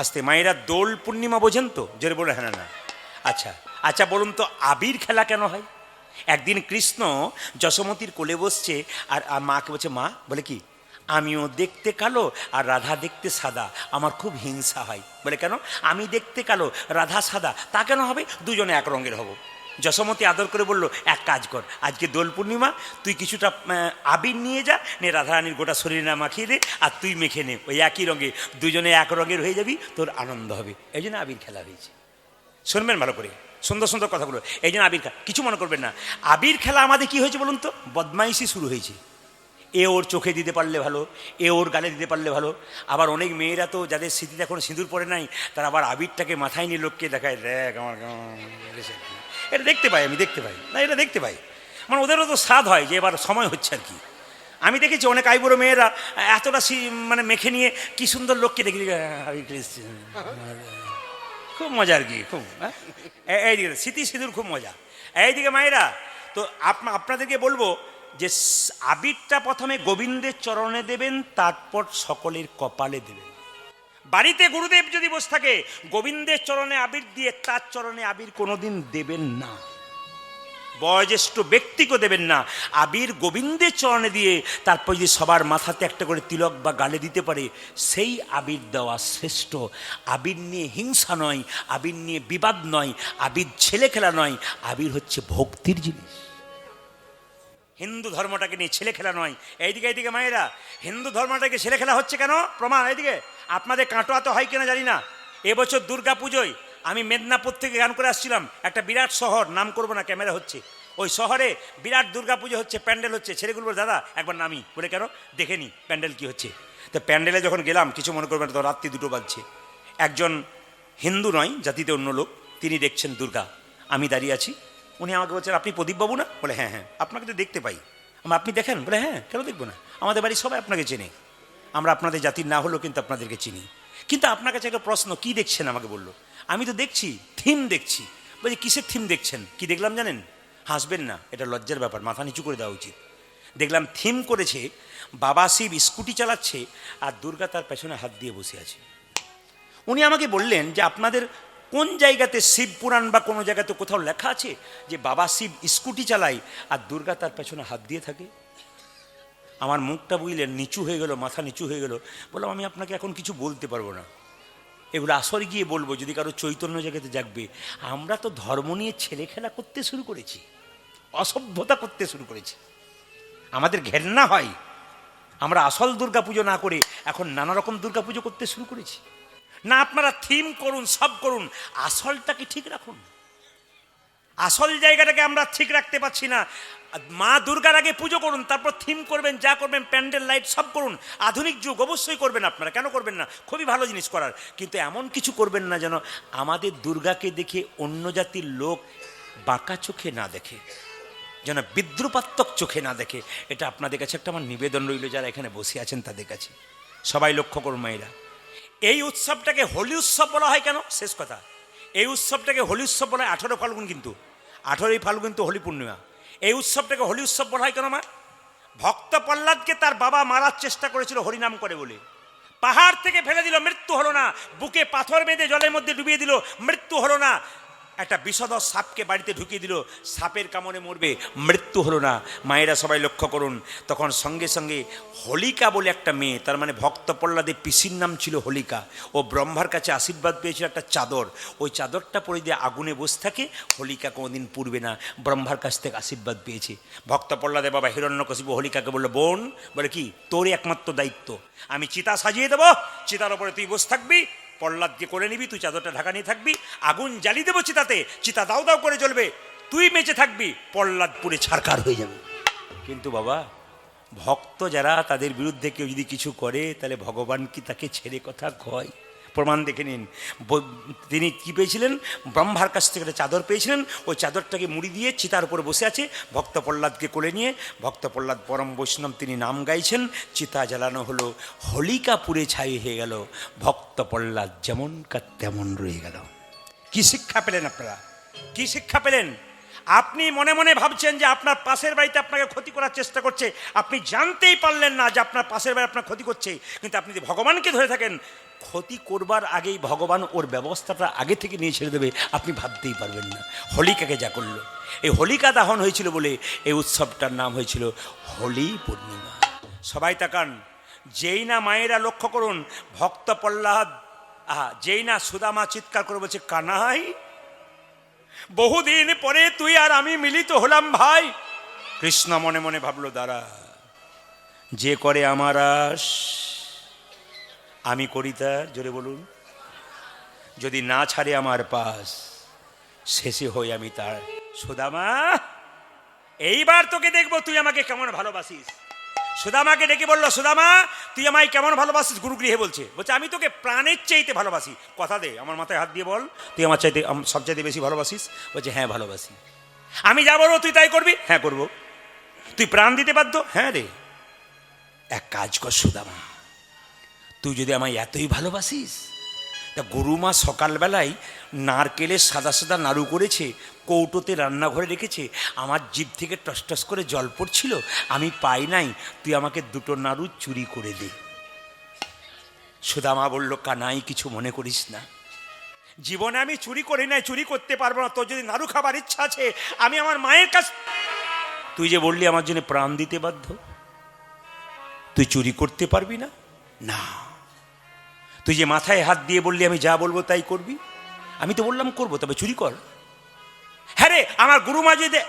আসতে মায়েরা দোল পূর্ণিমা বোঝেন তো? জোরে বলে হ্যাঁ না? আচ্ছা আচ্ছা, বলুন তো আবির খেলা কেন হয়? একদিন কৃষ্ণ যশোমতীর কোলে বসছে, আর মাকে বলছে, মা বলে কি, আমিও দেখতে কালো আর রাধা দেখতে সাদা, আমার খুব হিংসা হয়। বলে কেন? আমি দেখতে কালো, রাধা সাদা, তা কেন হবে? দুজনে এক রঙের হব। যশোমতী আদর করে বলল, এক কাজ কর, আজকে দোল পূর্ণিমা, তুই কিছুটা আবির নিয়ে যা, নে রাধারানীর গোটা শরীরে না মাখিয়ে দে, আর তুই মেখে নে, ওই একই রঙে দুজনে এক রঙের হয়ে যাবি, তোর আনন্দ হবে। এই জন্য আবির খেলা হয়েছে। শুনবেন ভালো করে, সুন্দর সুন্দর কথাগুলো। এই জন্য আবির খেলা, কিছু মনে করবেন না। আবির খেলা আমাদের কি হয়েছে বলুন তো? বদমাইশি শুরু হয়েছে। এ ওর চোখে দিতে পারলে ভালো, এ ওর গালে দিতে পারলে ভালো। আবার অনেক মেয়েরা তো, যাদের স্মৃতিতে এখন সিঁদুর পড়ে নাই, তারা আবার আবিরটাকে মাথায় নিয়ে লোককে দেখায়, দেখ আমার, এটা দেখতে পাই, আমি দেখতে পাই না, এটা দেখতে পাই। মানে ওদেরও তো স্বাদ হয় যে এবার সময় হচ্ছে আর কি। আমি দেখেছি অনেক আইবুড়ো মেয়েরা এতটা মানে মেখে নিয়ে কি সুন্দর লোককে দেখি, খুব মজা আর কি, খুব। এইদিকে স্মৃতি সিঁদুর খুব মজা। এইদিকে মায়েরা তো আপনাদেরকে বলবো যে আবিরটা প্রথমে গোবিন্দের চরণে দেবেন, তারপর সকলের কপালে দেবেন। বাড়িতে গুরুদেব যদি বসে থাকে, গোবিন্দের চরণে আবির দিয়ে তার চরণে আবির কোনোদিন দেবেন না। বয়োজ্যেষ্ঠ ব্যক্তিকে দেবেন না। আবির গোবিন্দের চরণে দিয়ে তারপর যদি সবার মাথাতে একটা করে তিলক বা গালে দিতে পারে, সেই আবির দেওয়া শ্রেষ্ঠ। আবির নিয়ে হিংসা নয়, আবির নিয়ে বিবাদ নয়, আবির ছেলে খেলা নয়, আবির হচ্ছে ভক্তির জিনিস। হিন্দু ধর্মটাকে নিয়ে ছেলে খেলা নয়। এইদিকে এইদিকে মায়েরা, হিন্দু ধর্মটাকে ছেলে খেলা হচ্ছে কেন? প্রমাণ এইদিকে। আপনাদের কাটোয়া তো হয় কিনা জানি না, এবছর দুর্গা পুজোয় আমি মেদিনীপুর থেকে গান করে আসছিলাম, একটা বিরাট শহর, নাম করবো না, ক্যামেরা হচ্ছে, ওই শহরে বিরাট দুর্গা পুজো হচ্ছে, প্যান্ডেল হচ্ছে। ছেলেগুলো বলে, দাদা একবার নামি। বলে কেন? দেখে নি প্যান্ডেল কি হচ্ছে। তো প্যান্ডেলে যখন গেলাম, কিছু মনে করবেন, তো রাত্রি 2টো বাজছে। একজন হিন্দু নয়, জাতিতে অন্য লোক, তিনি দেখছেন দুর্গা, আমি দাঁড়িয়ে আছি। উনি আমাকে বলছেন, আপনি প্রদীপবাবু না? বলে হ্যাঁ হ্যাঁ, আপনাকে তো দেখতে পাই। আপনি দেখেন? বলে হ্যাঁ, কেন দেখবো না, আমাদের বাড়ির সবাই আপনাকে চেনে, আমরা আপনাদের জাতির না হলেও কিন্তু আপনাদেরকে চিনি। কিন্তু আপনার কাছে একটা প্রশ্ন, কি দেখছেন? আমাকে বললো, আমি তো দেখছি থিম দেখছি। বলছি কিসের থিম দেখছেন? কি দেখলাম জানেন? হাসবেন না, এটা লজ্জার ব্যাপার, মাথা নিচু করে দেওয়া উচিত। দেখলাম থিম করেছে, বাবা শিব স্কুটি চালাচ্ছে আর দুর্গা তার পেছনে হাত দিয়ে বসে আছে। উনি আমাকে বললেন যে আপনাদের কোন জায়গাতে শিব পুরাণ বা কোনো জায়গাতে কোথাও লেখা আছে যে বাবা শিব স্কুটি চালায় আর দুর্গা তার পেছনে হাত দিয়ে থাকে? আমার মুখটা বুঝলেন নিচু হয়ে গেল, মাথা নিচু হয়ে গেল। বললাম, আমি আপনাকে এখন কিছু বলতে পারবো না, এগুলো আসরে গিয়ে বলবো, যদি কারো চৈতন্য জায়গাতে জাগবে। আমরা তো ধর্ম নিয়ে ছেলে খেলা করতে শুরু করেছি, অসভ্যতা করতে শুরু করেছি, আমাদের ঘেন্না হয়। আমরা আসল দুর্গা পুজো না করে এখন নানা রকম দুর্গা পুজো করতে শুরু করেছি। না, আপনারা থিম করুন, সব করুন, আসলটাকে ঠিক রাখুন। আসল জায়গাটাকে আমরা ঠিক রাখতে পারছি না। মা দুর্গার আগে পুজো করুন, তারপর থিম করবেন, যা করবেন, প্যান্ডেল লাইট সব করুন। আধুনিক যুগ, অবশ্যই করবেন আপনারা, কেন করবেন না? খুবই ভালো জিনিস করার, কিন্তু এমন কিছু করবেন না যেন আমাদের দুর্গাকে দেখে অন্য জাতির লোক বাঁকা চোখে না দেখে, যেন বিদ্রুপাত্মক চোখে না দেখে। এটা আপনাদের কাছে একটা আমার নিবেদন রইল, যারা এখানে বসে আছেন তাদের কাছে। সবাই লক্ষ্য করুন মায়েরা, এই উৎসবটাকে হোলি উৎসব বলা হয় কেন? শেষ কথা, এই উৎসবটাকে হোলি উৎসব বলা হয় 18 ফাল্গুন, কিন্তু 18ই ফাল্গুন তো হোলি পূর্ণিমা। এই উৎসবটাকে হোলি উৎসব বলা হয় কেন মা? ভক্ত প্রহ্লাদকে তার বাবা মারার চেষ্টা করেছিল হরিনাম করে বলে, পাহাড় থেকে ফেলে দিল, মৃত্যু হলো না। বুকে পাথর বেঁধে জলের মধ্যে ডুবিয়ে দিল, মৃত্যু হলো না। একটা বিষধর সাপকে বাড়িতে ঢুকিয়ে দিল, সাপের কামড়ে মরবে, মৃত্যু হলো না। মায়েরা সবাই লক্ষ্য করুন, তখন সঙ্গে সঙ্গে হোলিকা বলে একটা মেয়ে, তার মানে ভক্ত প্রহ্লাদের পিসির নাম ছিল হোলিকা, ও ব্রহ্মার কাছে আশীর্বাদ পেয়েছিল একটা চাদর, ওই চাদরটা পরে দিয়ে আগুনে বসে থাকে, হোলিকা কোনোদিন পুড়বে না, ব্রহ্মার কাছ থেকে আশীর্বাদ পেয়েছে। ভক্ত প্রহ্লাদের বাবা হিরণ্যকশিপু হোলিকাকে বললো, বোন, বলে কি, তোরই একমাত্র দায়িত্ব, আমি চিতা সাজিয়ে দেবো, চিতার ওপরে তুই বসে থাকবি, প্রহ্লাদকে করে নিবি, তুই চাদরটা ঢাকা নিয়ে থাকবি, আগুন জ্বালিয়ে দেবো চিতাতে, চিতা দাউ দাউ করে জ্বলবে, তুই বেঁচে থাকবি, প্রহ্লাদ পুড়ে ছারখার হয়ে যাবে। কিন্তু বাবা, ভক্ত যারা, তাদের বিরুদ্ধে কেউ যদি কিছু করে, তাহলে ভগবান কি তাকে ছেড়ে কথা কয়? প্রমাণ দেখে নিন। তিনি কি পেয়েছিলেন? ব্রহ্মার কাছ থেকে একটা চাদর পেয়েছিলেন, ওই চাদরটাকে মুড়ি দিয়ে চিতার উপরে বসে আছে, ভক্ত প্রহ্লাদকে কোলে নিয়ে, ভক্ত প্রহ্লাদ পরম বৈষ্ণব, তিনি নাম গাইছেন, চিতা জ্বালানো হলো, হোলিকা পুড়ে ছাই হয়ে গেল, ভক্ত প্রহ্লাদ যেমন কার তেমন রয়ে গেল। কি শিক্ষা পেলেন আপনারা? কি শিক্ষা পেলেন? আপনি মনে মনে ভাবছেন যে আপনার পাশের বাড়িতে আপনাকে ক্ষতি করার চেষ্টা করছে, আপনি জানতেই পারলেন না যে আপনার পাশের বাড়ি আপনার ক্ষতি করছে। কিন্তু আপনি যদি ভগবানকে ধরে থাকেন, ক্ষতি করবার আগেই ভগবান ওর ব্যবস্থাটা আগে থেকে নিয়ে ছেড়ে দেবে, আপনি ভাবতেই পারবেন না। হোলিকাকে যা করলো, এই হোলিকা দাহন হয়েছিল বলে এই উৎসবটার নাম হয়েছিল হোলি পূর্ণিমা। সবাই তাকান, যেই না মায়েরা লক্ষ্য করুন, ভক্ত প্রহ্লাদ যেই না সুদামা চিৎকার করে বলছে, কানাই বহুদিন পরে তুই আর আমি মিলিত হলাম ভাই। কৃষ্ণ মনে মনে ভাবলো, দাঁড়া, যে করে আমার আশ আমি করি তার, জোরে বলুন, যদি না ছাড়ে আমার পাশ শেষে হই আমি তার। সুদামা, এইবার তোকে দেখবো তুই আমাকে কেমন ভালোবাসিস। সুদামাকে ডেকে বললো, সুদামা তুই আমায় কেমন ভালোবাসিস? গুরুগৃহে বলছে আমি তোকে প্রাণের চাইতে ভালোবাসি। কথা দে, আমার মাথায় হাত দিয়ে বল, তুই আমার চাইতে সবচাইতে বেশি ভালোবাসিস? বলছে হ্যাঁ ভালোবাসি। আমি যা বলবো তুই তাই করবি? হ্যাঁ করবো। তুই প্রাণ দিতে বাধ্য? হ্যাঁ রে। এক কাজ কর সুদামা, তুই যদি আমায় এতই ভালোবাসিস, তা গরুমা সকালবেলায় নারকেলের সাদা সাদা নাড়ু করেছে, কৌটোতে রান্নাঘরে রেখেছে, আমার জিভ থেকে টস টস করে জল পড়ছিল, আমি পাই নাই, তুই আমাকে দুটো নাড়ু চুরি করে দে। সুদামা বলল, কানাই কিছু মনে করিস না, জীবনে আমি চুরি করি নাই, চুরি করতে পারবো না। তোর যদি নাড়ু খাবার ইচ্ছা আছে, আমি আমার মায়ের কাছ, তুই যে বললি আমার জন্য প্রাণ দিতে বাধ্য, তুই চুরি করতে পারবি না? না। তুই যে মাথায় হাত দিয়ে বললি আমি যা বলবো তাই করবি, আমি তো বললাম করবো, তবে চুরি কর। হ্যাঁ রে, আমার গুরুমা যদি,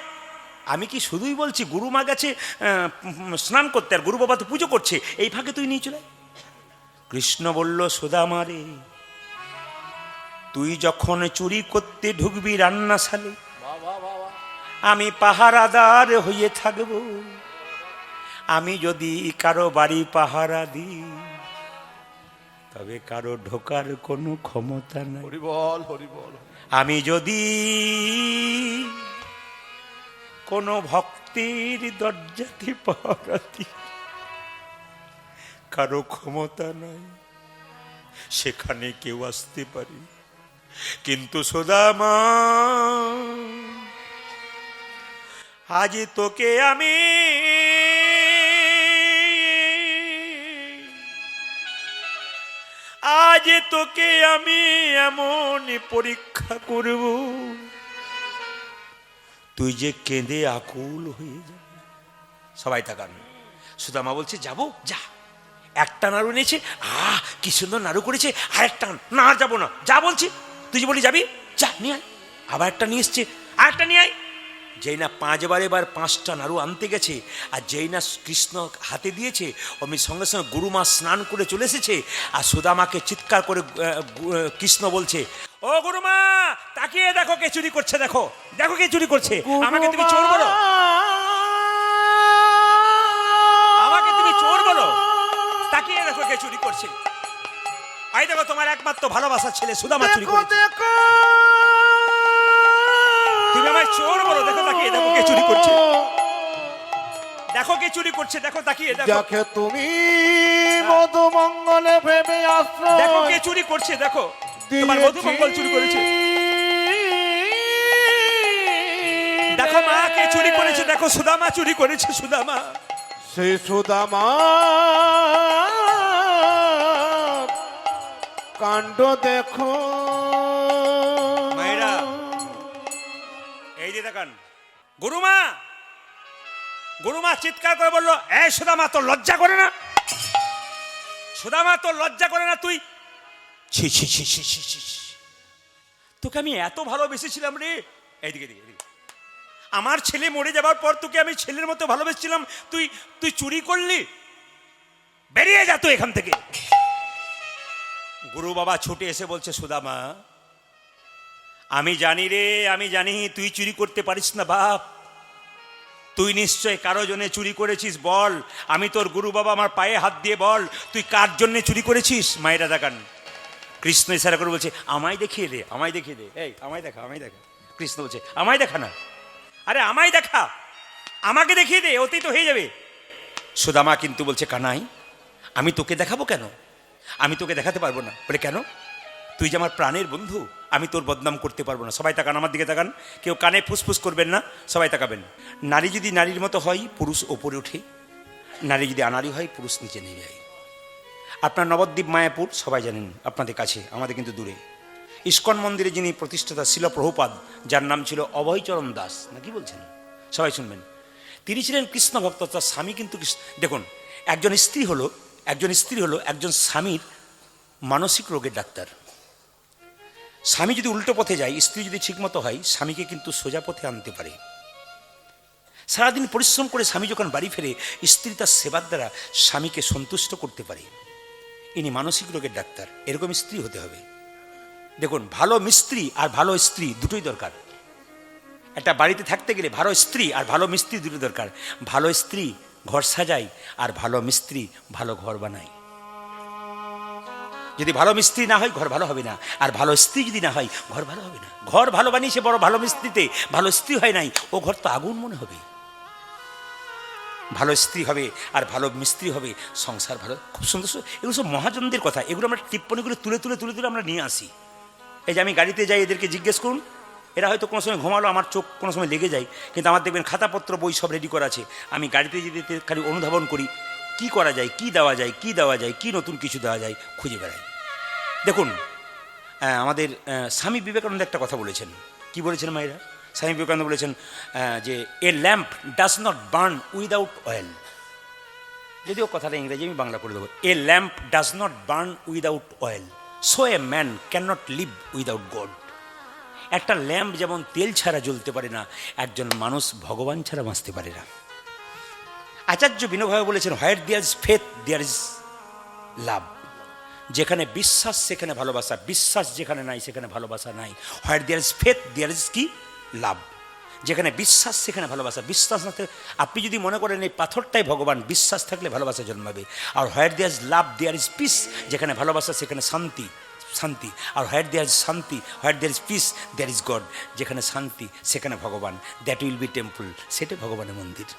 আমি কি শুধুই বলছি, গুরুমা গেছে স্নান করতে, আর গুরু বাবা তো পুজো করছে, এই ফাঁকে তুই নিয়ে চলে। কৃষ্ণ বলল, সুদামা রে, তুই যখন চুরি করতে ঢুকবি রান্নাশালে, আমি পাহারাদার হয়ে থাকব। আমি যদি কারো বাড়ি পাহারা দিই, তবে কারো ঢোকার কোনো ক্ষমতা নাই। হরি বল, হরি বল। আমি যদি কোনো ভক্তের দরজাতে পাহারা দিই, কারো ক্ষমতা নাই, সেখানে কেউ আসতে পারে। কিন্তু সুদামা, আজ তোকে আমি এমন পরীক্ষা করব, তুই যে কেঁদে আকুল হয়ে যাবে। সবাই তাকান। সুদামা বলছে, যাবো? যা। একটা নাড়ু নিয়েছে, কি সুন্দর নাড়ু করেছে, আর একটা না, যাবো না, যা বলছি। তুই যে বলি যাবি, যা নিয়ে আয়। আবার একটা নিয়ে এসছে, আর একটা নিয়ে আয়। যেই না 5 বার এবার 5টা নাড়ু আনতে গেছে, আর যেই না কৃষ্ণ হাতে দিয়েছে, অমনি সঙ্গে সঙ্গে গুরুমা স্নান করে চলে এসেছে। আর সুদামাকে চিৎকার করে কৃষ্ণ বলছে, ও গুরুমা, তাকিয়ে দেখো কে চুরি করছে, দেখো দেখো কে চুরি করছে। আমাকে তুমি চোর বলো, আমাকে তুমি চোর বলো, তাকিয়ে দেখো কে চুরি করছে। আই দেখো, তোমার একমাত্র ভালোবাসার ছেলে সুদামা চুরি করেছে। তুমি আমায় চোর বলো, দেখো তাকিয়ে দেখো কে চুরি করছে, দেখো কে চুরি করছে, দেখো তাকিয়ে দেখো। দেখো তুমি মধুমঙ্গলে ভেবে আসছো, দেখো কে চুরি করছে, দেখো তোমার মধুমঙ্গল চুরি করেছে। দেখো মা কে চুরি করেছে, দেখো সুদামা চুরি করেছে। সুদামা, সেই সুদামা কাণ্ড দেখো। মায়েরা এই যে দেখান, গুরুমা, গুরুমা চিৎকার করে বললো, এই সুদামা তোর লজ্জা করে না? সুদামা তোর লজ্জা করে না? তুই ছি ছি ছি ছি ছি ছি, তোকে আমি এত ভালোবেসেছিলাম রে। এইদিকে দিকে দিকে, আমার ছেলে মরে যাবার পর তোকে আমি ছেলের মতো ভালোবেসেছিলাম, তুই তুই চুরি করলি, বেরিয়ে যা তুই এখান থেকে। গুরু বাবা ছুটে এসে বলছে, সুদামা আমি জানি রে, আমি জানি তুই চুরি করতে পারিস না বাপ, তুই নিশ্চয় কারো জন্য চুরি করেছিস, বল। আমি তোর গুরু বাবা, আমার পায়ে হাত দিয়ে বল, তুই কার জন্য চুরি করেছিস। মায়েরা দেখান, কৃষ্ণ ইশারা করে বলছে, আমায় দেখিয়ে দে, আমায় দেখিয়ে দে, এই আমায় দেখা, আমায় দেখা। কৃষ্ণ বলছে, আমায় দেখা না, আরে আমায় দেখা, আমাকে দেখিয়ে দে, ওতেই তো হয়ে যাবে। সুদামা কিন্তু বলছে, কানাই আমি তোকে দেখাবো কেন, আমি তোকে দেখাতে পারবো না। বলে কেন? তুই যে আমার প্রাণের বন্ধু, আমি তোর বদনাম করতে পারবো না। সবাই তাকান, আমার দিকে তাকান, কেউ কানে ফুসফুস করবেন না, সবাই তাকাবেন। নারী যদি নারীর মতো হয়, পুরুষ ওপরে ওঠে, নারী যদি আনারী হয়, পুরুষ নিচে নেমে যায়। আপনার নবদ্বীপ মায়াপুর সবাই জানেন, আপনাদের কাছে, আমাদের কিন্তু দূরে। ইস্কন মন্দিরে যিনি প্রতিষ্ঠাতা শিল প্রভুপাদ, যার নাম ছিল অভয়চরণ দাস, না কি বলছেন, সবাই শুনবেন। তিনি ছিলেন কৃষ্ণ ভক্ত, তার স্বামী কিন্তু দেখুন, একজন স্ত্রী হলো একজন স্বামীর মানসিক রোগের ডাক্তার। স্বামী যদি উল্টো পথে যায়, স্ত্রী যদি ঠিকমতো হয়, স্বামীকে কিন্তু সোজা পথে আনতে পারে। সারাদিন পরিশ্রম করে স্বামী যখন বাড়ি ফেরে, স্ত্রী তার সেবার দ্বারা স্বামীকে সন্তুষ্ট করতে পারে। ইনি মানসিক রোগের ডাক্তার। এরকম স্ত্রী হতে হবে। দেখুন, ভালো মিস্ত্রি আর ভালো স্ত্রী দুটোই দরকার। একটা বাড়িতে থাকতে গেলে ভালো স্ত্রী আর ভালো মিস্ত্রি দুটো দরকার। ভালো স্ত্রী ঘর সাজায়, আর ভালো মিস্ত্রি ভালো ঘর বানায়। যদি ভালো মিস্ত্রি না হয়, ঘর ভালো হবে না। আর ভালো স্ত্রী যদি না হয়, ঘর ভালো হবে না। ঘর ভালো বানিয়েছে বড় ভালো মিস্ত্রিতে, ভালো স্ত্রী হয় নাই, ও ঘর তো আগুন মনে হবে। ভালো স্ত্রী হবে আর ভালো মিস্ত্রি হবে, সংসার ভালো। খুব সুন্দর, এগুলো সব মহাজনদের কথা। এগুলো আমরা টিপ্পণীগুলো তুলে তুলে তুলে তুলে আমরা নিয়ে আসি। এই যে আমি গাড়িতে যাই, এদেরকে জিজ্ঞেস করুন, এরা হয়তো কোনো সময় ঘুমালো, আমার চোখ কোনো সময় লেগে যায়, কিন্তু আমার দেখবেন খাতাপত্র বই সব রেডি করা আছে। আমি গাড়িতে যেতে খালি অনুধাবন করি, কি করা যায়, কি দেওয়া যায়, কি দেওয়া যায়, কি নতুন কিছু দেওয়া যায়, খুঁজে বেড়াই। দেখুন, আমাদের স্বামী বিবেকানন্দ একটা কথা বলেছেন। কি বলেছেন মায়েরা? স্বামী বিবেকানন্দ বলেছেন যে a lamp does not burn without oil. যদিও কথাটা ইংরেজি, আমি বাংলা করে দেবো। A lamp does not burn without oil, so a man can not live without God. একটা ল্যাম্প যেমন তেল ছাড়া জ্বলতে পারে না, একজন মানুষ ভগবান ছাড়া বাঁচতে পারে না। আচার্য বিনোভাবে বলেছেন, where there is faith there is love. যেখানে বিশ্বাস সেখানে ভালোবাসা, বিশ্বাস যেখানে নাই সেখানে ভালোবাসা নাই। Where there is faith there is কি লাভ। যেখানে বিশ্বাস সেখানে ভালোবাসা। বিশ্বাস না থাকলে, আপনি যদি মনে করেন এই পাথরটাই ভগবান, বিশ্বাস থাকলে ভালোবাসা জন্মাবে। আর where there is love there is peace. যেখানে ভালোবাসা সেখানে শান্তি। আর হোয়ার দেয়ার ইজ শান্তি, where there is peace there is God. যেখানে শান্তি সেখানে ভগবান, দ্যাট উইল বি টেম্পল। সেটাই ভগবানের মন্দির।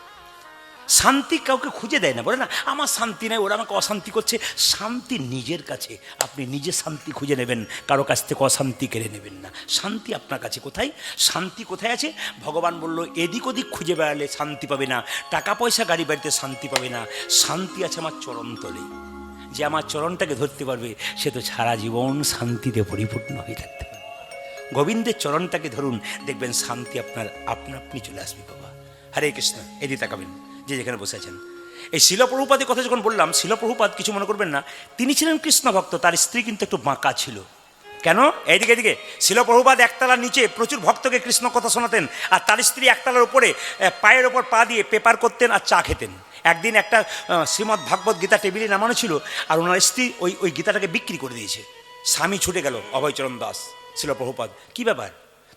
শান্তি কাউকে খুঁজে দেয় না, বলে না আমার শান্তি নেই, ওরা আমাকে অশান্তি করছে। শান্তি নিজের কাছে, আপনি নিজে শান্তি খুঁজে নেবেন, কারো কাছ থেকে অশান্তি কেড়ে নেবেন না। শান্তি আপনার কাছে। কোথায় শান্তি, কোথায় আছে? ভগবান বলল, এদিক ওদিক খুঁজে বেড়ালে শান্তি পাবে না, টাকা পয়সা গাড়ি বাড়িতে শান্তি পাবে না। শান্তি আছে আমার চরণ তলে। যে আমার চরণটাকে ধরতে পারবে, সে তো সারা জীবন শান্তিতে পরিপূর্ণ হয়ে থাকতে পারবে। গোবিন্দের চরণটাকে ধরুন, দেখবেন শান্তি আপনার আপনি চলে আসবে বাবা। হরে কৃষ্ণ। এদিকে তাকাবেন যে যেখানে বসে আছেন। এই শিল প্রভুপাদের কথা যখন বললাম, শিল প্রভুপাদ কিছু মনে করবেন না, তিনি ছিলেন কৃষ্ণ ভক্ত। তার স্ত্রী কিন্তু একটু বাঁকা ছিল। কেন? এদিকে শিল প্রভুপাদ একতলার নিচে প্রচুর ভক্তকে কৃষ্ণ কথা শোনাতেন, আর তার স্ত্রী একতলার উপরে পায়ের ওপর পা দিয়ে পেপার করতেন আর চা খেতেন। একদিন একটা শ্রীমদ্ ভাগবত গীতা টেবিলে নামানো ছিল, আর ওনার স্ত্রী ওই গীতাটাকে বিক্রি করে দিয়েছে। স্বামী ছুটে গেল, অভয়চরণ দাস, শিল প্রভুপাদ, কী ব্যাপার,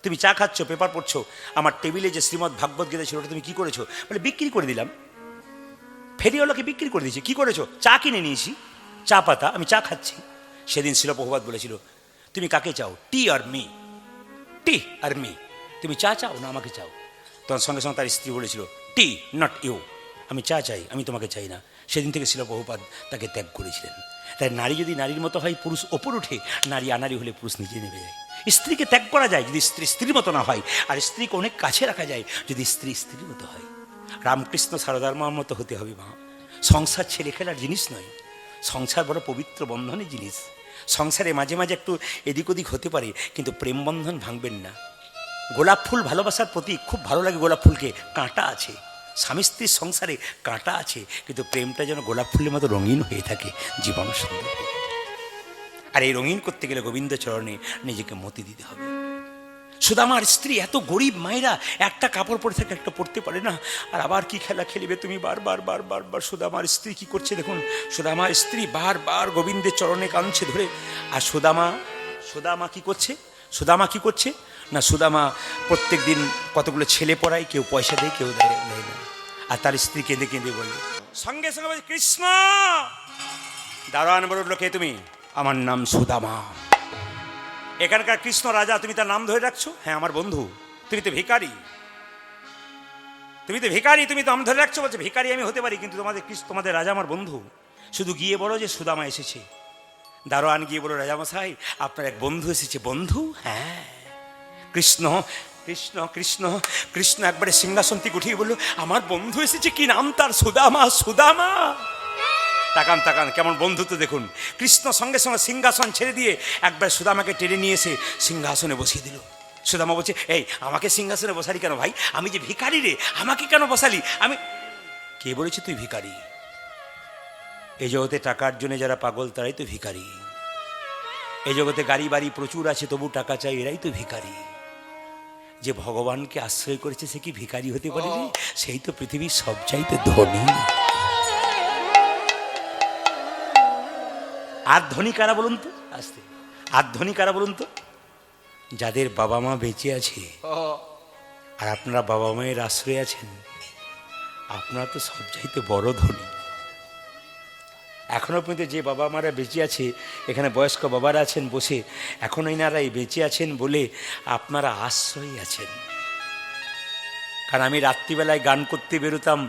তুমি চা খাচ্ছ, পেপার পড়ছো, আমার টেবিলে যে শ্রীমদ্ ভাগবত গীতা ছিল ওটা তুমি কী করেছো? বলে বিক্রি করে দিলাম। ফেরিওয়ালাকে বিক্রি করে দিয়েছি। কী করেছো? চা কিনে নিয়েছি, চা পাতা, আমি চা খাচ্ছি। সেদিন শিল প্রভুপাদ বলেছিল, তুমি কাকে চাও, টি আর মি? টি আর মি। তুমি চা চাও না আমাকে চাও? তখন সঙ্গে সঙ্গে তার স্ত্রী বলেছিল, টি নট ইউ, আমি চা চাই, আমি তোমাকে চাই না। সেদিন থেকে শিল প্রভুপাদ তাকে ত্যাগ করেছিলেন। তাই নারী যদি নারীর মতো হয়, পুরুষ ওপর উঠে, নারী আনারী হলে পুরুষ নিচে নেমে যায়। স্ত্রীকে ত্যাগ করা যায় যদি স্ত্রী স্ত্রীর মতো না হয়, আর স্ত্রীকে অনেক কাছে রাখা যায় যদি স্ত্রী স্ত্রীর মতো হয়। রামকৃষ্ণ সারদার মার মতো হতে হবে মা। সংসার ছেলে খেলার জিনিস নয়, সংসার বড় পবিত্র বন্ধনের জিনিস। সংসারে মাঝে মাঝে একটু এদিক ওদিক হতে পারে, কিন্তু প্রেম বন্ধন ভাঙবেন না। গোলাপ ফুল ভালোবাসার প্রতীক, খুব ভালো লাগে গোলাপ ফুলকে, কাঁটা আছে। স্বামী স্ত্রীর সংসারে কাঁটা আছে, কিন্তু প্রেমটা যেন গোলাপ ফুলের মতো রঙিন হয়ে থাকে, জীবন সুন্দর হয়ে থাকে। আর এই রঙিন করতে গেলে গোবিন্দ চরণে নিজেকে মতি দিতে হবে। সুদামার স্ত্রী এত গরিব, মায়েরা একটা কাপড় পরে থাকে, একটা পরতে পারে না, আর আবার কি খেলা খেলিবে তুমি, বারবার বারবার বার। সুদামার স্ত্রী কি করছে দেখুন, সুদামার স্ত্রী বারবার গোবিন্দের চরণে কাঁদছে ধরে। আর সুদামা কি করছে না, সুদামা প্রত্যেক দিন কতগুলো ছেলে পড়ায়, কেউ পয়সা দেয়, কেউ দেয় না। আর তার স্ত্রী কেঁদে কেঁদে বলে, সঙ্গে সঙ্গে বলছে, কৃষ্ণ। দারোয়ান বলে উঠল, কে তুমি? আমার নাম সুদামা। এখানকার কৃষ্ণ রাজা, তুমি তার নাম ধরে রাখছো? হ্যাঁ, আমার বন্ধু। তুমি তো ভিখারি, তুমি তো নাম ধরে রাখছো। বলছে, ভিখারি আমি হতে পারি, কিন্তু তোমাদের রাজা আমার বন্ধু। শুধু গিয়ে বলো যে সুদামা এসেছে। দারোয়ান গিয়ে বলো, রাজামশাই আপনার এক বন্ধু এসেছে। বন্ধু? হ্যাঁ। কৃষ্ণ কৃষ্ণ কৃষ্ণ কৃষ্ণ একবারে সিংহাসন থেকে উঠিয়ে বললো, আমার বন্ধু এসেছে, কি নাম তার? সুদামা। তাকান তাকান, কেমন বন্ধুত্ব দেখুন। কৃষ্ণ সঙ্গে সঙ্গে সিংহাসন ছেড়ে দিয়ে একবার সুদামাকে টেনে নিয়ে এসে সিংহাসনে বসিয়ে দিল। সুদামা বলছে, এই আমাকে সিংহাসনে বসালি কেন ভাই? আমি যে ভিখারি রে, আমাকে কেন বসালি? আমি কে বলেছে তুই ভিখারি? এই জগতে টাকার জন্য যারা পাগল তারাই তো ভিখারি। এই জগতে গাড়ি বাড়ি প্রচুর আছে তবু টাকা চাই, এরাই তো ভিখারি। যে ভগবানকে আশ্রয় করেছে সে কি ভিখারি হতে পারে? সেই তো পৃথিবীর সবচাইতে ধনী। আর ধনী কারা বলুন তো? আসতে, আর ধনী কারা বলুন তো? যাদের বাবা মা বেঁচে আছে। আর আপনারা বাবা মায়ের আশ্রয়ে আছেন, আপনারা তো সবচাইতে বড় ধনী। এখনো পর্যন্ত যে বাবা মারা বেঁচে আছে, এখানে বয়স্ক বাবারা আছেন বসে, এখন এনারাই বেঁচে আছেন বলে আপনারা আশ্রয় আছেন। কারণ আমি রাত্রিবেলায় গান করতে বেরোতাম,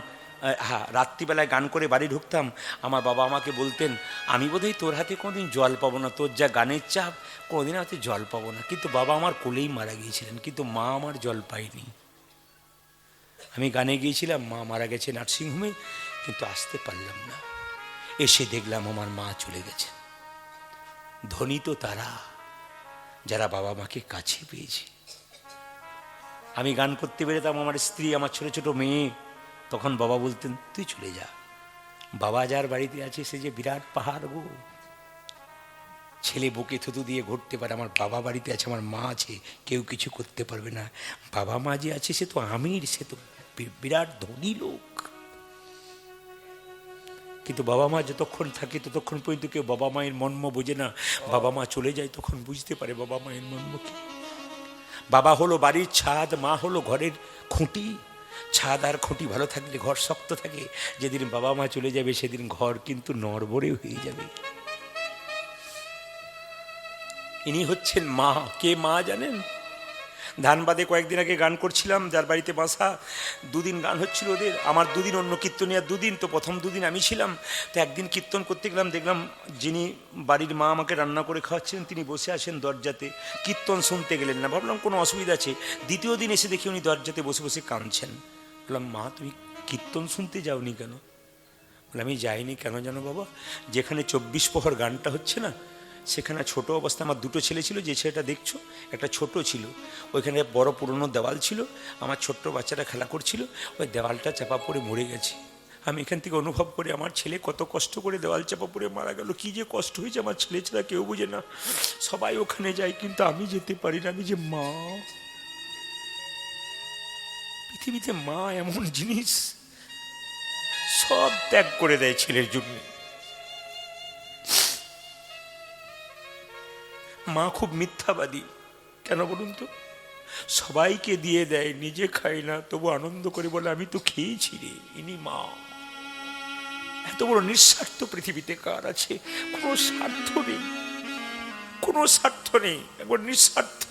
হ্যাঁ রাত্রিবেলায় গান করে বাড়ি ঢুকতাম, আমার বাবা আমাকে বলতেন, আমি বোধহয় তোর হাতে কোনোদিন জল পাবো না, তোর যা গানের চাপ কোনোদিন হাতে জল পাবো না। কিন্তু বাবা আমার কোলেই মারা গিয়েছিলেন, কিন্তু মা আমার জল পায়নি। আমি গানে গিয়েছিলাম, মা মারা গেছে নার্সিংহোমে, কিন্তু আসতে পারলাম না। এসে দেখলাম আমার মা চলে গেছে। ধনী তো তারা যারা বাবা মাকে কাছে পেয়েছে। আমি গান করতে বেরোতাম, আমার স্ত্রী, আমার ছোট ছোট মেয়ে, তখন বাবা বলতেন তুই চলে যা, বাবা যার বাড়িতে আছে সে যে বিরাট পাহাড় গো। ছেলে বুকে থুতু দিয়ে ঘুরতে পারে, আমার বাবা বাড়িতে আছে, আমার মা আছে, কেউ কিছু করতে পারবে না। বাবা মা যে আছে সে তো আমির, সে তো বিরাট ধনী লোক। কিন্তু বাবা মা যতক্ষণ থাকে ততক্ষণ পর্যন্ত কেউ বাবা মায়ের মর্ম বোঝে না। বাবা মা চলে যায় তখন বুঝতে পারে বাবা মায়ের মর্ম কি। বাবা হলো বাড়ির ছাদ, মা হলো ঘরের খুঁটি। ছাদ আর খুঁটি ভালো থাকলে ঘর শক্ত থাকে। যেদিন বাবা মা চলে যাবে সেদিন ঘর কিন্তু নড়বড়ে হয়ে যাবে। ইনি হচ্ছেন মা। কে মা জানেন? ধানবাদে কয়েকদিন আগে গান করছিলাম, যার বাড়িতে বাসা, দুদিন গান হচ্ছিল ওদের, আমার দুদিন অন্য কীর্তনিয়ার দুদিন। তো প্রথম দুদিন আমি ছিলাম, তো একদিন কীর্তন করতে গেলাম, দেখলাম যিনি বাড়ির মা আমাকে রান্না করে খাওয়াচ্ছেন তিনি বসে আছেন দরজাতে, কীর্তন শুনতে গেলেন না। ভাবলাম কোনো অসুবিধা আছে। দ্বিতীয় দিন এসে দেখি উনি দরজাতে বসে বসে কাঁদছেন। বললাম মা তুমি কীর্তন শুনতে যাওনি কেন? বলে আমি যাইনি। কেন জানো বাবা? যেখানে 24 প্রহর গানটা হচ্ছে না, সেখানে ছোট অবস্থায় আমার দুটো ছেলে ছিল, যে ছেলেটা দেখছো একটা ছোট ছিল, ওইখানে বড় পুরনো দেওয়াল ছিল, আমার ছোট্ট বাচ্চারা খেলা করছিল, ওই দেওয়ালটা চাপা পড়ে মরে গেছে। আমি এখান থেকে অনুভব করি আমার ছেলে কত কষ্ট করে দেওয়াল চাপা পড়ে মারা গেল। কি যে কষ্ট হয়েছে আমার ছেলে ছাড়া কেউ বুঝে না। সবাই ওখানে যায় কিন্তু আমি যেতে পারি না। আমি যে মা, পৃথিবীতে মা এমন জিনিস, সব ত্যাগ করে দেয় ছেলের জন্য। মা খুব মিথ্যাবাদী। কেন বলুন তো? সবাইকে দিয়ে দেয়, নিজে খায় না, তবু আনন্দ করে বলে আমি তো খেয়েছি রে। ইনি মা। এত বড় নিঃস্বার্থ পৃথিবীতে কার আছে? কোনো স্বার্থ নেই, কোনো স্বার্থ নেই, একবার নিঃস্বার্থ।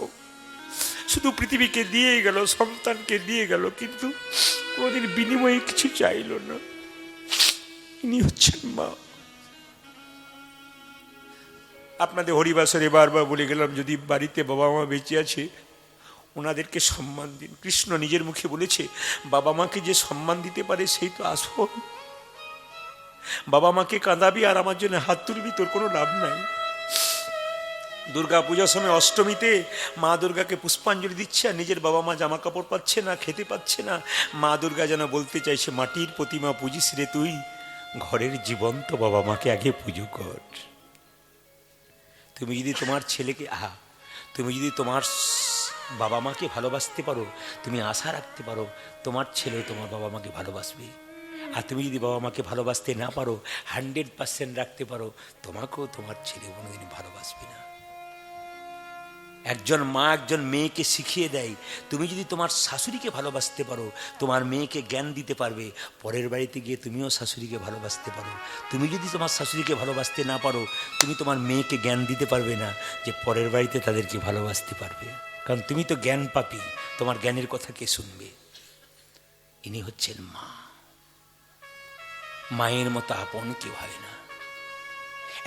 শুধু পৃথিবীকে দিয়ে গেল, সন্তানকে দিয়ে গেল, কিন্তু কোনোদিন বিনিময়ে কিছু চাইল না। ইনি হচ্ছেন মা। আপনাদের হরিবাসরে বারবার বলে গেলাম, যদি বাড়িতে বাবা মা বেঁচে আছে ওনাদেরকে সম্মান দিন। কৃষ্ণ নিজের মুখে বলেছে, বাবা মাকে যে সম্মান দিতে পারে সেই তো আসল। বাবা মাকে কাঁদাবি আর আমার জন্য হাত তুলবি, তোর কোনো লাভ নাই। দুর্গা পূজার সময় অষ্টমীতে মা দুর্গাকে পুষ্পাঞ্জলি দিচ্ছে আর নিজের বাবা মা জামা কাপড় পাচ্ছে না, খেতে পাচ্ছে না। মা দুর্গা যেন বলতে চাইছে, মাটির প্রতিমা পুজিস রে তুই, ঘরের জীবন্ত বাবা মাকে আগে পুজো কর। তুমি যদি তোমার ছেলেকে, তুমি যদি তোমার বাবা মাকে ভালোবাসতে পারো, তুমি আশা রাখতে পারো তোমার ছেলে তোমার বাবা মাকে ভালোবাসবে। আর তুমি যদি বাবা মাকে ভালোবাসতে না পারো, 100% রাখতে পারো তোমাকেও তোমার ছেলে কোনোদিন ভালোবাসবে না। একজন মা একজন মেয়েকে শিখিয়ে দেয়, তুমি যদি তোমার শাশুড়িকে ভালোবাসতে পারো, তোমার মেয়েকে জ্ঞান দিতে পারবে, পরের বাড়িতে গিয়ে তুমিও শাশুড়িকে ভালোবাসতে পারো। তুমি যদি তোমার শাশুড়িকে ভালোবাসতে না পারো, তুমি তোমার মেয়েকে জ্ঞান দিতে পারবে না যে পরের বাড়িতে তাদেরকে ভালোবাসতে পারবে। কারণ তুমি তো জ্ঞান পাপী, তোমার জ্ঞানের কথা কে শুনবে? ইনি হচ্ছেন মা। মায়ের মতো আপন কেউ হয় না।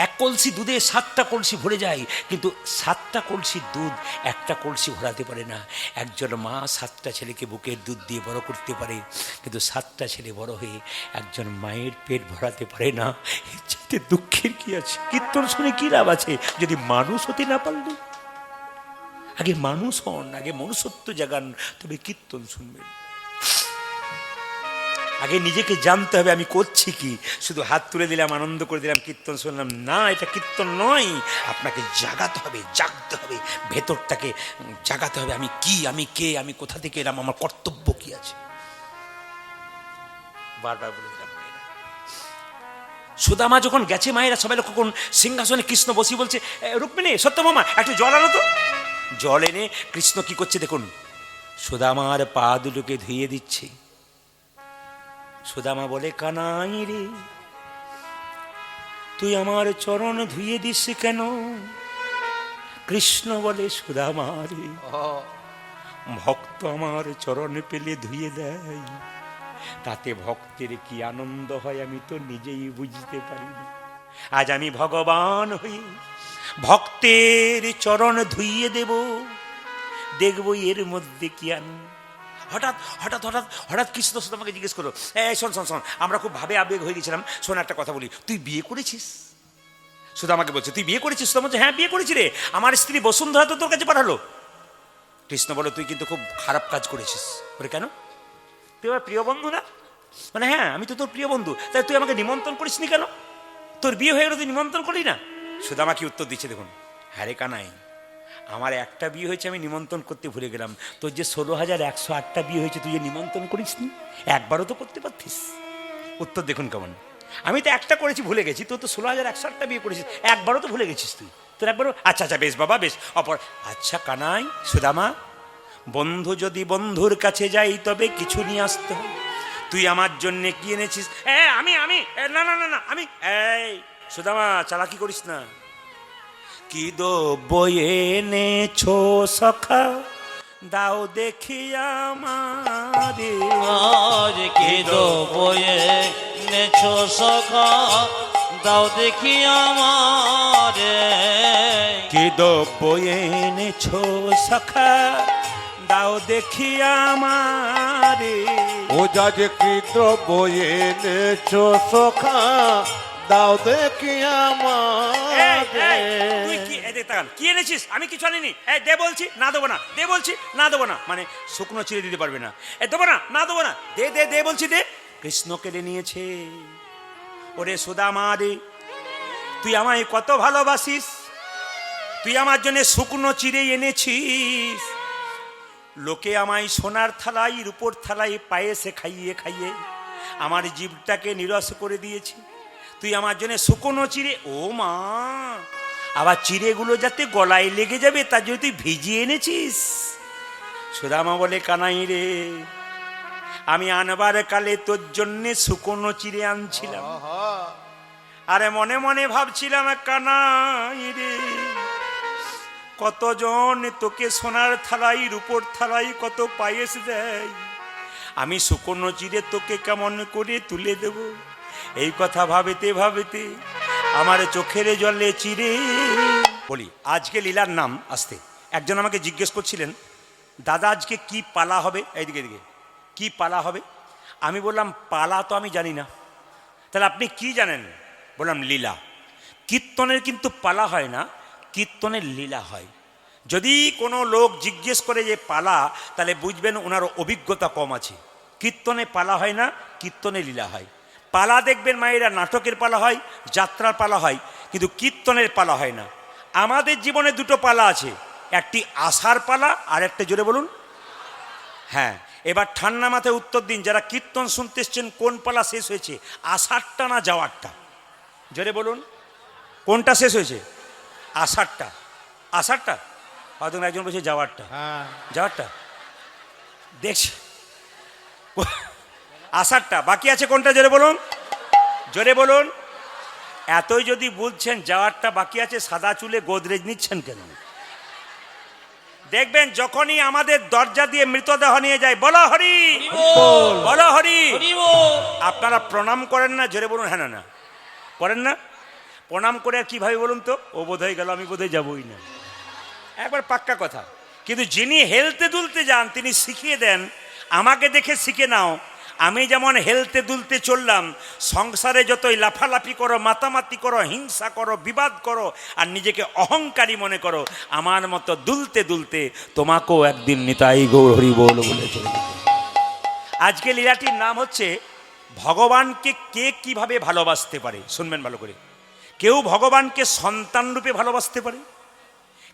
এক কলসি দুধে 7টা কলসি ভরে যায়, কিন্তু 7টা কলসির দুধ একটা কলসি ভরাতে পারে না। একজন মা 7টা ছেলেকে বুকের দুধ দিয়ে বড় করতে পারে, কিন্তু 7টা ছেলে বড় হয়ে একজন মায়ের পেট ভরাতে পারে না। এর চাইতে দুঃখের কি আছে? কীর্তন শুনে কি লাভ আছে যদি মানুষ হতে না পারলে? আগে মানুষ হন, আগে মনুষ্যত্ব জাগান, তবে কীর্তন শুনবেন। আগে নিজেকে জানতে হবে আমি করছি কি। শুধু হাত তুলে দিলাম, আনন্দ করে দিলাম, কীর্তন শুনলাম না, এটা কীর্তন নয়। আপনাকে জাগাতে হবে, জাগতে হবে, ভেতরটাকে জাগাতে হবে। আমি কি, আমি কে, আমি কোথা থেকে এলাম, আমার কর্তব্য কি আছে। বারবার বলে দিলাম মায়েরা। সুদামা যখন গেছে, মায়েরা সবাই লক্ষ্য করুন, সিংহাসনে কৃষ্ণ বসি বলছে, রুক্মিণী, সত্যভামা, একটু জল আনো তো। জল এনে কৃষ্ণ কি করছে দেখুন, সুদামার পা দুটোকে ধুইয়ে দিচ্ছে। সুদামা বলে, কানাই রে, তুই আমার চরণ ধুইয়ে দিস কেন? কৃষ্ণ বলে, সুদামা রে, ভক্ত আমার চরণ পেলে ধুইয়ে দেয়, তাতে ভক্তের কি আনন্দ হয় আমি তো নিজেই বুঝতে পারি না। আজ আমি ভগবান হই, ভক্তের চরণ ধুইয়ে দেব, দেখবো এর মধ্যে কি আনন্দ। হঠাৎ হঠাৎ হঠাৎ হঠাৎ কৃষ্ণ সুদামাকে জিজ্ঞেস করো, শোন শোন শোন, আমরা খুব ভাবে আবেগ হয়ে গেছিলাম, শোন একটা কথা বলি, তুই বিয়ে করেছিস? সুদামাকে বলছে, তুই বিয়ে করেছিস? সুদামা বলছে, হ্যাঁ বিয়ে করেছি রে, আমার স্ত্রী বসুন্ধরা তো তোর কাছে পাঠালো। কৃষ্ণ বলো, তুই কিন্তু খুব খারাপ কাজ করেছিস। বলে, কেন? তুই আমার প্রিয় বন্ধু না? মানে, হ্যাঁ আমি তো তোর প্রিয় বন্ধু, তাই তুই আমাকে নিমন্ত্রণ করিসনি কেন? তোর বিয়ে হয়ে গেল, তুই নিমন্ত্রণ করলি না? সুদামা কি উত্তর দিচ্ছে দেখুন, হ্যাঁ রে কানাই, আমার একটা বিয়ে হয়েছে, আমি নিমন্ত্রণ করতে ভুলে গেলাম। তোর যে 16,108টা বিয়ে হয়েছে, তুই যে নিমন্ত্রণ করিসনি, একবারও তো করতে পারতিস। উত্তর দেখুন কেমন, আমি তো একটা করেছি, ভুলে গেছি, তোর তো 16,108টা বিয়ে করেছিস, একবারও তো ভুলে গেছিস তুই, তোর একবারও। আচ্ছা আচ্ছা, বেশ বাবা, বেশ অপর। আচ্ছা কানাই, সুদামা, বন্ধু যদি বন্ধুর কাছে যাই তবে কিছু নিয়ে আসতে হবে। তুই আমার জন্য কি এনেছিস? আমি না না না না আমি। এই সুদামা, চালাকি করিস না। কি দ্রব্য এনেছো সখা, দাও দেখি আমারে। আজ কি দ্রব্য এনেছো সখা, দাও দেখি আমারে। কি দ্রব্য এনেছো সখা, দাও দেখি আমারে। ও যা যে কি দ্রব্য এনেছো সখা, দাও দেখি আমারে। তুই কি কি এনেছিস? আমি কিছু আনিনি। দে বলছি, না দেবো না, দে বলছি, না দেবো না, মানে শুকনো চিড়ে দিতে পারবে না। দেবো না, না দেবো না, দে দে দে বলছি, দে। কৃষ্ণ কেড়ে নিয়েছে। ওরে সুদামা রে, তুই আমায় কত ভালোবাসিস, তুই আমার জন্য শুকনো চিড়ে এনেছিস। লোকে আমায় সোনার থালায়, রূপোর থালায় পায়েসে খাইয়ে খাইয়ে আমার জীবটাকে নিরস করে দিয়েছি। তুই আমার জন্য শুকনো চিড়ে, ও মা, আবার চিড়েগুলো যাতে গলায় লেগে যাবে তার জন্য তুই ভিজিয়ে এনেছিস। সুদামা বলে, কানাই রে, আমি আনবার কালে তোর জন্যে শুকনো চিড়ে আনছিলাম, আরে মনে মনে ভাবছিলাম, কানাই রে, কতজন তোকে সোনার থালাই, রূপোর থালাই কত পায়েস দেয়, আমি শুকনো চিড়ে তোকে কেমন করে তুলে দেব। এই কথা ভাবেতে ভাবেতে আমার চোখের জলে চিড়ে। বলি, আজকে লীলার নাম আসতে একজন আমাকে জিজ্ঞেস করছিলেন, দাদা আজকে কি পালা হবে? এইদিকে এদিকে, কি পালা হবে? আমি বললাম, পালা তো আমি জানি না। তাহলে আপনি কি জানেন? বললাম, লীলা। কীর্তনের কিন্তু পালা হয় না, কীর্তনের লীলা হয়। যদি কোনো লোক জিজ্ঞেস করে যে পালা, তাহলে বুঝবেন ওনার অভিজ্ঞতা কম আছে। কীর্তনে পালা হয় না, কীর্তনে লীলা হয়। পালা দেখবেন মায়েরা, নাটকের পালা হয়, যাত্রার পালা হয়, কিন্তু কীর্তনের পালা হয় না। আমাদের জীবনে দুটো পালা আছে, একটি আসার পালা আর একটা, জোরে বলুন। হ্যাঁ, এবার ঠান্ডা মাথায় উত্তর দিন, যারা কীর্তন শুনতে এসছেন, কোন পালা শেষ হয়েছে, আষাঢ়টা না যাওয়ারটা? জোরে বলুন, কোনটা শেষ হয়েছে? আষাঢ়টা। আষাঢ়টা? হয়তো একজন বলছে যাওয়ারটা। যাওয়ারটা দেখছি, আষাঢ়টা। বাকি আছে কোনটা? জোরে বলুন, জোরে বলুন। এতই যদি বুঝছেন যাওয়ারটা বাকি আছে, সাদা চুলে গোদরেজ নিচ্ছেন কেন? দেখবেন যখনই আমাদের দরজা দিয়ে মৃতদেহ নিয়ে যায়, বলো হরি, বলো হরি, আপনারা প্রণাম করেন না? জোরে বলুন। হ্যাঁ না না করেন না? প্রণাম করে আর কীভাবে বলুন তো, ও বোধ হয়ে গেল, আমি বোধহয় যাবই না, একবার পাক্কা কথা। কিন্তু যিনি হেলতে দুলতে যান তিনি শিখিয়ে দেন, আমাকে দেখে শিখে নাও, আমি যেমন হেলতে দুলতে চললাম, সংসারে যতই লাফালাফি করো, মাতামাতি করো, হিংসা করো, বিবাদ করো, আর নিজেকে অহংকারী মনে করো, আমার মতো দুলতে দুলতে তোমাকেও একদিন নিতাই গৌর হরি বল বলে চলে যেতে। আজকে লীলাটির নাম হচ্ছে ভগবানকে কে কিভাবে ভালোবাসতে পারে। শুনবেন ভালো করে। কেউ ভগবানকে সন্তান রূপে ভালোবাসতে পারে,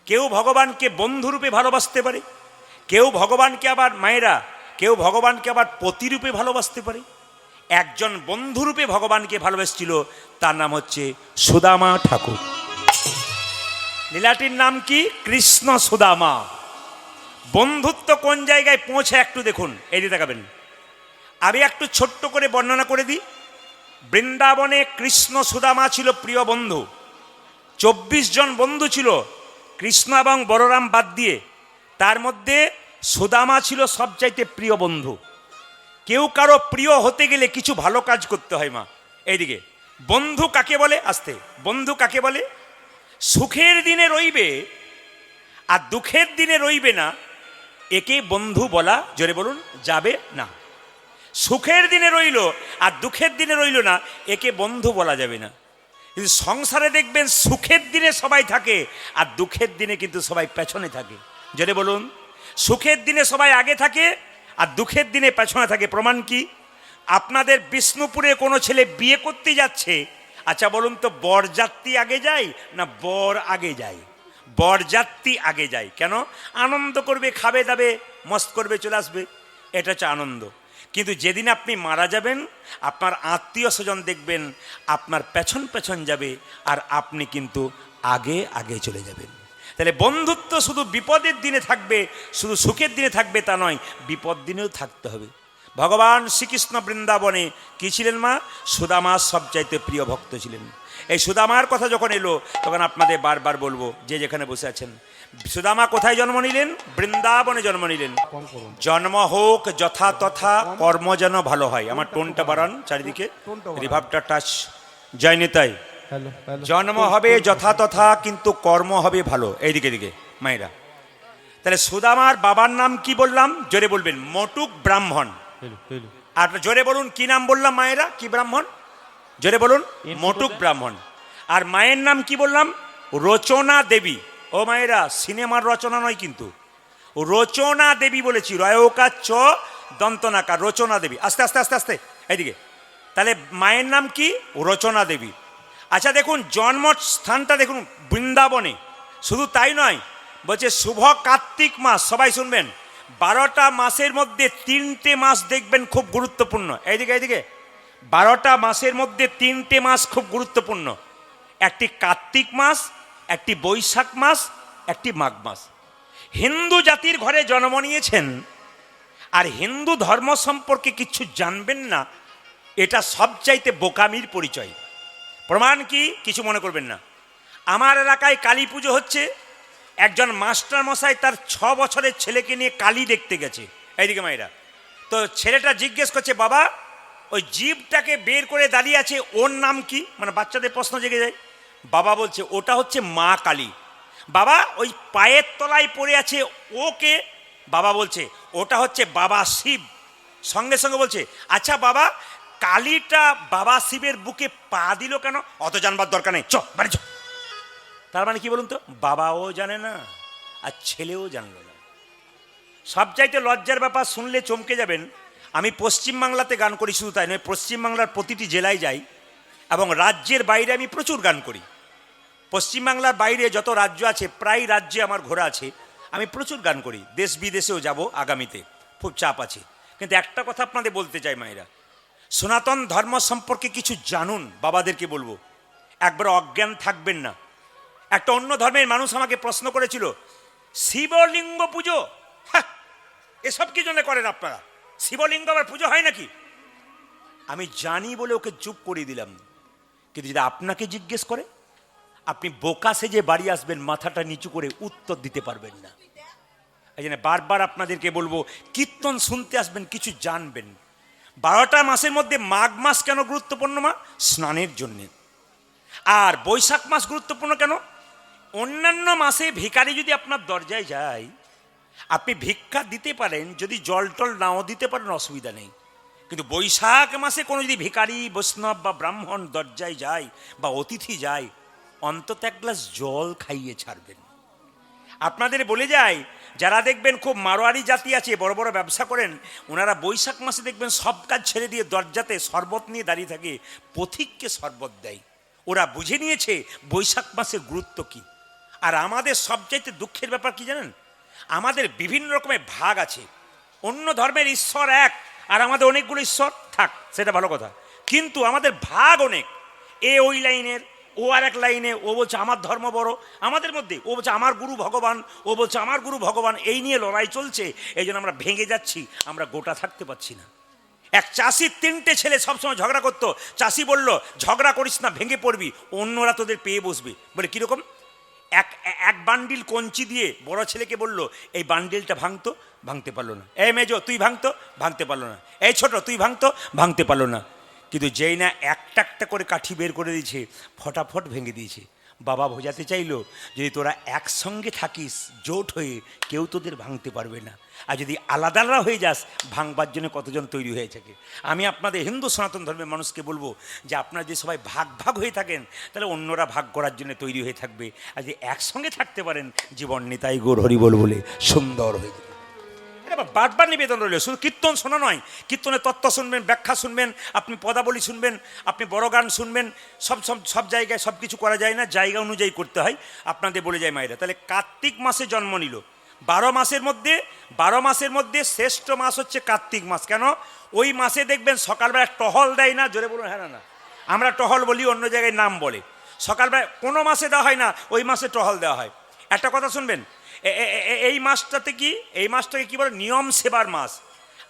কেউ ভগবানকে বন্ধুরূপে ভালোবাসতে পারে, কেউ ভগবানকে আবার মায়েরা, কেউ ভগবানকে আবার পতিরূপে ভালোবাসতে পারে। একজন বন্ধুরূপে ভগবানকে ভালোবেসেছিল, তার নাম হচ্ছে সুদামা ঠাকুর। লীলাটির নাম কি? কৃষ্ণ সুদামা। বন্ধুত্ব কোন জায়গায় পৌঁছে একটু দেখুন, এই দিয়ে দেখাবেন। আমি একটু ছোট্ট করে বর্ণনা করে দিই। বৃন্দাবনে কৃষ্ণ সুদামা ছিল প্রিয় বন্ধু। 24 জন বন্ধু ছিল কৃষ্ণ এবং বলরাম বাদ দিয়ে, তার মধ্যে সুদামা ছিল সবচাইতে প্রিয় বন্ধু। কেউ কারো প্রিয় হতে গেলে কিছু ভালো কাজ করতে হয় মা। এইদিকে বন্ধু কাকে বলে? আসতে, বন্ধু কাকে বলে? সুখের দিনে রইবে আর দুঃখের দিনে রইবে না, একে বন্ধু বলা, জোরে বলুন, যাবে না। সুখের দিনে রইল আর দুঃখের দিনে রইল না, একে বন্ধু বলা যাবে না। কিন্তু সংসারে দেখবেন সুখের দিনে সবাই থাকে আর দুঃখের দিনে কিন্তু সবাই পেছনে থাকে। জোরে বলুন, সুখের দিনে সবাই আগে থাকে আর দুঃখের দিনে পেছনে থাকে। প্রমাণ কি? আপনাদের বিষ্ণুপুরে কোনো ছেলে বিয়ে করতে যাচ্ছে, আচ্ছা বলুন তো, বরযাত্রী আগে যায় না বর আগে যায়? বরযাত্রী আগে যায়। কেন? আনন্দ করবে, খাবে দাবে, মস্ত করবে, চলে আসবে, এটা হচ্ছে আনন্দ। কিন্তু যেদিন আপনি মারা যাবেন, আপনার আত্মীয় স্বজন দেখবেন আপনার পেছন পেছন যাবে আর আপনি কিন্তু আগে আগে চলে যাবেন। তাহলে বন্ধুত্ব শুধু বিপদের দিনে থাকবে, শুধু সুখের দিনে থাকবে তা নয়, বিপদ দিনেও থাকতে হবে। ভগবান শ্রীকৃষ্ণ বৃন্দাবনে কি ছিলেন মা? সুদামার সবচাইতে প্রিয় ভক্ত ছিলেন। এই সুদামার কথা যখন এলো তখন আপনাদের বারবার বলবো, যে যেখানে বসে আছেন, সুদামা কোথায় জন্ম নিলেন? বৃন্দাবনে জন্ম নিলেন। জন্ম হোক যথা তথা, কর্ম যেন ভালো হয়। আমার টোনটা বাড়ান চারিদিকে, রিভাবটা টাচ। জয় নিতাই। জন্ম হবে যথা তথা, কিন্তু কর্ম হবে ভালো। এইদিকে দিকে মায়েরা। তাহলে সুদামার বাবার নাম কি বললাম? জোরে বলবেন, মটুক ব্রাহ্মণ। আর জোরে বলুন, কি নাম বললাম মায়েরা? কি ব্রাহ্মণ? জোরে বলুন, মটুক ব্রাহ্মণ। আর মায়ের নাম কি বললাম? রচনা দেবী। ও মায়েরা, সিনেমার রচনা নয় কিন্তু, রচনা দেবী বলেছি, রয়কার চ দন্তনাকার, রচনা দেবী। আস্তে আস্তে আস্তে আস্তে এইদিকে। তাহলে মায়ের নাম কি? রচনা দেবী। আচ্ছা দেখুন, জন্মস্থানটা দেখুন বৃন্দাবনে। শুধু তাই নয়, বলছে শুভ কার্তিক মাস। সবাই শুনবেন, 12টা মাসের মধ্যে 3টে মাস দেখবেন খুব গুরুত্বপূর্ণ। এইদিকে এইদিকে, 12টা মাসের মধ্যে 3টে মাস খুব গুরুত্বপূর্ণ। একটি কার্তিক মাস, একটি বৈশাখ মাস, একটি মাঘ মাস। হিন্দু জাতির ঘরে জন্ম নিয়েছেন আর হিন্দু ধর্ম সম্পর্কে কিছু জানবেন না, এটা সবচাইতে বোকামির পরিচয়। প্রমাণ কি? কিছু মনে করবেন না। আমার এলাকায় কালী পুজো হচ্ছে, একজন মাস্টার মশাই তার 6 বছরের ছেলেকে নিয়ে কালী দেখতে গেছে। এইদিকে মায়েরা, তো ছেলেটা জিজ্ঞেস করছে, বাবা ওই জীবটাকে বের করে দাঁড়িয়ে আছে, ওর নাম কি? মানে বাচ্চাদের প্রশ্ন জেগে যায়। বাবা বলছে, ওটা হচ্ছে মা কালী। বাবা ওই পায়ের তলায় পড়ে আছে, ওকে? বাবা বলছে, ওটা হচ্ছে বাবা শিব। সঙ্গে সঙ্গে বলছে, আচ্ছা বাবা, কালীটা বাবা শিবের বুকে পা দিল কেন? অত জানবার দরকার নেই, চ বাড়ি চ। তার মানে কি বলুন তো, বাবাও জানে না আর ছেলেও জানলো না। সবচাইতে লজ্জার ব্যাপার, শুনলে চমকে যাবেন, আমি পশ্চিমবাংলাতে গান করি, শুধু তাই নয়, পশ্চিমবাংলার প্রতিটি জেলায় যাই এবং রাজ্যের বাইরে আমি প্রচুর গান করি। পশ্চিমবাংলার বাইরে যত রাজ্য আছে, প্রায় রাজ্যে আমার ঘোরা আছে, আমি প্রচুর গান করি। দেশ বিদেশেও যাব আগামীতে, খুব চাপ আছে। কিন্তু একটা কথা আপনাদের বলতে চাই মায়েরা, সনাতন ধর্ম সম্পর্কে কিছু জানুন। বাবাদেরকে বলবো, একবার অজ্ঞান থাকবেন না। একটা অন্য ধর্মের মানুষ আমাকে প্রশ্ন করেছিল, শিবলিঙ্গ পুজো, হ্যাঁ এসব কি জন্য করেন আপনারা? শিবলিঙ্গ আবার পুজো হয় নাকি? আমি জানি বলে ওকে চুপ করিয়ে দিলাম। কিন্তু যদি আপনাকে জিজ্ঞেস করে, আপনি বোকা সেজে বাড়ি আসবেন, মাথাটা নিচু করে উত্তর দিতে পারবেন না। এই জন্য বারবার আপনাদেরকে বলবো, কীর্তন শুনতে আসবেন, কিছু জানবেন। 12টা মাসের মধ্যে মাঘ মাস কেন গুরুত্বপূর্ণ মা? স্নানের জন্যে। আর বৈশাখ মাস গুরুত্বপূর্ণ কেন? অন্যান্য মাসে ভিখারি যদি আপনার দরজায় যায়, আপনি ভিক্ষা দিতে পারেন, যদি জল টল নাও দিতে পারেন অসুবিধা নেই। কিন্তু বৈশাখ মাসে কোনো যদি ভিখারি, বৈষ্ণব বা ব্রাহ্মণ দরজায় যায় বা অতিথি যায়, অন্তত এক গ্লাস জল খাইয়ে ছাড়বেন। আপনাদের বলে যায়, যারা দেখবেন খুব মারোয়ারি জাতি আছে, বড় বড় ব্যবসা করেন, ওনারা বৈশাখ মাসে দেখবেন সব কাজ ছেড়ে দিয়ে দরজাতে শরবত নিয়ে দাঁড়িয়ে থাকে, পথিককে শরবত দেয়। ওরা বুঝে নিয়েছে বৈশাখ মাসের গুরুত্ব কি। আর আমাদের সবচাইতে দুঃখের ব্যাপার কি জানেন? আমাদের বিভিন্ন রকমের ভাগ আছে। অন্য ধর্মের ঈশ্বর এক, আর আমাদের অনেকগুলো ঈশ্বর থাক, সেটা ভালো কথা, কিন্তু আমাদের ভাগ অনেক। এ ওই লাইনের, ও আর এক লাইনে, ও বলছে আমার ধর্ম বড় আমাদের মধ্যে, ও বলছে আমার গুরু ভগবান, ও বলছে আমার গুরু ভগবান, এই নিয়ে লড়াই চলছে। এই জন্য আমরা ভেঙে যাচ্ছি, আমরা গোটা থাকতে পারছি না। এক চাষির 3টে ছেলে সবসময় ঝগড়া করতো। চাষি বলল, ঝগড়া করিস না, ভেঙে পড়বি, অন্যরা তোদের পেয়ে বসবে। বলে কীরকম? এক বান্ডিল কঞ্চি দিয়ে বড় ছেলেকে বলল, এই বান্ডিলটা ভাঙতো, ভাঙতে পারলো না। এই মেজো তুই ভাঙতো, ভাঙতে পারলো না। এই ছোট তুই ভাঙতো, ভাঙতে পারলো না। কিন্তু যেই না একটা একটা করে কাঠি বের করে দিয়েছে, ফটাফট ভেঙে দিয়েছে। বাবা বোঝাতে চাইলো, যদি তোরা একসঙ্গে থাকিস জোট হয়ে, কেউ তোদের ভাঙতে পারবে না। আর যদি আলাদা আলাদা হয়ে যাস, ভাঙবার জন্য কতজন তৈরি হয়ে থাকে। আমি আপনাদের হিন্দু সনাতন ধর্মের মানুষকে বলবো যে আপনারা যে সবাই ভাগ ভাগ হয়ে থাকেন, তাহলে অন্যরা ভাগ করার জন্য তৈরি হয়ে থাকবে। আর যদি একসঙ্গে থাকতে পারেন, জীবন নিতাই গৌর হরিবোল বলে সুন্দর হয়ে যাবে। বারবার নিবেদন রইল, শুধু কীর্তন শোনা নয়, কীর্তনের তত্ত্ব শুনবেন, ব্যাখ্যা শুনবেন, আপনি পদাবলী শুনবেন, আপনি বড় গান শুনবেন। সব জায়গায় সব কিছু করা যায় না, জায়গা অনুযায়ী করতে হয়। আপনাদের বলে যায় মায়েরা। তাহলে কার্তিক মাসে জন্ম নিল। 12 মাসের মধ্যে শ্রেষ্ঠ মাস হচ্ছে কার্তিক মাস। কেন? ওই মাসে দেখবেন সকালবেলা টহল দেয় না, জোরে বলুন হ্যাঁ না? আমরা টহল বলি, অন্য জায়গায় নাম বলে। সকালবেলা কোনো মাসে দেওয়া হয় না, ওই মাসে টহল দেওয়া হয়। একটা কথা শুনবেন, এই মাসটাকে কি বলে? নিয়ম সেবার মাস।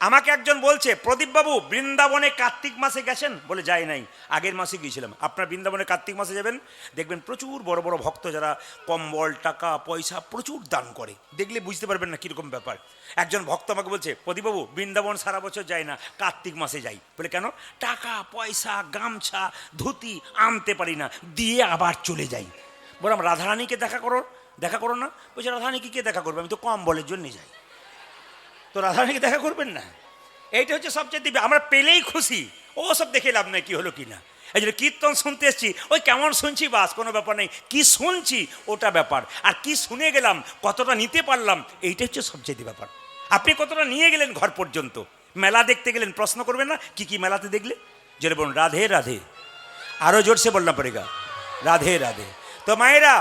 আমাকে একজন বলছে, প্রদীপবাবু বৃন্দাবনে কার্তিক মাসে গেছেন? বলে যাই নাই, আগের মাসে গিয়েছিলাম। আপনার বৃন্দাবনে কার্তিক মাসে যাবেন, দেখবেন প্রচুর বড় বড় ভক্ত, যারা কম্বল, টাকা পয়সা প্রচুর দান করে। দেখলে বুঝতে পারবেন না কীরকম ব্যাপার। একজন ভক্ত আমাকে বলছে, প্রদীপবাবু বৃন্দাবন সারা বছর যায় না, কার্তিক মাসে যাই। বলে কেন? টাকা পয়সা, গামছা, ধুতি আনতে পারি না, দিয়ে আবার চলে যাই। বললাম রাধারানীকে দেখা করো না। বলছে রাধারানীকে কে দেখা করবে? আমি তো কম্বলের জন্য যাই। তো রাধারানীকে দেখা করবেন না? এইটা হচ্ছে সবচেয়ে, আমরা পেলেই খুশি, ও সব দেখে লাভ নেই কি হলো কি না। এই জন্য কীর্তন শুনতে এসছি, ওই কেমন শুনছি বাস, কোনো ব্যাপার নেই, কি শুনছি ওটা ব্যাপার। আর কি শুনে গেলাম, কতটা নিতে পারলাম, এইটা হচ্ছে সবচেয়ে ব্যাপার। আপনি কতটা নিয়ে গেলেন ঘর পর্যন্ত। মেলা দেখতে গেলেন, প্রশ্ন করবেন না কি কি মেলাতে দেখলে? জোরে বলুন রাধে রাধে, আরো জোরসে বললাম পড়েগা, রাধে রাধে। তো মায়েরা,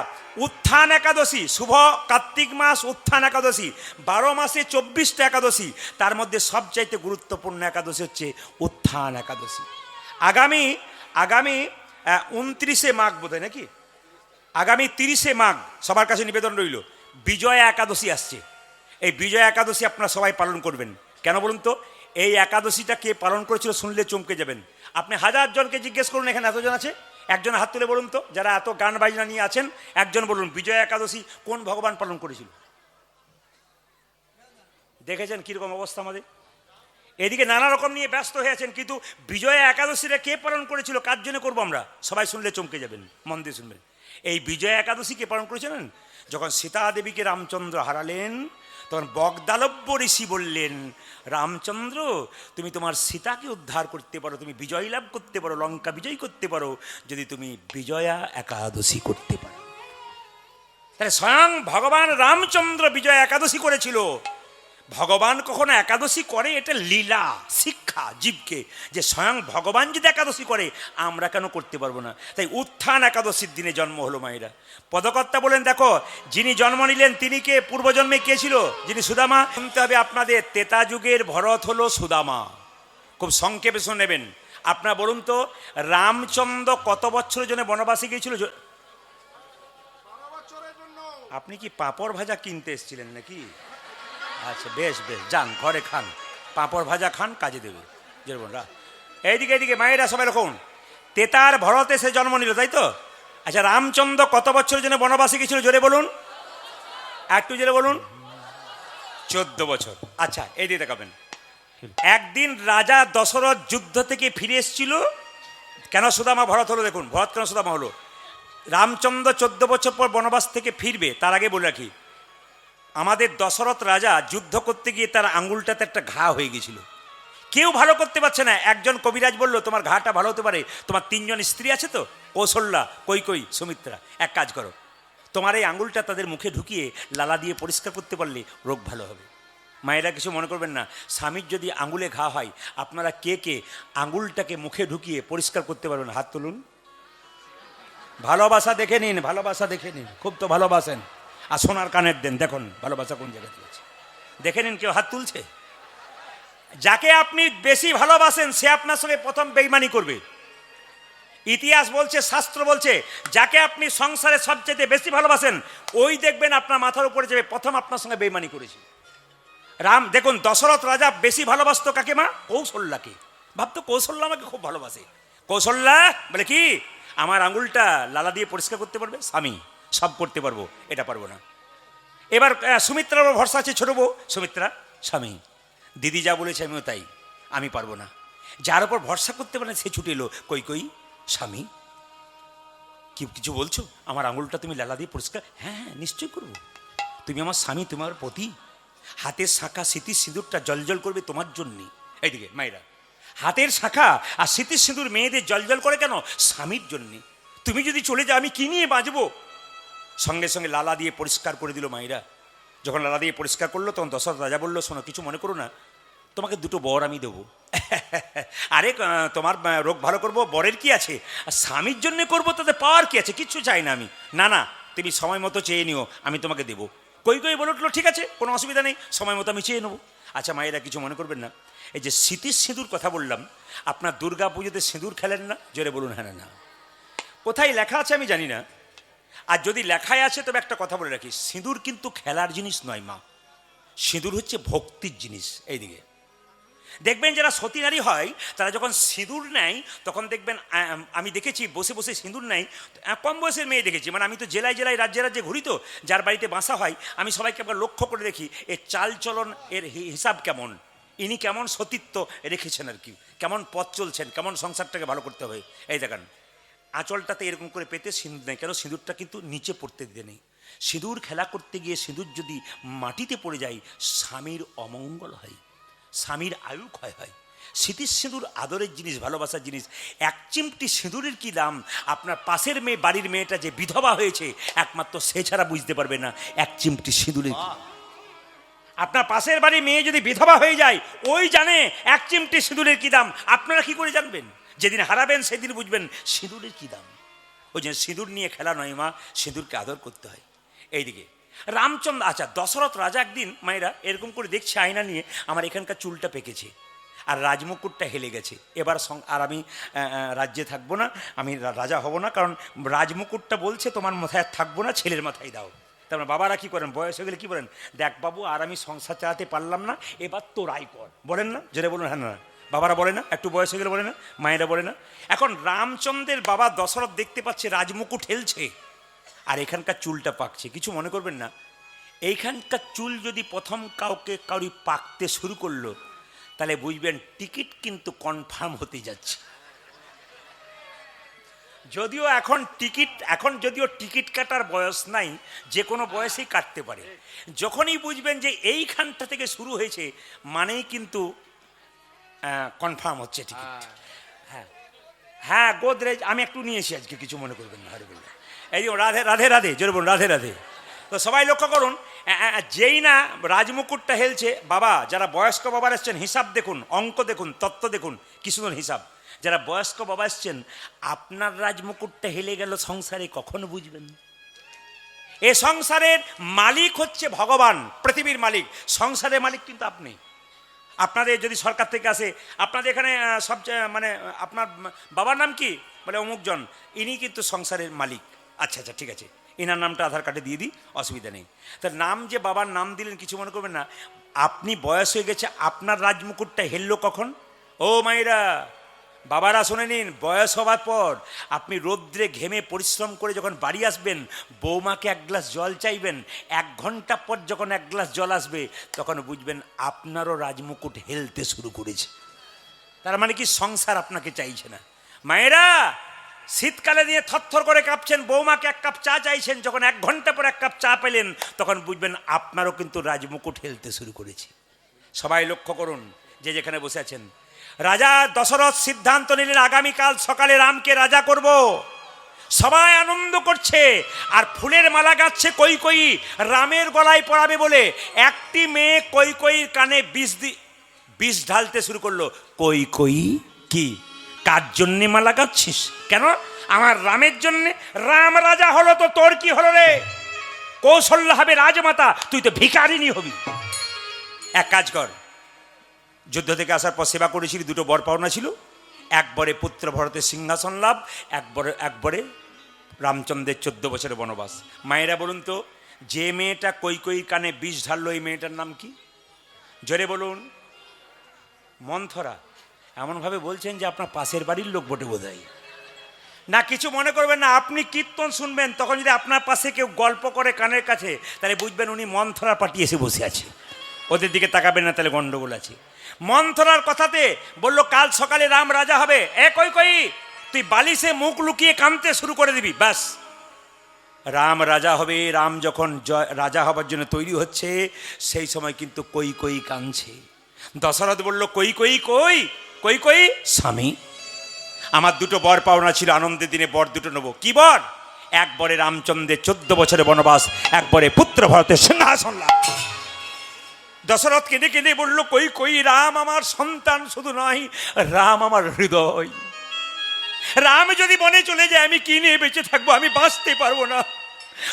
উত্থান একাদশী, শুভ কার্তিক মাস উত্থান একাদশী, 12 মাসে 24টা একাদশী, তার মধ্যে সবচাইতে গুরুত্বপূর্ণ একাদশী হচ্ছে উত্থান একাদশী। আগামী 29শে মাঘ বোধ হয় নাকি, আগামী 30শে মাঘ সবার কাছে নিবেদন রইল, বিজয়া একাদশী আসছে। এই বিজয়া একাদশী আপনারা সবাই পালন করবেন। কেন বলুন তো? এই একাদশীটা কে পালন করেছিল শুনলে চমকে যাবেন। আপনি 1000 জনকে জিজ্ঞেস করুন, এখানে এতজন আছে, একজন হাত তুলে বলুন তো, যারা এত গান বাজনা নিয়ে আছেন, একজন বলুন বিজয়া একাদশী কোন ভগবান পালন করেছিল? দেখেছেন কিরকম অবস্থা আমাদের। এদিকে নানা রকম নিয়ে ব্যস্ত হয়ে আছেন, কিন্তু বিজয়া একাদশীটা কে পালন করেছিল, কার জন্য করবো আমরা? সবাই শুনলে চমকে যাবেন, মন দিয়ে শুনবেন। এই বিজয়া একাদশী কে পালন করেছিলেন? যখন সীতা দেবীকে রামচন্দ্র হারালেন, তখন বগদালব্য ঋষি বললেন, রামচন্দ্র তুমি তোমার সীতাকে উদ্ধার করতে পারো, তুমি বিজয় লাভ করতে পারো, লঙ্কা বিজয় করতে পারো, যদি তুমি বিজয়া একাদশী করতে পারো। তাহলে স্বয়ং ভগবান রামচন্দ্র বিজয়া একাদশী করেছিল। ভগবান কখনো একাদশী করে, এটা লীলা শিক্ষা জীবকে, যে স্বয়ং ভগবান যদি একাদশী করে, আমরা কেন করতে পারবো না? তাই উত্থান একাদশীর দিনে জন্ম হলো মায়েরা। পদকর্তা বলেন, দেখো যিনি জন্ম নিলেন তিনি কে? পূর্বজন্মে কে ছিল? যিনি সুদামা। শুনতে হবে আপনাদের, ত্রেতা যুগের ভরত হলো সুদামা। খুব সংক্ষেপে শুনে নেবেন। আপনারা বলুন তো, রামচন্দ্র কত বছরের জন্য বনবাসে গিয়েছিল? আপনি কি পাঁপড় ভাজা কিনতে এসেছিলেন নাকি? আচ্ছা বেশ বেশ, যান ঘরে খান, পাঁপড় ভাজা খান, কাজে দেবে। এইদিকে মায়েরা সবাই রকম, তেতার ভরতে সে জন্ম নিল, তাই তো? আচ্ছা রামচন্দ্র কত বছরের জন্য বনবাসে গেছিল? জোরে বলুন, একটু জোরে বলুন। 14 বছর। আচ্ছা এইদিকে দেখাবেন, একদিন রাজা দশরথ যুদ্ধ থেকে ফিরে এসেছিল। কেন সুদামা ভরত হলো? দেখুন ভরত কেন সুদামা হলো। রামচন্দ্র 14 বছর পর বনবাস থেকে ফিরবে, তার আগে বলে রাখি আমাদের দশরথ রাজা যুদ্ধ করতে গিয়ে তার আঙুলটাতে একটা ঘা হয়ে গেছিল, কেউ ভালো করতে পারছে না। একজন কবিরাজ বলল তোমার ঘাটা ভালো হতে পারে, তোমার 3 জন স্ত্রী আছে তো, কৌশল্যা, কৈকেয়ী, সুমিত্রা, এক কাজ করো তোমার এই আঙুলটা তাদের মুখে ঢুকিয়ে লালা দিয়ে পরিষ্কার করতে পারলে রোগ ভালো হবে। মায়েরা কিছু মনে করবেন না, স্বামীর যদি আঙুলে ঘা হয় আপনারা কে কে আঙুলটাকে মুখে ঢুকিয়ে পরিষ্কার করতে পারবেন? হাত তুলুন। ভালোবাসা দেখে নিন, ভালোবাসা দেখে নিন, খুব তো ভালোবাসেন। আর সোনার কানের দেন, দেখুন ভালোবাসা কোন জায়গায় দিয়েছে, দেখে নিন কেউ হাত তুলছে। যাকে আপনি বেশি ভালোবাসেন সে আপনার সঙ্গে প্রথম বেইমানি করবে। ইতিহাস বলছে, শাস্ত্র বলছে, যাকে আপনি সংসারে সবচেয়ে বেশি ভালোবাসেন ওই দেখবেন আপনার মাথার উপরে যাবে প্রথম আপনার সঙ্গে বেইমানি করেছে। রাম দেখুন, দশরথ রাজা বেশি ভালোবাসতো কাকে? মা কৌশল্যাকে। ভাবতো কৌশল্যা আমাকে খুব ভালোবাসে। কৌশল্যা বলে কি, আমার আঙুলটা লালা দিয়ে পরিষ্কার করতে পারবে? স্বামী, সব করতে পারবো, এটা পারবো না। এবার সুমিত্রার ভরসা আছে ছোট বউ সুমিত্রা, স্বামী দিদি যা বলেছে আমিও তাই, আমি পারবো না। যার উপর ভরসা করতে পারে সে ছুটে এলো, কৈকেয়ী, স্বামী কি কিছু বলছো? আমার আঙুলটা তুমি লালা দিয়ে পরিষ্কার? হ্যাঁ হ্যাঁ নিশ্চয়ই করবো, তুমি আমার স্বামী, তুমি আমার পতি, হাতের শাঁখা স্মৃতির সিঁদুরটা জলজল করবে তোমার জন্যে। এইদিকে মায়েরা, হাতের শাঁখা আর স্মৃতির সিঁদুর মেয়েদের জলজল করে কেন? স্বামীর জন্যে। তুমি যদি চলে যাও আমি কি নিয়ে বাঁচবো? সঙ্গে সঙ্গে লালা দিয়ে পরিষ্কার করে দিল মায়েরা। যখন লালা দিয়ে পরিষ্কার করলো তখন দশরথ রাজা বললো, শোনো কিছু মনে করো না, তোমাকে 2টো বর আমি দেবো। আরে তোমার রোগ ভালো করবো, বরের কি আছে? আর স্বামীর জন্য করবো, তাতে পাওয়ার কি আছে? কিচ্ছু চাই না আমি। না না, তুমি সময় মতো চেয়ে নিও, আমি তোমাকে দেবো। কৈকেয়ী বলে উঠলো, ঠিক আছে, কোনো অসুবিধা নেই, সময় মতো আমি চেয়ে নেবো। আচ্ছা মায়েরা কিছু মনে করবেন না, এই যে স্মৃতির সিঁদুর কথা বললাম, আপনার দুর্গা পুজোতে সিঁদুর খেলেন না? জোরে বলুন হ্যাঁ না। কোথায় লেখা আছে আমি জানি না, আর যদি লেখায় আছে তবে একটা কথা বলে রাখি, সিঁদুর কিন্তু খেলার জিনিস নয় মা, সিঁদুর হচ্ছে ভক্তির জিনিস। এইদিকে দেখবেন যারা সতী নারী হয় তারা যখন সিঁদুর নেয় তখন দেখবেন, আমি দেখেছি বসে বসে সিঁদুর নেয়, কম বয়সের মেয়ে দেখেছি, মানে আমি তো জেলায় জেলায় রাজ্যে রাজ্যে ঘুরি, তো যার বাড়িতে বাসা হয় আমি সবাইকে একবার লক্ষ্য করে দেখি এর চাল চলন, এর হিসাব কেমন, ইনি কেমন সতীত্ব রেখেছেন আর কি, কেমন পথ চলছেন, কেমন সংসারটাকে ভালো করতে হবে। এই দেখেন আঁচলটাতে এরকম করে পেতে সিঁদুর নেই, কেন সিঁদুরটা কিন্তু নিচে পড়তে দিতে নেই। সিঁদুর খেলা করতে গিয়ে সিঁদুর যদি মাটিতে পড়ে যায় স্বামীর অমঙ্গল হয়, স্বামীর আয়ু ক্ষয় হয়। স্মৃতির সিঁদুর আদরের জিনিস, ভালোবাসার জিনিস। এক চিমটি সিঁদুরের কি দাম আপনার পাশের মেয়ে, বাড়ির মেয়েটা যে বিধবা হয়েছে একমাত্র সে ছাড়া বুঝতে পারবে না এক চিমটি সিঁদুরের কি। আপনার পাশের বাড়ির মেয়ে যদি বিধবা হয়ে যায় ওই জানে এক চিমটি সিঁদুরের কি দাম, আপনারা কি করে জানবেন? যেদিন হারাবেন সেদিন বুঝবেন সিঁদুরের কি দাম। ওই যে সিঁদুর নিয়ে খেলা নয় মা, সিঁদুরকে আদর করতে হয়। এইদিকে রামচন্দ্র, আচ্ছা দশরথ রাজা একদিন মায়েরা এরকম করে দেখছে আয়না নিয়ে, আমার এখানকার চুলটা পেকেছে আর রাজমুকুটটা হেলে গেছে, এবার আর আমি রাজ্যে থাকবো না, আমি রাজা হব না, কারণ রাজমুকুটটা বলছে তোমার মাথায় থাকবো না, ছেলের মাথায় দাও। তারপরে বাবারা কি করেন, বয়স হয়ে গেলে কি বলেন, দেখ বাবু আর আমি সংসার চালাতে পারলাম না, এবার তোরাই কর, বলেন না? যেটা বলুন হ্যাঁ না, বাবারা বলে না, একটু বয়স হয়ে গেলে বলে না, মায়েরা বলে না। এখন রামচন্দ্রের বাবা দশরথ দেখতে পাচ্ছে রাজমুকুট হেলছে আর এখানকার চুলটা পাকছে। কিছু মনে করবেন না, এইখানকার চুল যদি প্রথম কাউরি পাকতে শুরু করলো তাহলে বুঝবেন টিকিট কিন্তু কনফার্ম হতে যাচ্ছে। যদিও এখন যদিও টিকিট কাটার বয়স নাই, যে কোনো বয়সেই কাটতে পারে। যখনই বুঝবেন যে এইখানটা থেকে শুরু হয়েছে মানেই কিন্তু কনফার্ম হচ্ছে টিকিট। হ্যাঁ হ্যাঁ, গোদরেজ আমি একটু নিয়েছি আজকে, কিছু মনে করবেন না। হরে বলে এই রাধে রাধে রাধে, জোরে বলুন রাধে রাধে। তো সবাই লক্ষ্য করুন, যেই না রাজমুকুটটা হেলছে, বাবা যারা বয়স্ক বাবা এসছেন হিসাব দেখুন, অঙ্ক দেখুন, তত্ত্ব দেখুন, কি সুন্দর হিসাব। যারা বয়স্ক বাবা এসছেন, আপনার রাজমুকুটটা হেলে গেল সংসারে কখন বুঝবেন? এ সংসারের মালিক হচ্ছে ভগবান, পৃথিবীর মালিক, সংসারের মালিক কিন্তু আপনি। আপনাদের যদি সরকার থেকে আসে, আপনাদের এখানে সবচেয়ে মানে আপনার বাবার নাম কি, বলে অমুকজন, ইনি কিন্তু সংসারের মালিক। আচ্ছা আচ্ছা ঠিক আছে, এনার নামটা আধার কার্ডে দিয়ে দিই, অসুবিধা নেই। তার নাম যে বাবার নাম দিলেন কিছু মনে করবেন না। আপনি বয়স হয়ে গেছে, আপনার রাজমুকুটটা হেললো কখন? ও মায়েরা বাবারা শুনে নিন, বয়স হবার পর আপনি রৌদ্রে ঘেমে পরিশ্রম করে যখন বাড়ি আসবেন, বৌমাকে 1 গ্লাস জল চাইবেন, 1 ঘন্টা পর যখন 1 গ্লাস জল আসবে তখন বুঝবেন আপনারও রাজমুকুট হেলতে শুরু করেছে। তার মানে কি সংসার আপনাকে চাইছে না। মায়েরা শীতকালে দিয়ে থরথর করে কাঁপছেন, বৌমাকে এক কাপ চা চাইছেন, যখন 1 ঘন্টা পর 1 কাপ চা পেলেন তখন বুঝবেন আপনারও কিন্তু রাজমুকুট হেলতে শুরু করেছে। সবাই লক্ষ্য করুন যে যেখানে বসে আছেন। রাজা দশরথ সিদ্ধান্ত নিলেন আগামীকাল সকালে রামকে রাজা করব। সবাই আনন্দ করছে আর ফুলের মালা গাচ্ছে কৈকেয়ী রামের গলায় পরাবে বলে। একটি মেয়ে কৈকেয়ীর কানে বিষ ঢালতে শুরু করলো। কৈকেয়ী কি, কার জন্যে মালা গাচ্ছিস? কেন? আমার রামের জন্যে। রাম রাজা হলো তো তোর কি হলো রে? কৌশল্যা হবে রাজমাতা, তুই তো ভিখারিনী হবি। এক কাজ কর, যুদ্ধ থেকে আসার পর সেবা করেছিলি, 2টো বর পাওনা ছিল। একবারে পুত্র ভরতের সিংহাসন লাভ, একবারে রামচন্দ্রের 14 বছরের বনবাস। মায়েরা বলুন তো, যে মেয়েটা কৈকেয়ীর কানে বিষ ঢাললো এই মেয়েটার নাম কি? জোরে বলুন। মন্থরা। এমনভাবে বলছেন যে আপনার পাশের বাড়ির লোক বটে বোধহয়। না, কিছু মনে করবেন না, আপনি কীর্তন শুনবেন, তখন যদি আপনার পাশে কেউ গল্প করে কানের কাছে, তাহলে বুঝবেন উনি মন্থরা পার্টি এসে বসে আছে। ওদের দিকে তাকাবেন না, তাহলে গন্ডগোল আছে। মন্থরার কথাতে বলল কাল সকালে রাম রাজা হবে। কৈকেয়ী, তুই বালিশে মুখ লুকিয়ে কাঁদতে শুরু করে দিবি, ব্যাস। রাম রাজা হবে। রাম যখন রাজা হবার জন্য তৈরি হচ্ছে, সেই সময় কিন্তু কৈকেয়ী কাঁদছে। দশরথ বলল কৈকেয়ী কই? কৈকেয়ী, স্বামী আমার 2টো বর পাওনা ছিল, আনন্দের দিনে বর 2টো নেবো। কি বর? একবারে রামচন্দ্রের 14 বছরের বনবাস, একবারে পুত্র ভরতের সিংহাসন লাভ। দশরথ কেঁদে কেঁদে বলল কৈকেয়ী, রাম আমার সন্তান শুধু নয়, রাম আমার হৃদয়। রাম যদি বনে চলে যায় আমি কি নিয়ে বেঁচে থাকবো? আমি বাঁচতে পারবো না।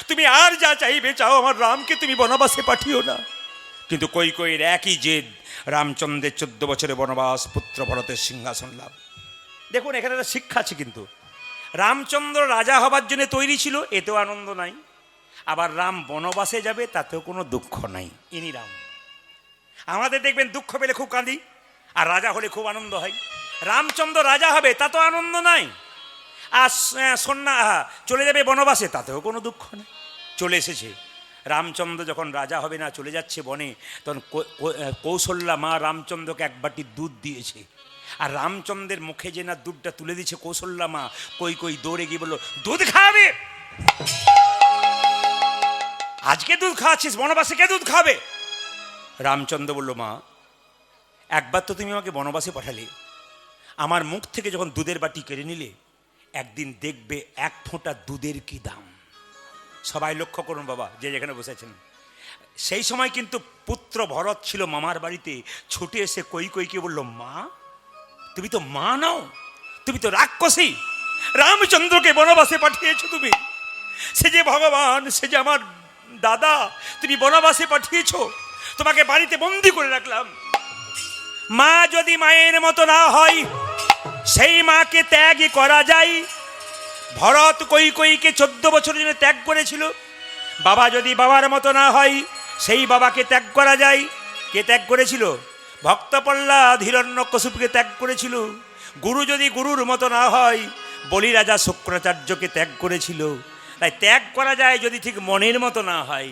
তুমি আর যা চাইবে চাও, আমার রামকে তুমি বনবাসে পাঠিও না। কিন্তু কৈকেয়ীর একই জেদ, রামচন্দ্রের 14 বছরের বনবাস, পুত্র ভরতের সিংহাসন লাভ। দেখুন এখানে একটা শিক্ষা আছে কিন্তু। রামচন্দ্র রাজা হবার জন্য তৈরি ছিল, এতেও আনন্দ নাই। আবার রাম বনবাসে যাবে, তাতেও কোনো দুঃখ নাই। ইনি রাম। আমাদের দেখবেন দুঃখ পেলে খুব কাঁদি, আর রাজা হলে খুব আনন্দ হয়। রামচন্দ্র রাজা হবে, তা তো আনন্দ নাই। আর চলে যাবে বনবাসে, তাতেও কোনো দুঃখ নেই। চলে এসেছে রামচন্দ্র যখন রাজা হবে না, চলে যাচ্ছে বনে, তখন কৌশল্যা মা রামচন্দ্রকে 1 বাটি দুধ দিয়েছে। আর রামচন্দ্রের মুখে যে না দুধটা তুলে দিচ্ছে কৌশল্যা মা, কৈকেয়ী দৌড়ে গিয়ে বললো দুধ খাবে। আজকে দুধ খাওয়াচ্ছিস, বনবাসে কে দুধ খাবে? রামচন্দ্র বলল মা, একবার তো তুমি আমাকে বনবাসে পাঠালে, আমার মুখ থেকে যখন দুধের বাটি কেড়ে নিলে, একদিন দেখবে 1 ফোঁটা দুধের কি দাম। সবাই লক্ষ্য করুন বাবা, যে যেখানে বসেছেন। সেই সময় কিন্তু পুত্র ভরত ছিল মামার বাড়িতে, ছুটে এসে কৈকেয়ীকে বলল মা, তুমি তো মা নাও, তুমি তো রাক্ষসী। রামচন্দ্রকে বনবাসে পাঠিয়েছো তুমি, সে যে ভগবান, সে যে আমার দাদা, তুমি বনবাসে পাঠিয়েছো, তোমাকে বাড়িতে বন্দি করে রাখলাম। মা যদি মায়ের মতো না হয়, সেই মাকে ত্যাগই করা যায়। ভরত কৈকেয়ীকে 14 বছরের জন্য ত্যাগ করেছিল। বাবা যদি বাবার মতো না হয়, সেই বাবাকে ত্যাগ করা যায়। কে ত্যাগ করেছিল? ভক্ত প্রহ্লাদ হিরণ্যকশিপুকে ত্যাগ করেছিল। গুরু যদি গুরুর মতো না হয়, বলি রাজা শুক্রাচার্যকে ত্যাগ করেছিল। তাই ত্যাগ করা যায় যদি ঠিক মনের মতো না হয়।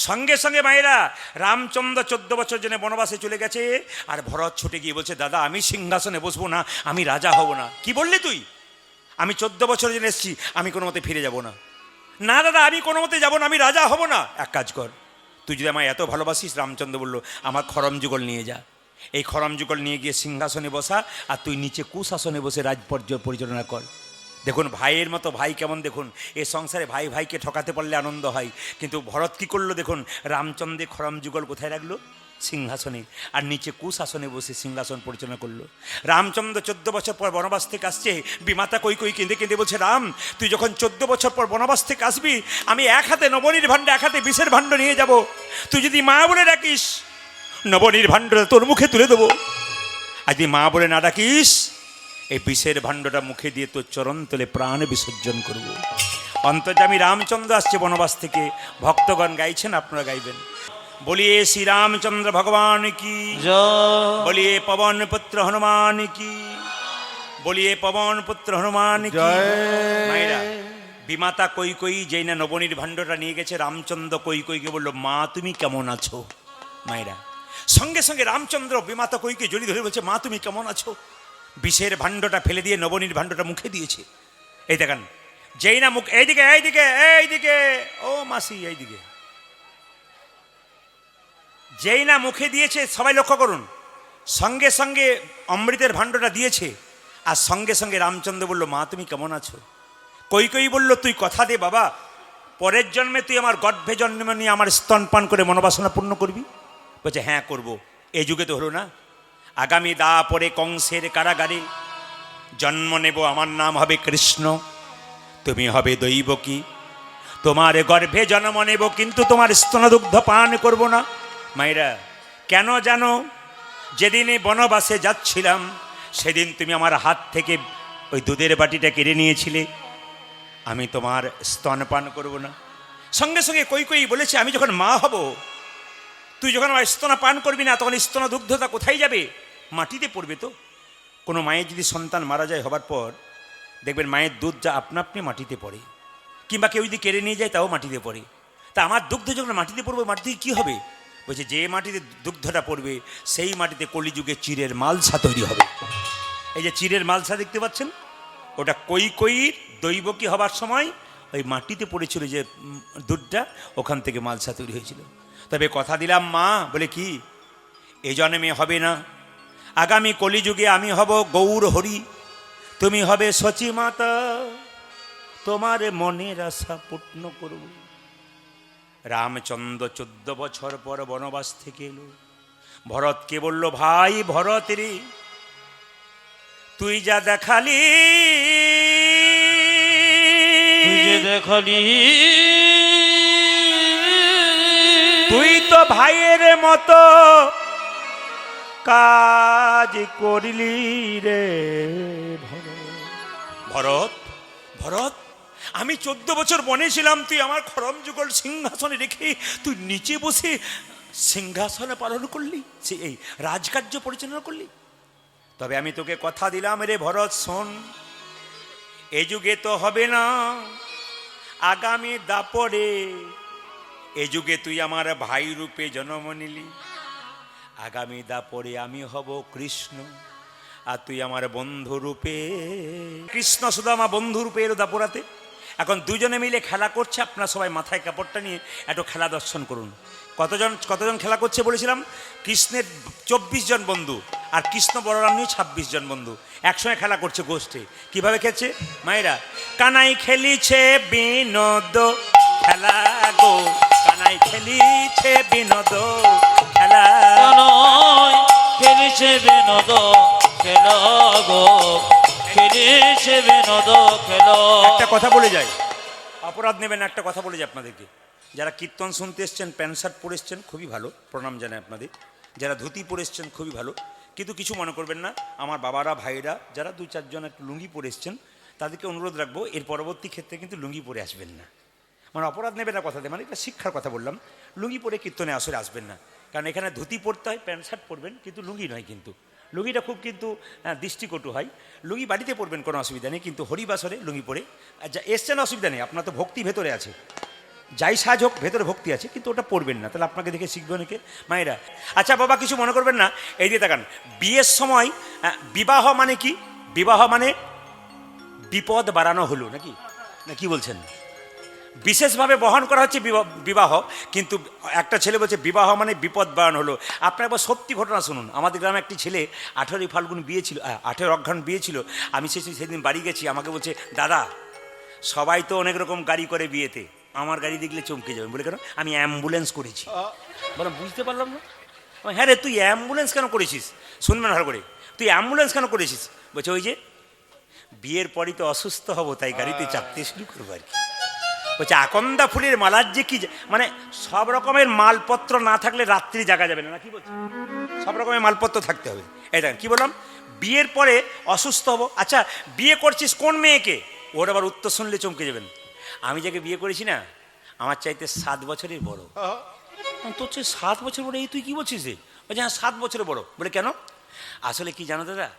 সঙ্গে সঙ্গে মায়েরা, রামচন্দ্র 14 বছর জন্য বনবাসে চলে গেছে, আর ভরত ছুটে গিয়ে বলছে দাদা আমি সিংহাসনে বসবো না, আমি রাজা হব না। কি বললি তুই? আমি 14 বছরের জন্য এসেছি, আমি কোনো মতে ফিরে যাব না। না দাদা, আমি কোনো মতে যাবো না, আমি রাজা হব না। এক কাজ কর, তুই যদি আমায় এত ভালোবাসিস, রামচন্দ্র বলল আমার খরম যুগল নিয়ে যা। এই খরম যুগল নিয়ে গিয়ে সিংহাসনে বসা, আর তুই নিচে কুশাসনে বসে পরিচালনা কর। দেখুন ভাইয়ের মতো ভাই কেমন, দেখুন এ সংসারে ভাই ভাইকে ঠকাতে পারলে আনন্দ হয়। কিন্তু ভরত কি করলো দেখুন, রামচন্দ্রের খরম যুগল কোথায় রাখলো? সিংহাসনে। আর নিচে কুশাসনে বসে সিংহাসন পরিচালনা করলো। রামচন্দ্র 14 বছর পর বনবাস থেকে আসছে, বিমাতা কৈকেয়ী কেঁদে কেঁদে বলছে রাম, তুই যখন 14 বছর পর বনবাস থেকে আসবি, আমি 1 হাতে নবনীর ভাণ্ড, 1 হাতে বিষের ভাণ্ড নিয়ে যাব। তুই যদি মা বলে ডাকিস, নবনীর ভাণ্ডটা তোর মুখে তুলে দেবো। আর যদি মা বলে না ডাকিস, এই বিষের ভাণ্ডটা মুখে দিয়ে তোর চরণ তলে প্রাণ বিসর্জন করব। অন্তর্যামী রামচন্দ্র আসছে বনবাস থেকে। ভক্তগণ গাইছেন, আপনারা গাইবেন। বলিয়ে শ্রী রামচন্দ্র ভগবান কি জয়। বলিয়ে পবন পুত্র হনুমান কি, বলিয়ে পবন পুত্র হনুমান কি জয়। মায়েরা, বিমাতা কৈকেয়ী যেই না নবনীর ভাণ্ডটা নিয়ে গেছে, রামচন্দ্র কৈকেয়ীকে বলল মা তুমি কেমন আছো? মায়েরা, সঙ্গে সঙ্গে রামচন্দ্র বিমাতা কৈকেয়ী জড়িয়ে ধরে বলছে মা তুমি কেমন আছো? বিষের ভাণ্ডটা ফেলে দিয়ে নবনীর ভাণ্ডটা মুখে দিয়েছে। এই দেখেন, যেই না মুখ, এইদিকে এইদিকে এইদিকে, ও মাসি এইদিকে, যেই না মুখে দিয়েছে, সবাই লক্ষ্য করুন, সঙ্গে সঙ্গে অমৃতের ভাণ্ডটা দিয়েছে, আর সঙ্গে সঙ্গে রামচন্দ্র বলল, মা তুমি কেমন আছো? কই বলল, তুই কথা দে বাবা, পরের জন্মে তুই আমার গর্ভে জন্ম নিয়ে আমার স্তনপান করে মনোবাসনা পূর্ণ করবি। বলছে হ্যাঁ করব। এই যুগে তো হলো না, আগামী দা পরে কংসের কারাগারে জন্ম নেব, আমার নাম হবে কৃষ্ণ, তুমি হবে দৈবকী, তোমার গর্ভে জন্ম নেব, কিন্তু তোমার স্তনদুগ্ধ পান করব না। মায়েরা, কেন জানো? যেদিনে বনবাসে যাচ্ছিলাম, সেদিন তুমি আমার হাত থেকে ওই দুধের বাটিটা কেড়ে নিয়েছিলে, আমি তোমার স্তনপান করব না। সঙ্গে সঙ্গে কই বলেছে, আমি যখন মা হব, তুই যখন আমার স্তন পান করবি না, তখন স্তন দুগ্ধতা কোথায় যাবে? মাটিতে পড়বে। তো কোনো মায়ের যদি সন্তান মারা যায় হবার পর, দেখবেন মায়ের দুধ যা আপনা আপনি মাটিতে পড়ে, কিংবা কেউ যদি কেড়ে নিয়ে যায় তাও মাটিতে পড়ে। তা আমার দুগ্ধ যখন মাটিতে পড়বে, মাটিতে কী হবে? বলছে যে মাটিতে দুগ্ধটা পড়বে, সেই মাটিতে কলিযুগে চিরের মালসা তৈরি হবে। এই যে চিরের মালসা দেখতে পাচ্ছেন, ওটা কইর দৈবকী হবার সময় ওই মাটিতে পড়েছিল যে দুধটা, ওখান থেকে মালসা তৈরি হয়েছিল। তবে কথা দিলাম মা, বলে কি, এই জন্মে হবে না, আগামী কলিযুগে আমি হব গৌর হরি, তুমি হবে সচী মাতা, তোমার মনের আশা পূর্ণ করব। রামচন্দ্র 14 বছর পর বনবাস থেকে এলো। ভরতকে বলল, ভাই ভরত রে, তুই যা দেখালি, তুই যে দেখালি, তুই তো ভাইয়ের মতো কাজ করিলি রে ভরত। ভরত, আমি 14 বছর বনে ছিলাম, তুই আমার খরম যুগল সিংহাসনে রেখে তুই নিচে বসে সিংহাসনে পালন করলি, সে এই রাজকার্য পরিচালনা করলি। তবে আমি তোকে কথা দিলাম রে ভরত, শোন, এ যুগে তো হবে না, আগামী দাপরে এ যুগে তুই আমার ভাই রূপে জন্ম নিলি, আগামী দাপরে আমি হব কৃষ্ণ, আর তুই আমার বন্ধু রূপে। কৃষ্ণ শুধু আমার বন্ধু রূপে এলো দাপরাতে। এখন দুজনে মিলে খেলা করছে, আপনারা সবাই মাথায় কাপড়টা নিয়ে একটু খেলা দর্শন করুন। কতজন খেলা করছে বলেছিলাম? কৃষ্ণের 24 জন বন্ধু, আর কৃষ্ণ বলরাম নিয়ে 26 জন বন্ধু একসঙ্গে খেলা করছে গোষ্ঠে। কিভাবে খেলছে মায়েরা? কানাই খেলিছে বিনোদ খেলা গো, কানাই খেলিছে বিনোদ খেলা, কানাই খেলিছে বিনোদ খেলা গো, খেলিছে বিনোদ খেলা। একটা কথা বলে যাই, অপরাধ নেবেন, একটা কথা বলে যাই আপনাদেরকে। যারা কীর্তন শুনতে এসছেন, প্যান্ট শার্ট পরে এসছেন, খুবই ভালো, প্রণাম জানাই আপনাদের। যারা ধুতি পরে এসছেন, খুবই ভালো, কিন্তু কিছু মনে করবেন না। আমার বাবারা, ভাইরা যারা 2-4 জন একটু লুঙ্গি পরে এসছেন, তাদেরকে অনুরোধ রাখবো, এর পরবর্তী ক্ষেত্রে কিন্তু লুঙ্গি পরে আসবেন না। মানে অপরাধ নেবেন না কথাতে, মানে এটা শিক্ষার কথা বললাম। লুঙ্গি পরে কীর্তনে আসলে আসবেন না, কারণ এখানে ধুতি পরতে হয়, প্যান্ট শার্ট পরবেন, কিন্তু লুঙ্গি নয়। কিন্তু লুঙ্গিটা খুব কিন্তু দৃষ্টিকটু হয়। লুঙ্গি বাড়িতে পরবেন, কোনো অসুবিধা নেই, কিন্তু হরিবাসরে লুঙ্গি পরে এসছেন অসুবিধা নেই, আপনার তো ভক্তি ভেতরে আছে, যাই সাজ হোক ভেতরে ভক্তি আছে, কিন্তু ওটা পড়বেন না, তাহলে আপনাকে দেখে শিখবে অনেকে মায়েরা। আচ্ছা বাবা, কিছু মনে করবেন না, এই দিয়ে তাকান, বিয়ের সময় বিবাহ মানে কি? বিবাহ মানে বিপদ বাড়ানো হলো নাকি, না কি বলছেন? বিশেষভাবে বহন করা হচ্ছে বিবাহ, কিন্তু একটা ছেলে বলছে বিবাহ মানে বিপদ বাড়ানো হলো। আপনার একবার সত্যি ঘটনা শুনুন। আমাদের গ্রামে একটি ছেলে 18ই ফাল্গুন বিয়ে ছিল, 18 অঘ্রাণ বিয়ে ছিল। আমি সেদিন বাড়ি গেছি, আমাকে বলছে, দাদা সবাই তো অনেক রকম গাড়ি করে বিয়েতে, আমার গাড়ি দেখলে চমকে যাবেন। বলে কেন? আমি অ্যাম্বুলেন্স করেছি। বললাম বুঝতে পারলাম না। হ্যাঁ রে, তুই অ্যাম্বুলেন্স কেন করেছিস? শুনবেন ভালো করে, তুই অ্যাম্বুলেন্স কেন করেছিস? বলছে ওই যে বিয়ের পরই তো অসুস্থ হব, তাই গাড়িতে চাপতে শুরু করবো আর কি। বলছে আকন্দা ফুলের মালার যে কি, মানে সব রকমের মালপত্র না থাকলে রাত্রি জাগা যাবে না, কি বলছে? সব রকমের মালপত্র থাকতে হবে। এটা কি বললাম? বিয়ের পরে অসুস্থ হব। আচ্ছা বিয়ে করছিস কোন মেয়েকে? ওর আবার উত্তর শুনলে চমকে যাবেন। আমি যাকে বিয়ে করেছি না, আমার চাইতে 7 বছরের বড়। তোর চেয়ে 7 বছর বড়? এই তুই কি বলছিস রে? বলছে হ্যাঁ 7 বছরের বড়। বলে কেন? আসলে কি জানো দাদা,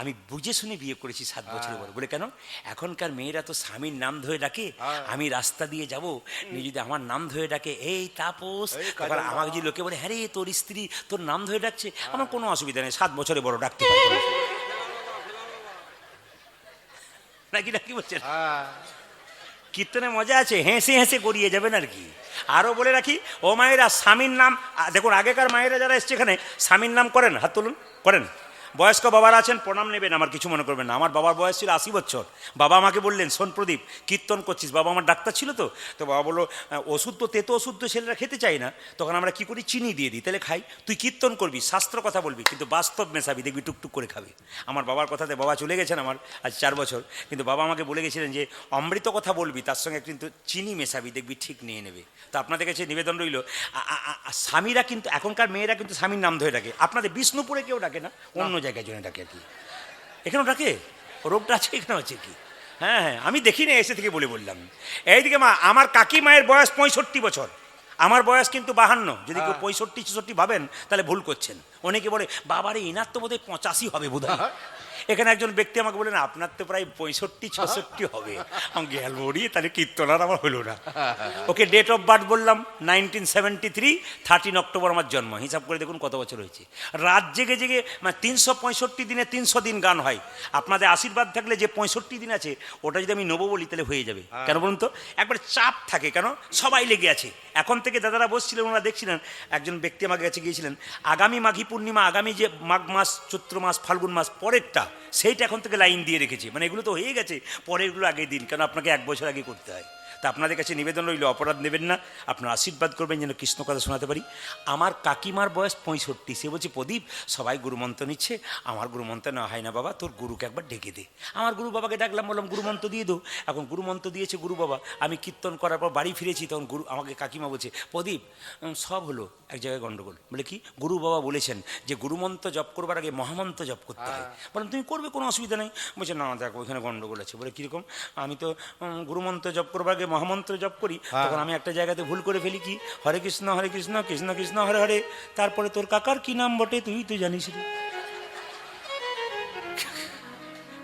আমি বুঝে শুনে বিয়ে করেছি 7 বছরের বড়। বলে কেন? এখনকার মেয়েরা তো স্বামীর নাম ধরে ডাকে, আমি রাস্তা দিয়ে যাব, যদি আমার নাম ধরে ডাকে এই তাপস, তারপর আমাকে যদি লোকে বলে হ্যাঁ রে তোর স্ত্রী তোর নাম ধরে ডাকছে, আমার কোনো অসুবিধা নেই, 7 বছরের বড় ডাকতে পারবো। নাকি নাকি বলছেন? হ্যাঁ। কীর্তনে মজা আছে, হেসে হেসে গড়িয়ে যাবেন আর কি। আরও বলে রাখি, ও মায়েরা স্বামীর নাম, দেখুন আগেকার মায়েরা যারা এসছে এখানে স্বামীর নাম করেন, হাত তুলুন, করেন। বয়স্ক বাবারা আছেন, প্রণাম নেবেন, আমার কিছু মনে করবেন না। আমার বাবার বয়স ছিল 80 বছর। বাবা আমাকে বললেন, শোন প্রদীপ, কীর্তন করছিস। বাবা আমার ডাক্তার ছিল তো, তো বাবা বললো ওষুধ তো তেতো ওষুধ তো ছেলেরা খেতে চাই না, তখন আমরা কী করি, চিনি দিয়ে দিই, তাহলে খাই। তুই কীর্তন করবি, শাস্ত্র কথা বলবি, কিন্তু বাস্তব মেশাবি, দেখবি টুকটুক করে খাবি। আমার বাবার কথাতে বাবা চলে গেছেন আমার আজ 4 বছর, কিন্তু বাবা আমাকে বলে গেছিলেন যে অমৃত কথা বলবি, তার সঙ্গে কিন্তু চিনি মেশাবি, দেখবি ঠিক নিয়ে নেবে। তো আপনাদের কাছে নিবেদন রইল, স্বামীরা কিন্তু, এখনকার মেয়েরা কিন্তু স্বামীর নাম ধরে ডাকে। আপনাদের বিষ্ণুপুরে কেউ ডাকে না, অন্য জায়গায় জন্য ডাকে আর কি। এখানেও ডাকে, রোগটা আছে এখানে আছে কি? হ্যাঁ হ্যাঁ, আমি দেখি না, এসে থেকে বললাম। এইদিকে মা, আমার কাকি মায়ের বয়স 65 বছর, আমার বয়স কিন্তু 52। যদি কেউ 65-66 ভাবেন তাহলে ভুল করছেন। অনেকে বলে বাবারে ইনার তো বোধহয় 85 হবে বোধহয়। এখানে একজন ব্যক্তি আমাকে বললেন, আপনার তো প্রায় 65-66 হবে। আমি গেল বলি, তাহলে কীর্তন আর আমার হলো না। ওকে ডেট অফ বার্থ বললাম 1973, 13 অক্টোবর আমার জন্ম। হিসাব করে দেখুন কত বছর হয়েছে। রাত জেগে জেগে, মানে 365 দিনে 300 দিন গান হয়। আপনাদের আশীর্বাদ থাকলে যে 65 দিন আছে, ওটা যদি আমি নেবো বলি তাহলে হয়ে যাবে। কেন বলুন তো? একবার চাপ থাকে, কেন সবাই লেগে আছে। এখন থেকে দাদারা বসছিলেন, ওনারা দেখছিলেন, একজন ব্যক্তি আমাকে কাছে গিয়েছিলেন, আগামী মাঘী পূর্ণিমা, আগামী যে মাঘ মাস, চৈত্র মাস, ফাল্গুন মাস পরেরটা, সেইটা এখন থেকে লাইন দিয়ে রেখেছি। মানে এগুলো তো হয়ে গেছে, পরেরগুলো আগে দিন, কেন আপনাকে 1 বছর আগে করতে হয়। তা আপনাদের কাছে নিবেদন রইল, অপরাধ নেবেন না, আপনার আশীর্বাদ করবেন যেন কৃষ্ণ কথা শোনাতে পারি। আমার কাকিমার বয়স 65। সে বলছে, প্রদীপ সবাই গুরুমন্ত্র নিচ্ছে, আমার গুরুমন্ত্র নেওয়া হয় না বাবা, তোর গুরুকে একবার ডেকে দে। আমার গুরু বাবাকে ডাকলাম, বললাম গুরুমন্ত্র দিয়ে দো। এখন গুরুমন্ত্র দিয়েছে গুরু বাবা। আমি কীর্তন করার পর বাড়ি ফিরেছি, তখন গুরু আমাকে কাকিমা বলছে, প্রদীপ সব হলো, এক জায়গায় গণ্ডগোল। বলে কি? গুরু বাবা বলেছেন যে গুরুমন্ত্র জপ করবার আগে মহামন্ত্র জপ করতে হয়। বললাম তুমি করবে, কোনো অসুবিধা নেই। বলছে না দেখো ওইখানে গণ্ডগোল আছে। বলে কীরকম? আমি তো গুরুমন্ত্র জপ করবার আগে মহামন্ত্র জপ করি, তখন আমি একটা জায়গাতে ভুল করে ফেলি, কি হরে কৃষ্ণ কৃষ্ণ কৃষ্ণ হরে হরে, তারপরে তোর কাকার কি নাম বটে তুই তো জানিস রে।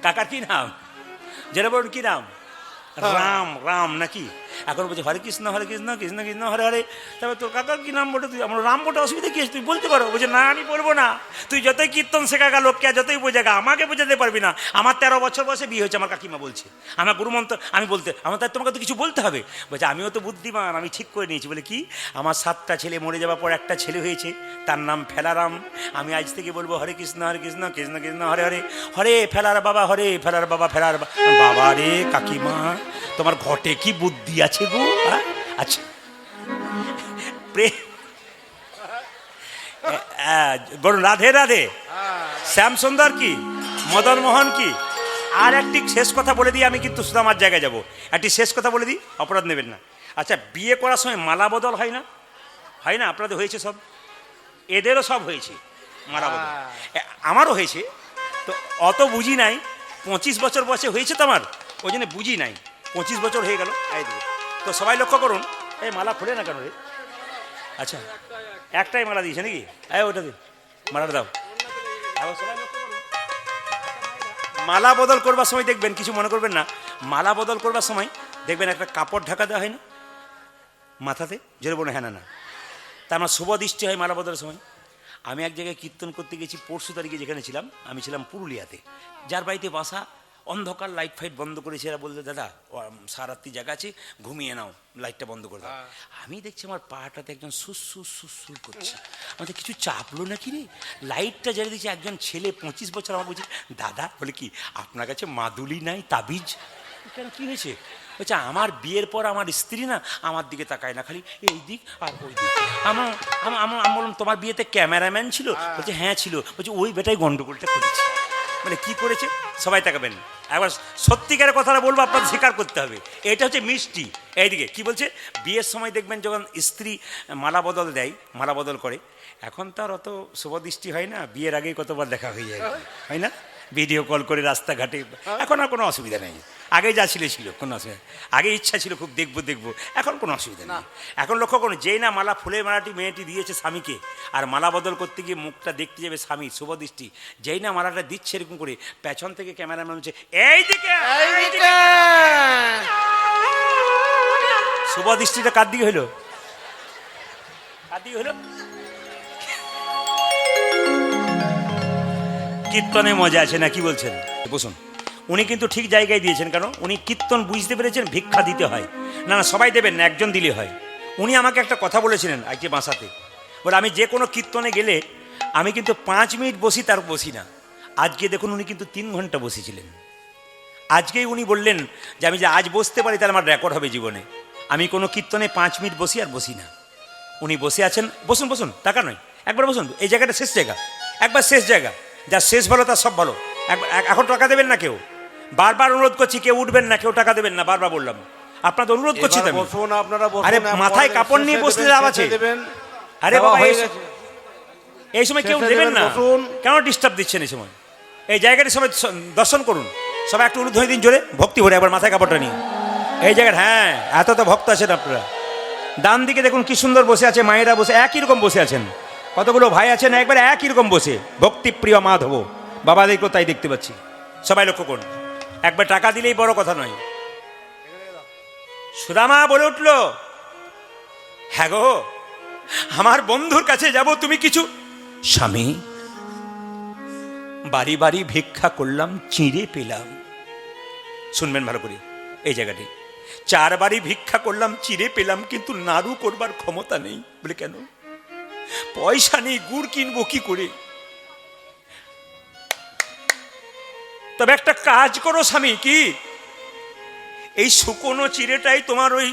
কাকার কি নাম? যেটা বলুন কি নাম? রাম। রাম নাকি? এখন বলছে হরে কৃষ্ণ কৃষ্ণ কৃষ্ণ হরে হরে, তারপরে তোর কাকার কি নাম বটে তুই, আমার রাম বটে, অসুবিধা কি আছে, তুই বলতে পারো। বলছে না আমি বলবো না, তুই যতই কীর্তন শেখাগা লোককে, যতই বোঝাগা, আমাকে বোঝাতে পারবি না। আমার 13 বছর বয়সে বিয়ে হয়েছে, আমার কাকিমা বলছে। আমার গুরুমন্ত্র আমি বলতে, আমার তাই তোমাকে তো কিছু বলতে হবে। বলছে আমিও তো বুদ্ধিমান, আমি ঠিক করে নিয়েছি। বলে কি? আমার 7টা ছেলে মরে যাওয়ার পর একটা ছেলে হয়েছে, তার নাম ফেলারাম। আমি আজ থেকে বলবো হরে কৃষ্ণ কৃষ্ণ কৃষ্ণ হরে হরে, হরে ফেলার বাবা, হরে ফেলার বাবা, ফেলার বাবা রে। কাকিমা তোমার ঘটে কি বুদ্ধি আছে গো? আচ্ছা, বলুন রাধে রাধে, শ্যাম সুন্দর কি, মদন মোহন কি। আর একটি শেষ কথা বলে দিই, আমি কিন্তু সুদামার জায়গায় যাব। একটি শেষ কথা বলে দিই, অপরাধ নেবেন না। আচ্ছা, বিয়ে করার সময় মালা বদল হয় না? হয় না? আপনাদের হয়েছে সব, এদেরও সব হয়েছে মালা বদল, আমারও হয়েছে। তো অত বুঝি নাই, 25 বছর বয়সে হয়েছে তো আমার, ওই জন্য বুঝি নাই। 25 বছর হয়ে গেল এইদিকে। তো সবাই লক্ষ্য করুন, এই মালা খুলে না কেন রে? আচ্ছা, একটাই মালা দিয়েছে নাকি? ওটা দিন, মালাটা দাও। সবাই লক্ষ্য করুন, মালা বদল করবার সময় দেখবেন, কিছু মনে করবেন না, মালা বদল করবার সময় দেখবেন একটা কাপড় ঢাকা দেওয়া হয় না মাথাতে? জোরে বলুন হ্যাঁ না? তার আমার শুভ দৃষ্টি হয় মালা বদলের সময়। আমি এক জায়গায় কীর্তন করতে গেছি, পরশু তারিখে যেখানে ছিলাম, আমি ছিলাম পুরুলিয়াতে। যার বাড়িতে বাসা, অন্ধকার, লাইট ফাইট বন্ধ করেছে। এরা বলতে দাদা সারাত্রি জায়গা আছে, ঘুমিয়ে নাও, লাইটটা বন্ধ করে দাও। আমি দেখছি আমার পাটাতে একজন সুর করছে। আমাদের কিছু চাপলো নাকি রে? লাইটটা জ্বালিয়ে দিচ্ছে, একজন ছেলে 25 বছর। আমার বলছে দাদা, বলে কি আপনার কাছে মাদুলি নাই, তাবিজ? কেন, কি হয়েছে? বলছে আমার বিয়ের পর আমার স্ত্রী না আমার দিকে তাকায় না, খালি এই দিক আর ওই দিক। আমি বললাম তোমার বিয়েতে ক্যামেরাম্যান ছিল? বলছে হ্যাঁ ছিল। বলছে ওই বেটাই গন্ডগোলটা করেছে। মানে কি করেছে? সবাই তাকাবেন, একবার সত্যিকারের কথাটা বলবো, আপনাদের স্বীকার করতে হবে। এটা হচ্ছে মিষ্টি। এইদিকে কি বলছে, বিয়ের সময় দেখবেন যখন স্ত্রী মালা বদল দেয়, মালা বদল করে, এখন তার অত শুভদৃষ্টি হয় না, বিয়ের আগেই কতবার দেখা হয়ে যায়, হয় না? ভিডিও কল করে রাস্তাঘাটে। এখন আর কোনো অসুবিধা নেই, আগে যা ছিল কোনো অসুবিধা। আগে ইচ্ছা ছিল খুব দেখবো, এখন কোনো অসুবিধা নেই। এখন লক্ষ্য করুন, যেই না মালা, ফুলের মালাটি মেয়েটি দিয়েছে স্বামীকে, আর মালা বদল করতে গিয়ে মুখটা দেখতে যাবে স্বামী, শুভদৃষ্টি, যেই না মালাটা দিচ্ছে এরকম করে, পেছন থেকে ক্যামেরাম্যান হচ্ছে এইদিকে, শুভদৃষ্টিটা কার দিকে হলো? কার দিকে হলো? কীর্তনে মজা আছে না, কি বলছেন? বসুন। উনি কিন্তু ঠিক জায়গায় দিয়েছেন। কেন? উনি কীর্তন বুঝতে পেরেছেন ভিক্ষা দিতে হয়। না না, সবাই দেবেন না, একজন দিলে হয়। উনি আমাকে একটা কথা বলেছিলেন আজকে বাসাতে, বলে আমি যে কোনো কীর্তনে গেলে আমি কিন্তু 5 মিনিট বসি, তার বসি না। আজকে দেখুন উনি কিন্তু 3 ঘন্টা বসেছিলেন। আজকেই উনি বললেন যে আমি যে আজ বসতে পারি তাহলে আমার রেকর্ড হবে জীবনে। আমি কোনো কীর্তনে 5 মিনিট বসি আর বসি না। উনি বসে আছেন, বসুন বসুন, টাকা নয়, একবার বসুন, এই জায়গাটা শেষ জায়গা, একবার শেষ জায়গা, যা শেষ ভালো তার সব ভালো। এখন টাকা দেবেন না কেউ, বারবার অনুরোধ করছি, কেউ উঠবেন না, কেউ টাকা দেবেন না, বারবার বললাম, আপনাদের অনুরোধ করছি তো আমি। বসুন, আপনারা বসুন। আরে মাথায় কাপড় নিয়ে বসলে লাভ আছে? আরে বাবা, এই সময় কেউ দেবেন না, কেন ডিস্টার্ব দিচ্ছেন এই সময়? এই জায়গাটা সবাই দর্শন করুন, সবাই একটু উলুধ্বনি দিন জোরে, ভক্তি ভরে, একবার মাথায় কাপড়টা নিয়ে এই জায়গায়। হ্যাঁ, এত তো ভক্ত আছেন আপনারা। ডান দিকে দেখুন কি সুন্দর বসে আছে মায়েরা, বসে একই রকম বসে আছেন। কতগুলো ভাই আছেন একবার একই রকম বসে, ভক্তিপ্রিয় মাধব বাবাদেরকেও তাই দেখতে পাচ্ছি। সবাই লক্ষ্য করুন, একবার টাকা দিলেই বড় কথা নয়। সুদামা বলে উঠল, হ্যাঁ গো, আমার বন্ধুর কাছে যাব, তুমি কিছু। স্বামী, বাড়ি বাড়ি ভিক্ষা করলাম, চিঁড়ে পেলাম। শুনবেন ভালো করে এই জায়গাটি, 4 বাড়ি ভিক্ষা করলাম, চিড়ে পেলাম, কিন্তু নাড়ু করবার ক্ষমতা নেই। বলে কেন? পয়সা নেই, গুড় কিনবো কি করে? তবে একটা কাজ করো স্বামী, কি? এই শুকনো চিড়েটাই তোমার ওই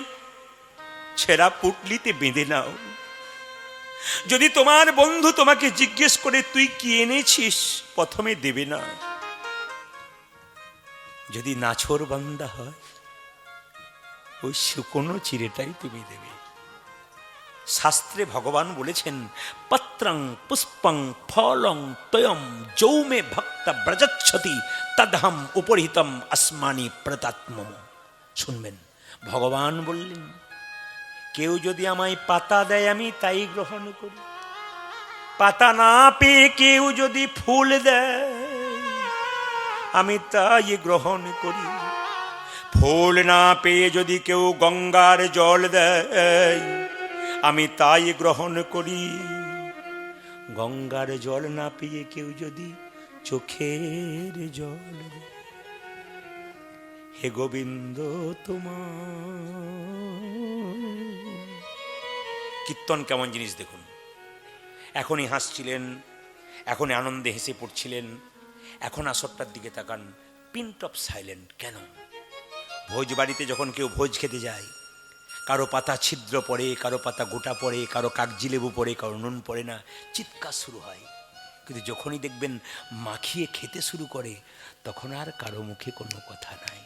ছেঁড়া পুটলিতে বেঁধে নাও। যদি তোমার বন্ধু তোমাকে জিজ্ঞেস করে তুই কি এনেছিস, প্রথমে দেবে না। যদি নাছোড় বান্দা হয়, ওই শুকনো চিড়েটাই তুমি দেবে। শাস্ত্রে ভগবান বলেছেন, পত্রং পুষ্পং ফলং তয়ম যৌমে ভক্ত ব্রজচ্ছতি তদহম উপরিহিতম আসমানি প্রতাত্ম। শুনবেন, ভগবান বললেন, কেউ যদি আমায় পাতা দেয় আমি তাই গ্রহণ করি। পাতা না পেয়ে কেউ যদি ফুল দেয় আমি তাই গ্রহণ করি। ফুল না পেয়ে যদি কেউ গঙ্গার জল দেয় আমি তাই গ্রহণ করি। গঙ্গার জল না পেয়ে কেউ যদি চোখের জল দেয়, হে গোবিন্দ তোমার। কীর্তন কেমন জিনিস দেখুন। এখনই হাসছিলেন, এখনই আনন্দে হেসে পড়ছিলেন, এখন আসরটার দিকে তাকান, পিন্ট অফ সাইলেন্ট। কেন? ভোজ বাড়িতে যখন কেউ ভোজ খেতে যায়, কারো পাতা ছিদ্র পড়ে, কারো পাতা গোটা পড়ে, কারো কাগজি লেবু পড়ে, কারো নুন পড়ে না, চিৎকার শুরু হয়। কিন্তু যখনই দেখবেন মাখিয়ে খেতে শুরু করে, তখন আর কারো মুখে কোনো কথা নাই।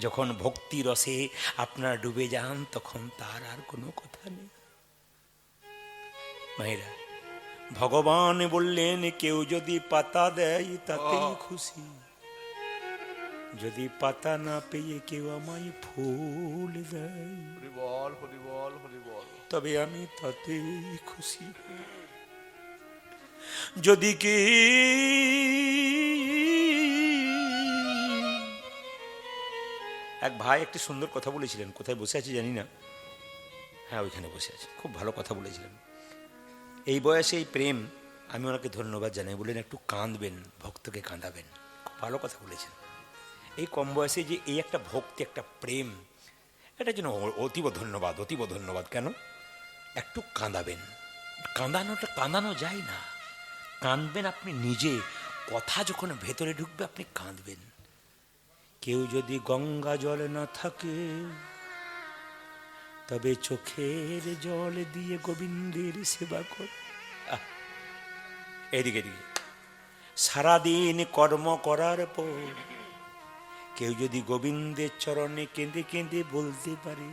যখন ভক্তি রসে আপনারা ডুবে যান, তখন তার আর কোনো কথা নেই। মায়েরা, ভগবান বললেন, কেউ যদি পাতা দেয় তাতেই খুশি, যদি পাতা না পেয়ে কেউ আমায় ফুল দেয় তবে আমি তাতেই খুশি। যদি কি এক ভাই একটি সুন্দর কথা বলেছিলেন, কোথায় বসে আছি জানি না, হ্যাঁ ওইখানে বসে আছি, খুব ভালো কথা বলেছিলেন। এই বয়সে এই প্রেম, আমি ওনাকে ধন্যবাদ জানাই। বললেন একটু কাঁদবেন, ভক্তকে কাঁদাবেন। খুব ভালো কথা বলেছেন। এই কম বয়সে যে এই একটা ভক্তি, একটা প্রেম, এটার জন্য অতীব ধন্যবাদ, অতীব ধন্যবাদ। কেন? একটু কাঁদাবেন। কাঁদানো যায় না, কাঁদবেন আপনি নিজে। কথা যখন ভেতরে ঢুকবে আপনি কাঁদবেন। কেউ যদি গঙ্গা জল না থাকে তবে চোখের জল দিয়ে গোবিন্দের সেবা কর। এদিকে সারাদিন কর্ম করার পর কেউ যদি গোবিন্দের চরণে কেঁদে কেঁদে বলতে পারে,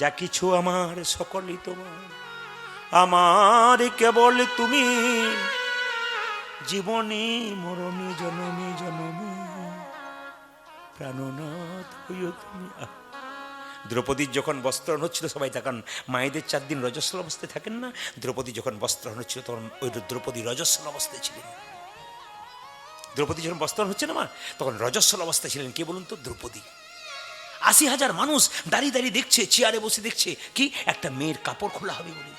যা কিছু আমার সকলই তোমার, আমার কেবল তুমি, জীবনে মরণে জনমে জনমে প্রাণনাথ হইও তুমি। দ্রৌপদীর যখন বস্ত্রহরণ হচ্ছিল, সবাই তাকান, মায়েদের 4 দিন রজস্বল অবস্থায় থাকেন না? দ্রৌপদী যখন বস্ত্রহরণ হচ্ছিল তখন ওই দ্রৌপদী রজস্বল অবস্থায় ছিলেন। দ্রৌপদী যখন বস্ত্রহরণ হচ্ছে না মা, তখন রজস্বল অবস্থায় ছিলেন। কে বলুন তো? দ্রৌপদী। 80,000 মানুষ দাঁড়িয়ে দাঁড়িয়ে দেখছে, চেয়ারে বসে দেখছে, কি একটা মেয়ের কাপড় খোলা হবে বলে।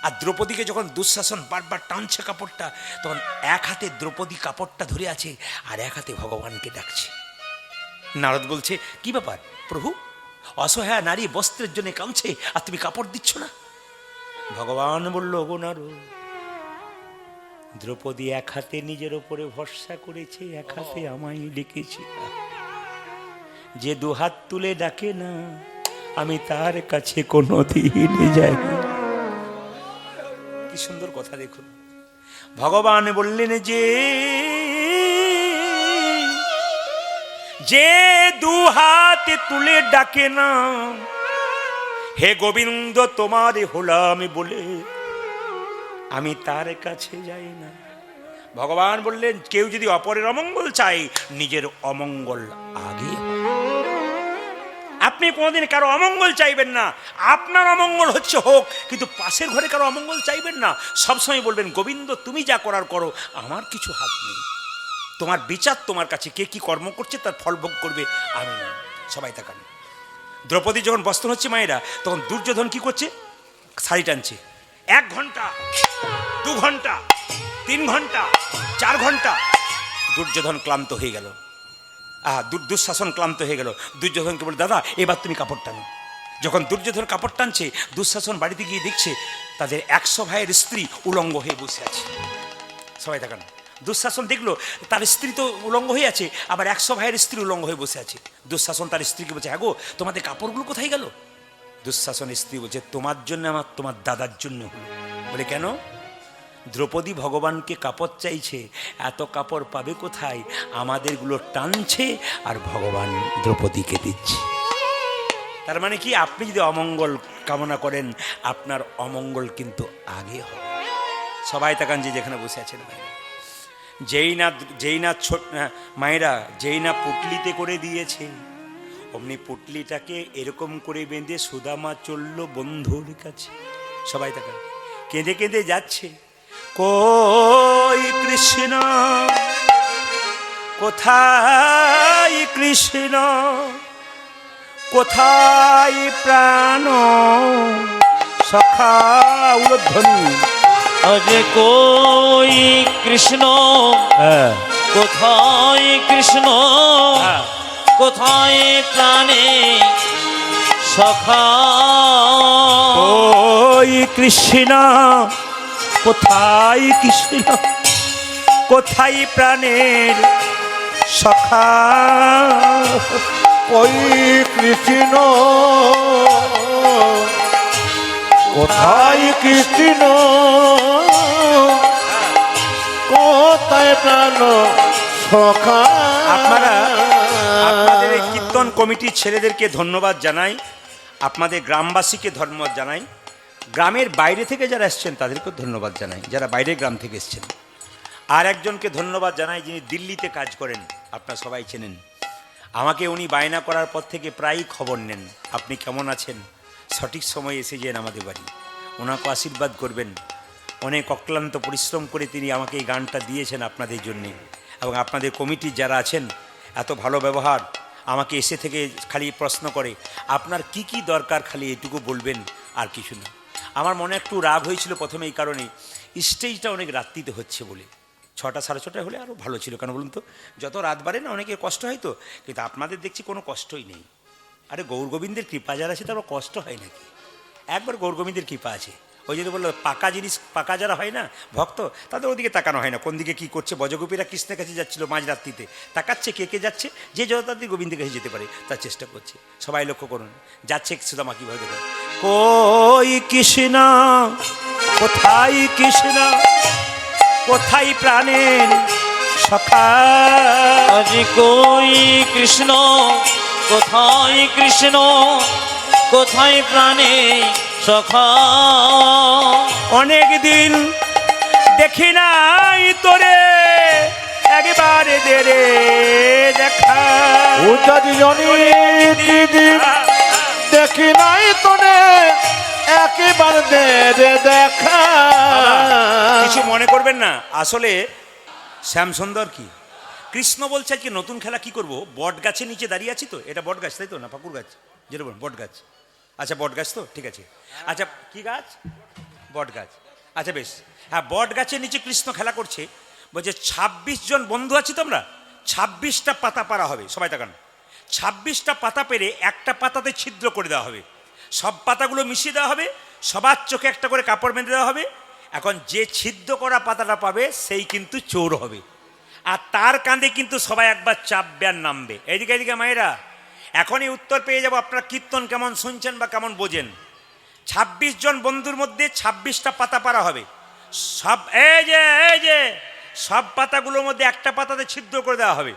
আর দ্রৌপদীকে যখন দুঃশাসন বারবার টানছে কাপড়টা, তখন এক হাতে দ্রৌপদী কাপড়টা ধরে আছে আর এক হাতে ভগবানকে ডাকছে। নারদ বলছে, কি ব্যাপার প্রভু, অসহায় নারী বস্ত্রের জন্য কাঁদছে আর তুমি কাপড় দিচ্ছ না? ভগবান বলল, গো নারদ, দ্রৌপদী এক হাতে নিজের ওপরে ভরসা করেছে, এক হাতে আমায় ডেকেছে। যে দুহাত তুলে ডাকে না, আমি তার কাছে কোনোদিন যাই না। কি সুন্দর কথা দেখুন। ভগবান বললেন, যে দু হাত তুলে ডাকে না, হে গোবিন্দ তোমার হলাম বলে আমি তার কাছে যাই না। ভগবান বললেন, কেউ যদি অপরের অমঙ্গল চায়, নিজের অমঙ্গল আগে হয়। আপনি কোনোদিন কারো অমঙ্গল চাইবেন না, আপনার অমঙ্গল হচ্ছে হোক, কিন্তু পাশের ঘরে কারো অমঙ্গল চাইবেন না। সবসময় বলবেন, গোবিন্দ তুমি যা করার করো, আমার কিছু হাত নেই। তোমার বিচার তোমার কাছে, কে কি কর্ম করছে তার ফল ভোগ করবে, আমি না। সবাই তাকান। দ্রৌপদী যখন বস্ত্র হচ্ছে মায়েরা, তখন দুর্যোধন কি করছে? শাড়ি টানছে। 1 ঘন্টা, 2 ঘন্টা, 3 ঘন্টা, 4 ঘন্টা, দুর্যোধন ক্লান্ত হয়ে গেল। দুঃশাসন ক্লান্ত হয়ে গেল। দুর্যোধনকে বলে, দাদা এবার তুমি কাপড় টানো। যখন দুর্যোধন কাপড় টানছে, দুঃশাসন বাড়িতে গিয়ে দেখছে তাদের 100 ভাইয়ের স্ত্রী উলঙ্গ হয়ে বসে আছে। সবাই দেখান। দুঃশাসন দেখলো তার স্ত্রী তো উলঙ্গ হয়ে আছে, আবার 100 ভাইয়ের স্ত্রী উলঙ্গ হয়ে বসে আছে। দুঃশাসন তার স্ত্রীকে বলছে, হ্যাঁ গো, তোমাদের কাপড়গুলো কোথায় গেল? দুঃশাসনের স্ত্রী বলছে, তোমার জন্য আমার তোমার দাদার জন্য হলো। বলে, কেন? দ্রৌপদী ভগবানকে কাপড় চাইছে, এত কাপড় পাবে কোথায়? আমাদেরগুলো টানছে আর ভগবান দ্রৌপদীকে দিচ্ছে। তার মানে কি, আপনি যদি অমঙ্গল কামনা করেন, আপনার অমঙ্গল কিন্তু আগে হবে। সবাই তাকান, যে যেখানে বসে আছেন মায়েরা, যেই না মায়েরা যেই না পুটলিতে করে দিয়েছে, অমনি পুটলিটাকে এরকম করে বেঁধে সুদামা চলল বন্ধুর কাছে। সবাই তাকান, কেঁদে কেঁদে যাচ্ছে, কই কৃষ্ণ, কোথায় কৃষ্ণ, কোথায় প্রাণ সখা উলধ্বনি। अरे कोई कृष्ण কোথায় কৃষ্ণ, কোথায় প্রাণে সখা। ওই কৃষ্ণ, কোথায় কৃষ্ণ, কোথায় প্রাণের সখা। ওই কৃষ্ণ, কোথায় কৃষ্ণ, কোথায় প্রাণ সখা। আপনাদের এই কীর্তন কমিটির ছেলেদেরকে ধন্যবাদ জানাই, আপনাদের গ্রামবাসীকে ধন্যবাদ জানাই, গ্রামের বাইরে থেকে যারা এসছেন তাদেরকেও ধন্যবাদ জানাই, যারা বাইরের গ্রাম থেকে এসছেন। আর একজনকে ধন্যবাদ জানাই, যিনি দিল্লিতে কাজ করেন, আপনারা সবাই চেনেন। আমাকে উনি বায়না করার পর থেকে প্রায়ই খবর নেন, আপনি কেমন আছেন, সঠিক সময়ে এসে যান আমাদের বাড়ি। ওনাকে আশীর্বাদ করবেন। অনেক অক্লান্ত পরিশ্রম করে তিনি আমাকে এই গানটা দিয়েছেন আপনাদের জন্যে। এবং আপনাদের কমিটির যারা আছেন, এত ভালো ব্যবহার। আমাকে এসে থেকে খালি প্রশ্ন করে, আপনার কি কি দরকার, খালি এটুকু বলবেন, আর কিছু না। আমার মনে একটু রাগ হয়েছিল প্রথমে এই কারণে, স্টেজটা অনেক রাত্রিতে হচ্ছে বলে। 6টা সাড়ে 6টায় হলে আরও ভালো ছিল, কেন বলুন তো, যত রাত বাড়ে না অনেকের কষ্ট হয় তো, কিন্তু আপনাদের দেখছি কোনো কষ্টই নেই। আরে গৌর গোবিন্দের কৃপা যারা আছে তারও কষ্ট হয় নাকি? একবার গৌর গোবিন্দের কৃপা আছে। ওই জন্য বললো, পাকা জিনিস, পাকা যারা হয় না ভক্ত, তাদের ওদিকে তাকানো হয় না, কোন দিকে কী করছে। বজগোপীরা কৃষ্ণের কাছে যাচ্ছিল মাঝরাত্রিতে, তাকাচ্ছে কে কে যাচ্ছে, যে যত তাড়াতাড়ি গোবিন্দের কাছে যেতে পারে তার চেষ্টা করছে। সবাই লক্ষ্য করুন, যাচ্ছে সুদামা কীভাবে দেখুন। কই কৃষ্ণ, কোথায় কৃষ্ণ, কোথায় প্রাণের সখা। अरे कोई कृष्ण, কোথায় কৃষ্ণ, কোথায় প্রাণে সখা। অনেক দিন দেখি নাই তোরে, একবার দে রে দেখা। উজাদি অনেক দিন দেখি নাই তোরে, একেবার দে রে দেখা। কিছু মনে করবেন না, আসলে শ্যামসুন্দর কি কৃষ্ণ বলছে আজকে নতুন খেলা কি করব, বট গাছের নিচে দাঁড়িয়ে আছি তো, এটা বট গাছ তাই তো, না ফাকুর গাছ, যেটা বলুন বট গাছ। আচ্ছা বট গাছ তো, ঠিক আছে। আচ্ছা কি গাছ? বট গাছ, আচ্ছা বেশ। হ্যাঁ, বট গাছের নিচে কৃষ্ণ খেলা করছে, বলছে 26 জন বন্ধু আছি তোমরা, 26টা পাতা পারা হবে, সবাই তাকান। 26টা পাতা পেরে একটা পাতাতে ছিদ্র করে দেওয়া হবে, সব পাতাগুলো মিশিয়ে দেওয়া হবে, সবার চোখে একটা করে কাপড় বেঁধে দেওয়া হবে। এখন যে ছিদ্র করা পাতাটা পাবে সেই কিন্তু চোর হবে, আর তার কাঁধে কিন্তু সবাই একবার চাপবে আর নামবে। এইদিকে এইদিকে মায়েরা, এখনই উত্তর পেয়ে যাবো আপনারা কীর্তন কেমন শুনছেন বা কেমন বোঝেন। 26 জন বন্ধুর মধ্যে 26টা পাতা পারা হবে, সব এই যে সব পাতাগুলোর মধ্যে একটা পাতাতে ছিদ্র করে দেওয়া হবে,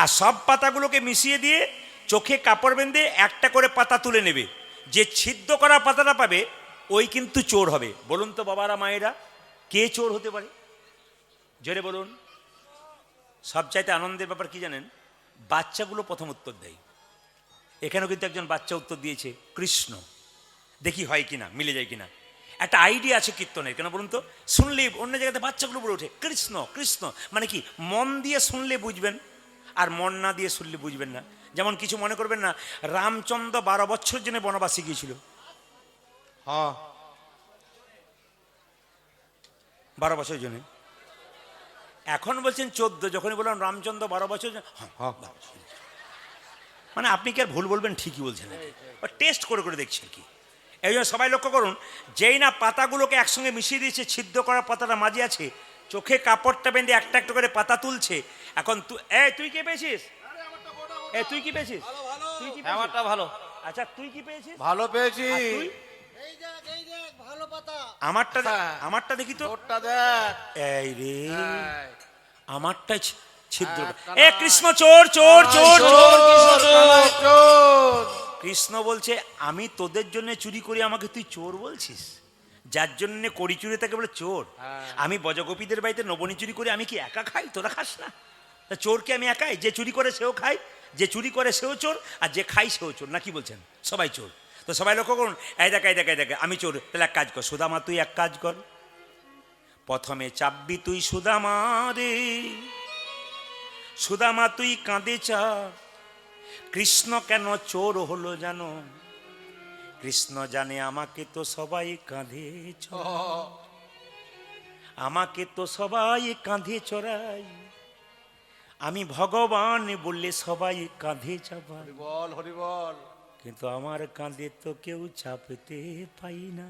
আর সব পাতাগুলোকে মিশিয়ে দিয়ে চোখে কাপড় বেঁধে একটা করে পাতা তুলে নেবে। যে ছিদ্র করা পাতাটা পাবে ওই কিন্তু চোর হবে। বলুন তো বাবারা মায়েরা, কে চোর হতে পারে? জোরে বলুন। সবচাইতে আনন্দের ব্যাপার কি জানেন? বাচ্চাগুলো প্রথম উত্তর দেয়। এখানেও কিন্তু একজন বাচ্চা উত্তর দিয়েছে কৃষ্ণ। দেখি হয় কিনা, মিলে যায় কিনা। একটা আইডিয়া আছে কীর্তনের, কেন বলুন তো? শুনলে অন্য জায়গাতে বাচ্চাগুলো বলে ওঠে কৃষ্ণ কৃষ্ণ, মানে কি মন দিয়ে শুনলে বুঝবেন, আর মন না দিয়ে শুনলে বুঝবেন না। যেমন কিছু মনে করবেন না, রামচন্দ্র 12 বছর জন্য বনবাসে গিয়েছিল। হ্যাঁ, 12 বছর জন্য। এখন বলছেন 14, যখনই বললাম রামচন্দ্র 12 বছর হ্যাঁ। মানে আপনি কি আর ভুল বলবেন, ঠিকই বলছেন, টেস্ট করে করে দেখছেন কি। এই জন্য সবাই লক্ষ্য করুন, যেই না পাতাগুলোকে একসঙ্গে মিশিয়ে দিয়েছে, ছিদ্র করা পাতাটা মাঝে আছে, চোখে কাপড়টা বেঁধে একটা একটা করে পাতা তুলছে। এখন তুই কি পেয়েছিস? তুই কি পেয়েছিস? তুই কি পেয়েছিস? আমারটা ভালো। আচ্ছা, তুই কি পেয়েছিস? ভালো পেয়েছি। আর তুই? ভালো পাতা। আমারটা দেখি তো। তোরটা দেখ। এই রে, এই। আমারটাই ছিদ্র। হ্যাঁ, কৃষ্ণ চোর চোর চোর চোর চোর, চোর। কৃষ্ণ বলছে আমি তোদের জন্য চুরি করি, আমাকে তুই চোর বলছিস? যার জন্য করি চুরি তাকে বলে চোর। আমি বজগোপীদের বাড়িতে নবনী চুরি করি, আমি কি একা খাই? তোরা খাস না? তা চোর কি আমি একাই? যে চুরি করে সেও খায়, যে চুরি করে সেও চোর, আর যে খাই সেও চোর, না কি বলছেন? সবাই চোর। তো সবাই লক্ষ্য করুন, এই দেখ আমি চোর। তাহলে এক কাজ কর, সুদামা তুই এক কাজ কর, প্রথমে চাপবি তুই সুদামা রে। সুদামা তুই কাঁদে চা, কৃষ্ণ কেন চোর হলো জানো? কৃষ্ণ জানে আমাকে তো সবাই কাঁধে চড়ায়, আমাকে তো সবাই কাঁধে চড়াই, আমি ভগবান বললে সবাই কাঁধে চাপায়, বল হরি বল। কিন্তু আমার কাঁধে তো কেউ চাপতে পাই না।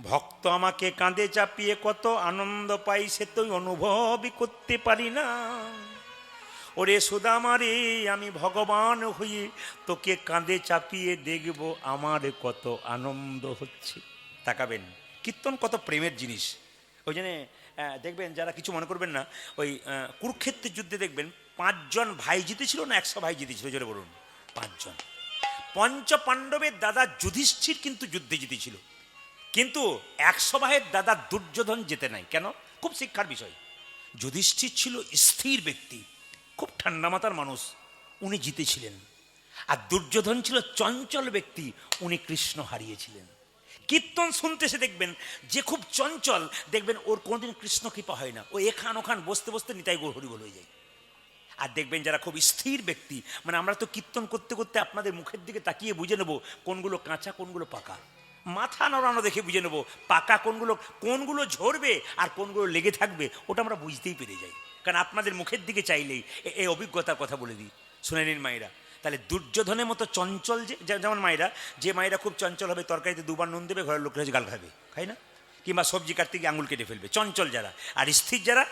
ভক্ত আমাকে কাঁধে চাপিয়ে কত আনন্দ পাই, সে তো অনুভবই করতে পারি না। ওরে সুদামা রে, আমি ভগবান হয়ে তোকে কাঁধে চাপিয়ে দেখব আমার কত আনন্দ হচ্ছে। তাকাবেন, কীর্তন কত প্রেমের জিনিস। ওই জন্যে দেখবেন, যারা কিছু মনে করবেন না, ওই কুরুক্ষেত্রের যুদ্ধে দেখবেন 5 জন ভাই জিতেছিল না 100 ভাই জিতেছিল? জোরে বলুন। 5 জন। পঞ্চ পাণ্ডবের দাদা যুধিষ্ঠির কিন্তু যুদ্ধে জিতেছিল, কিন্তু 100 ভাইয়ের দাদা দুর্যোধন জেতে নাই। কেন? খুব শিক্ষার বিষয়। যুধিষ্ঠির ছিল স্থির ব্যক্তি, খুব ঠান্ডা মাথার মানুষ, উনি জিতেছিলেন। আর দুর্যোধন ছিল চঞ্চল ব্যক্তি, উনি কৃষ্ণ হারিয়েছিলেন। কীর্তন শুনতে এসে দেখবেন, যে খুব চঞ্চল দেখবেন ওর কোনোদিন কৃষ্ণ কৃপা হয় না, ও এখান ওখান বসতে বসতে নিতাই গৌর হরিবোল হয়ে যায়। আর দেখবেন যারা খুব স্থির ব্যক্তি, মানে আমরা তো কীর্তন করতে করতে আপনাদের মুখের দিকে তাকিয়ে বুঝে নেব কোনগুলো কাঁচা কোনগুলো পাকা, মাথা নড়ানো দেখে বুঝে নেব পাকা কোনগুলো, কোনগুলো ঝরবে আর কোনগুলো লেগে থাকবে, ওটা আমরা বুঝতেই পেরে যাই। কারণ আপনাদের মুখের দিকে চাইলেই এই অভিজ্ঞতার কথা বলে দিই, শুনে নিন মায়েরা। তাহলে দুর্যোধনের মতো চঞ্চল, যেমন মায়েরা, যে মায়েরা খুব চঞ্চল হবে, তরকারিতে 2 বার নুন দেবে, ঘরের লোকেরা গাল খাবে, খাই না? কিংবা সবজি কাটতে গিয়ে আঙুল কেটে ফেলবে, চঞ্চল যারা। আর স্থির যারা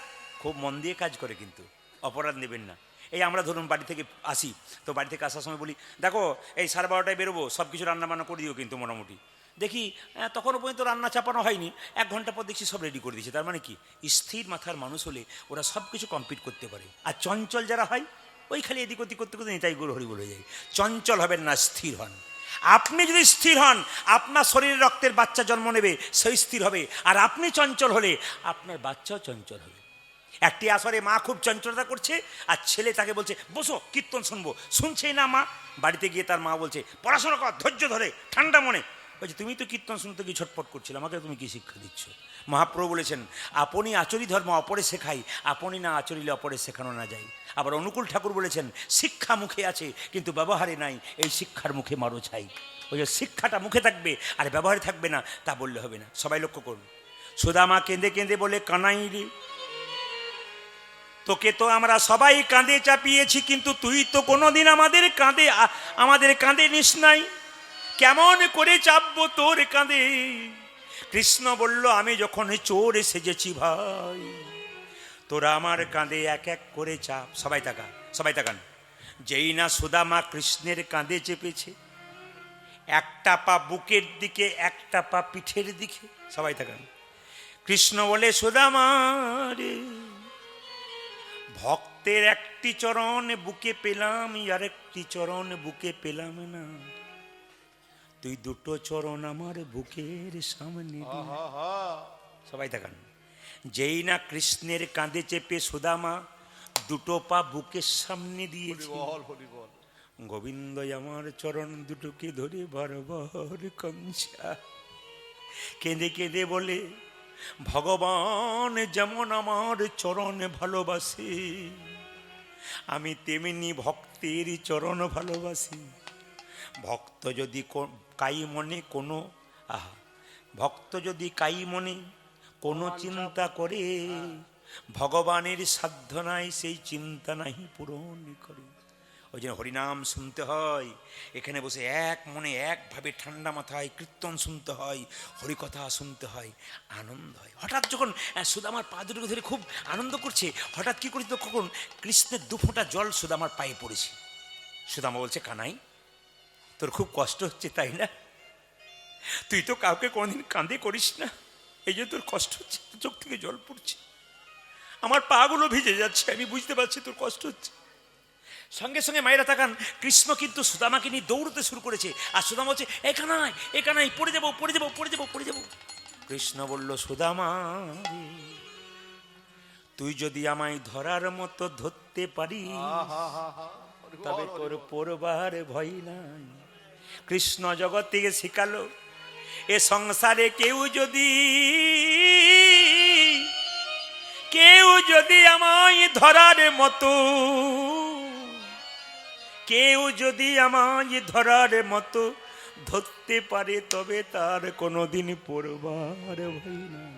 খুব মন দিয়ে কাজ করে, কিন্তু অপরাধ নেবেন না। এই আমরা ধরুন বাড়ি থেকে আসি, তো বাড়ি থেকে আসার সময় বলি দেখো এই 12:30টায় বেরোবো, সব কিছু রান্নাবান্না করে দিও কিন্তু মোটামুটি। দেখি তখনও পর্যন্ত রান্না চাপানো হয়নি, 1 ঘন্টা পর দেখছি সব রেডি করে দিয়েছে। তার মানে কি? স্থির মাথার মানুষ হলে ওরা সব কিছু কমপ্লিট করতে পারে। আর চঞ্চল যারা হয়, ওই খালি এদিক ওদিক করতে করতে নিতাই গৌর হরি বলে যায়। চঞ্চল হবেন না, স্থির হন। আপনি যদি স্থির হন, আপনার শরীরে রক্তের বাচ্চা জন্ম নেবে, সেই স্থির হবে। আর আপনি চঞ্চল হলে আপনার বাচ্চাও চঞ্চল হবে। একটি আসরে মা খুব চঞ্চলতা করছে, আর ছেলে তাকে বলছে বসো কীর্তন শুনবো, শুনছেই না মা। বাড়িতে গিয়ে তার মা বলছে পড়াশোনা কর, ধৈর্য ধরে, ঠান্ডা মনে। বলছে তুমি তো কীর্তন শুনতে কি ছটপট করছিলে, আমাকে তুমি কি শিক্ষা দিচ্ছ? মহাপ্রভু বলেছেন আপনি আচরি ধর্ম অপরে শেখাই, আপনি না আচরিলে অপরে শেখানো না যায়। আবার অনুকূল ঠাকুর বলেছেন শিক্ষা মুখে আছে কিন্তু ব্যবহারে নাই, এই শিক্ষার মুখে মারো ছাই। ওই যে শিক্ষাটা মুখে থাকবে আর ব্যবহারে থাকবে না, তা বললে হবে না। সবাই লক্ষ্য করুন, সুদামা কেঁদে কেঁদে বলে কানাই রে, তোকে তো আমরা সবাই কাঁধে চাপিয়েছি, কিন্তু তুই তো কোনোদিন আমাদের কাঁধে নিস নাই, কেমন করে চাপবো তোর কাঁধে? কৃষ্ণ বলল আমি যখন চোর সেজেছি ভাই, তোরা আমার কাঁধে এক এক করে চাপ। সবাই তাকান। যেই না সুদামা কৃষ্ণের কাঁধে চেপেছে, একটা পা বুকের দিকে একটা পা পিঠের দিকে। সবাই তাকান। কৃষ্ণ বলে সুদামা রে, ভক্তের একটি চরণ বুকে পেলাম, আর একটি চরণ বুকে পেলাম না, তুই দুটো চরণ আমার বুকের সামনে দে। সবাই দেখান। যেই না কৃষ্ণের কাঁধে চেপে সুদামা দুটো পা বুকের সামনে দিয়েছে, গোবিন্দ আমার চরণ দুটোকে ধরে বারবার কংসা কেঁদে কেঁদে বলে ভগবান যেমন আমার চরণ ভালোবাসে, আমি তেমনি ভক্তের চরণ ভালোবাসি। ভক্ত যদি কাই মনে কোনো চিন্তা করে, ভগবানের সাধ্য নাই সেই চিন্তা নাহি পূরণ করে। ওই জন্য হরিনাম শুনতে হয়, এখানে বসে এক মনে একভাবে ঠান্ডা মাথায় কীর্তন শুনতে হয়, হরিকথা শুনতে হয়, আনন্দ হয়। হঠাৎ যখন সুদামার পা দুটোকে ধরে খুব আনন্দ করছে, হঠাৎ কি করেছে তখন কৃষ্ণের দুফোঁটা জল সুদামার পায়ে পড়েছে। সুদামা বলছে কানাই, তোর খুব কষ্ট হচ্ছে তাই না? তুই তো কাউকে কোনোদিন কাঁদে করিস না, এই যে তোর কষ্ট হচ্ছে, চোখ থেকে জল পড়ছে, আমার পা গুলো ভিজে যাচ্ছে, আমি বুঝতে পারছি তোর কষ্ট হচ্ছে। সঙ্গে সঙ্গে মায়েরা তাকান, কৃষ্ণ কিন্তু সুদামাকে নিয়ে দৌড়তে শুরু করেছে, আর সুদামা বলছে এখানাই পড়ে যাবো। কৃষ্ণ বলল সুদামা তুই যদি আমায় ধরার মতো ধরতে পারিস, তবে তোর পড়বার ভয় নাই। কৃষ্ণ জগৎ থেকে শিখালো, এ সংসারে কেউ যদি আমায় ধরার মতো ধরতে পারে, তবে তার কোনোদিন পড়বার ভয় নাই।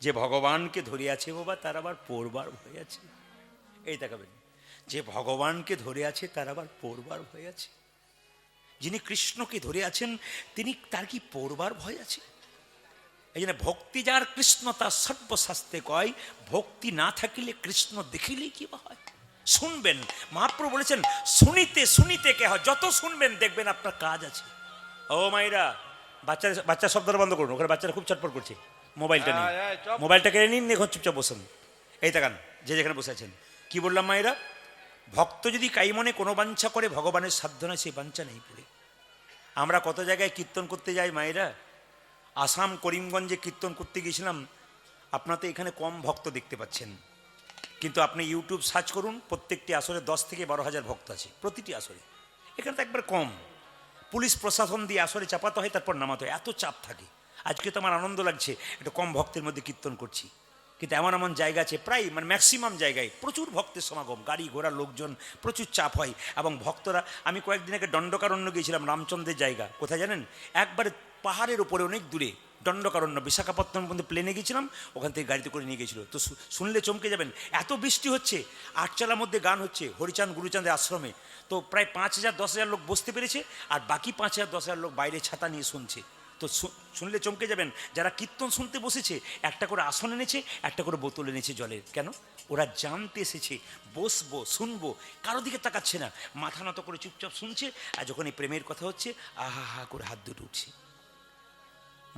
যে ভগবানকে ধরে আছে বাবা, তার আবার পড়বার ভয় আছে। এই দেখাবেন, যে ভগবানকে ধরে আছে তার আবার পড়বার ভয় আছে। যিনি কৃষ্ণকে ধরে আছেন তার কি পড়বার ভয় আছে? এই জন্য ভক্তি যার কৃষ্ণ তার সর্বশাস্ত্রে কয়, ভক্তি না থাকিলে কৃষ্ণ দেখিলেই কি বা হয়। শুনবেন, মহাপ্রভু বলেছেন শুনিতে কে হয়, যত শুনবেন দেখবেন আপনার কাজ আছে। ও মাইরা, বাচ্চা শব্দটা বন্ধ করুন, ওখানে বাচ্চারা খুব চটপট করছে। মোবাইলটা কেড়ে নিন, এখন চুপচাপ বসুন। এই তাকান, যে যেখানে বসে আছেন। কি বললাম মায়েরা? ভক্ত যদি কাই মনে কোনো বাঞ্ছা করে, ভগবানের সাধ্য নয় সেই বাঞ্ছা নেই পড়ে। আমরা কত জায়গায় কীর্তন করতে যাই মায়েরা, আসাম করিমগঞ্জে কীর্তন করতে গিয়েছিলাম। আপনারা তো এখানে কম ভক্ত দেখতে পাচ্ছেন, কিন্তু আপনি ইউটিউব সার্চ করুন, প্রত্যেকটি আসরে 10 থেকে 12,000 ভক্ত আছে প্রতিটি আসরে। এখানে তো একবার কম, পুলিশ প্রশাসন দিয়ে আসরে চাপাতে হয়, তারপর নামাতে হয়, এত চাপ থাকে। আজকে তো আমার আনন্দ লাগছে, একটু কম ভক্তের মধ্যে কীর্তন করছি, কিন্তু এমন জায়গা আছে প্রায় ম্যাক্সিমাম জায়গায় প্রচুর ভক্তের সমাগম, গাড়ি ঘোড়া লোকজন, প্রচুর চাপ হয়। এবং ভক্তরা, আমি কয়েকদিন আগে দণ্ডকারণ্য গিয়েছিলাম, রামচন্দ্রের জায়গা কোথায় জানেন? একবারে পাহাড়ের উপরে অনেক দূরে দণ্ডকারণ্য, বিশাখাপত্তনম পর্যন্ত প্লেনে গেছিলাম, ওখান থেকে গাড়িতে করে নিয়ে গেছিলো। তো শুনলে চমকে যাবেন, এত বৃষ্টি হচ্ছে, আটচালার মধ্যে গান হচ্ছে হরিচাঁদ গুরুচাঁদের আশ্রমে। তো প্রায় 5,000-10,000 লোক বসতে পেরেছে, আর বাকি 5,000-10,000 লোক বাইরে ছাতা নিয়ে শুনছে। তো শুনলে চমকে যাবেন, যারা কীর্তন শুনতে বসেছে একটা করে আসন এনেছে, একটা করে বোতল এনেছে জলের। কেন? ওরা জানতে এসেছে বসবো, শুনবো, কারো দিকে তাকাচ্ছে না, মাথা নত করে চুপচাপ শুনছে। আর যখন এই প্রেমের কথা হচ্ছে, আহা হা করে হাত দুটো উঠছে,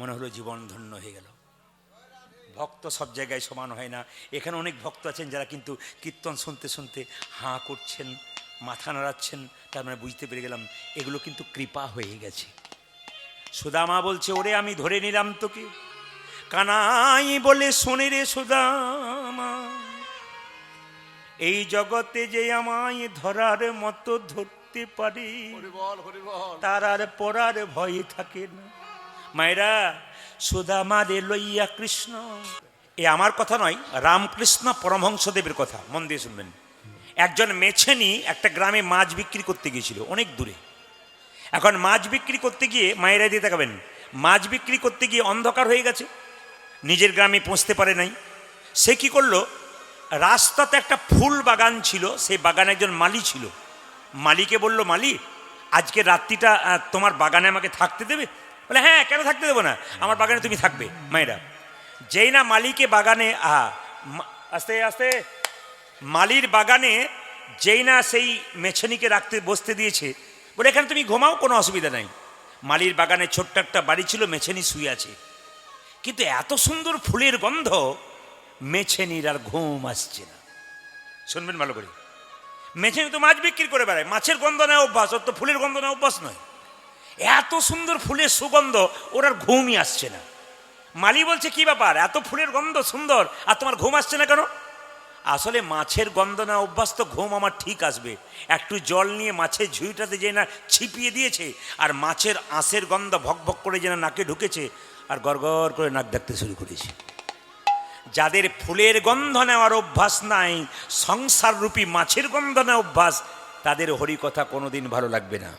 মনে হলো জীবন ধন্য হয়ে গেল। ভক্ত সব জায়গায় সমান হয় না। এখানে অনেক ভক্ত আছেন যারা কিন্তু কীর্তন শুনতে শুনতে হাঁ করছেন, মাথা নাড়াচ্ছেন, তার মানে বুঝতে পেরে গেলাম এগুলো কিন্তু কৃপা হয়ে গেছে। সুদামা বলছে, ওরে আমি ধরে নিলাম তোকে, কানাই বলে শোনে রে সুদামা, এই জগতে যে আমায় ধরার মতো ধরতে করতে পারে হরিবল হরিবল তার আর পড়ার ভয় থাকে না। মায়েরা, সুদামারে লইয়া কৃষ্ণ, এ আমার কথা নয়, রামকৃষ্ণ পরমহংসদেবের কথা, মন দিয়ে শুনবেন। একজন মেছেনি একটা গ্রামে মাছ বিক্রি করতে গিয়েছিল, অনেক দূরে। এখন মাছ বিক্রি করতে গিয়ে, মায়েরা দিয়ে তাকাবেন, মাছ বিক্রি করতে গিয়ে অন্ধকার হয়ে গেছে, নিজের গ্রামে পৌঁছতে পারে নাই। সে কি করলো, রাস্তাতে একটা ফুল বাগান ছিল, সেই বাগানে একজন মালি ছিল। মালিকে বলল, মালি, আজকে রাত্রিটা তোমার বাগানে আমাকে থাকতে দেবে? বলে, হ্যাঁ, কেন থাকতে দেবো না, আমার বাগানে তুমি থাকবে। মায়েরা, যেই না মালিকে বাগানে আস্তে আস্তে মালির বাগানে যেই না সেই মেছনিকে রাখতে বসতে দিয়েছে, বলে এখানে তুমি ঘুমাও, কোনো অসুবিধা নাই। মালির বাগানে ছোট্ট একটা বাড়ি ছিল, মেছেনি শুয়ে আছে, কিন্তু এত সুন্দর ফুলের গন্ধ, মেছেনির আর ঘুম আসছে না। শুনবেন ভালো করে, মেছেনি তো মাছ বিক্রি করে বেড়ায়, মাছের গন্ধ নেয় অভ্যাস, ওর তো ফুলের গন্ধ নেয় অভ্যাস নয়। এত সুন্দর ফুলের সুগন্ধ, ওর আর ঘুমই আসছে না। মালি বলছে, কি ব্যাপার, এত ফুলের গন্ধ সুন্দর, আর তোমার ঘুম আসছে না কেন? আসলে মাছের গন্ধ না অভ্যাস, তো ঘুম আমার ঠিক আসবে। একটু জল নিয়ে মাছের ঝুঁইটাতে যে না ছিপিয়ে দিয়েছে, আর মাছের আঁশের গন্ধ ভক ভক করে যেন নাকে ঢুকেছে, আর গড়গড় করে নাক ডাকতে শুরু করেছে। যাদের ফুলের গন্ধ নেওয়ার অভ্যাস নাই, সংসার রূপী মাছের গন্ধ নেওয়ার অভ্যাস, তাদের হরিকথা কোনোদিন ভালো লাগবে না।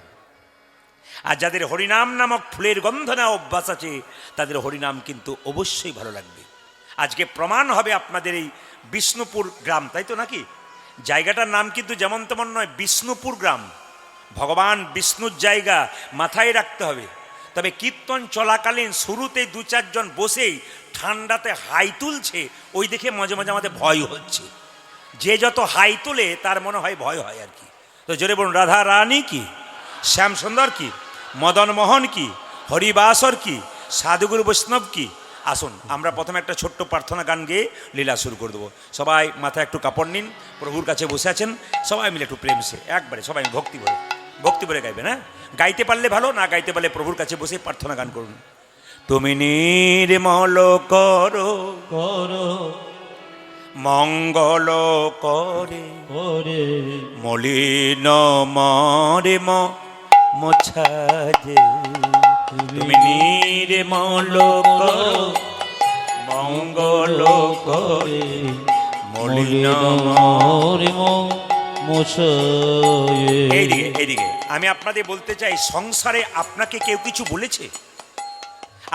আর যাদের হরিনাম নামক ফুলের গন্ধ নেওয়া অভ্যাস আছে, তাদের হরিনাম কিন্তু অবশ্যই ভালো লাগবে। আজকে প্রমাণ হবে আপনাদের এই বিষ্ণুপুর গ্রাম, তাই তো নাকি? জায়গাটার নাম কিন্তু যেমন তেমন নয়, বিষ্ণুপুর গ্রাম, ভগবান বিষ্ণুর জায়গা, মাথায় রাখতে হবে। তবে কীর্তন চলাকালীন শুরুতেই দু চারজন বসেই ঠান্ডাতে হাই তুলছে, ওই দেখে মাঝে মাঝে আমাদের ভয় হচ্ছে। যে যত হাই তুলে তার মনে হয় ভয় হয় আর কি। তো জোরে বলুন, রাধা রানী কি, শ্যাম সুন্দর কি, মদন মোহন কি, হরিবাসর কি, সাধুগুরু বৈষ্ণব কি। আসুন আমরা প্রথমে একটা ছোট্ট প্রার্থনা গান গেয়ে লীলা শুরু করে দেবো। সবাই মাথায় একটু কাপড় নিন, প্রভুর কাছে বসে আছেন, সবাই মিলে একটু প্রেম সে একবারে সবাই ভক্তি ভরে গাইবেন। হ্যাঁ, গাইতে পারলে ভালো, না গাইতে পারলে প্রভুর কাছে বসে প্রার্থনা গান করুন। তুমি নির্মল করো করো মঙ্গল করে, ওরে মলিন মরে মোছাজে। তুমি নির্মল করো মঙ্গল করে, মলিন এইদিকে আমি আপনাদের বলতে চাই, সংসারে আপনাকে কেউ কিছু বলেছে?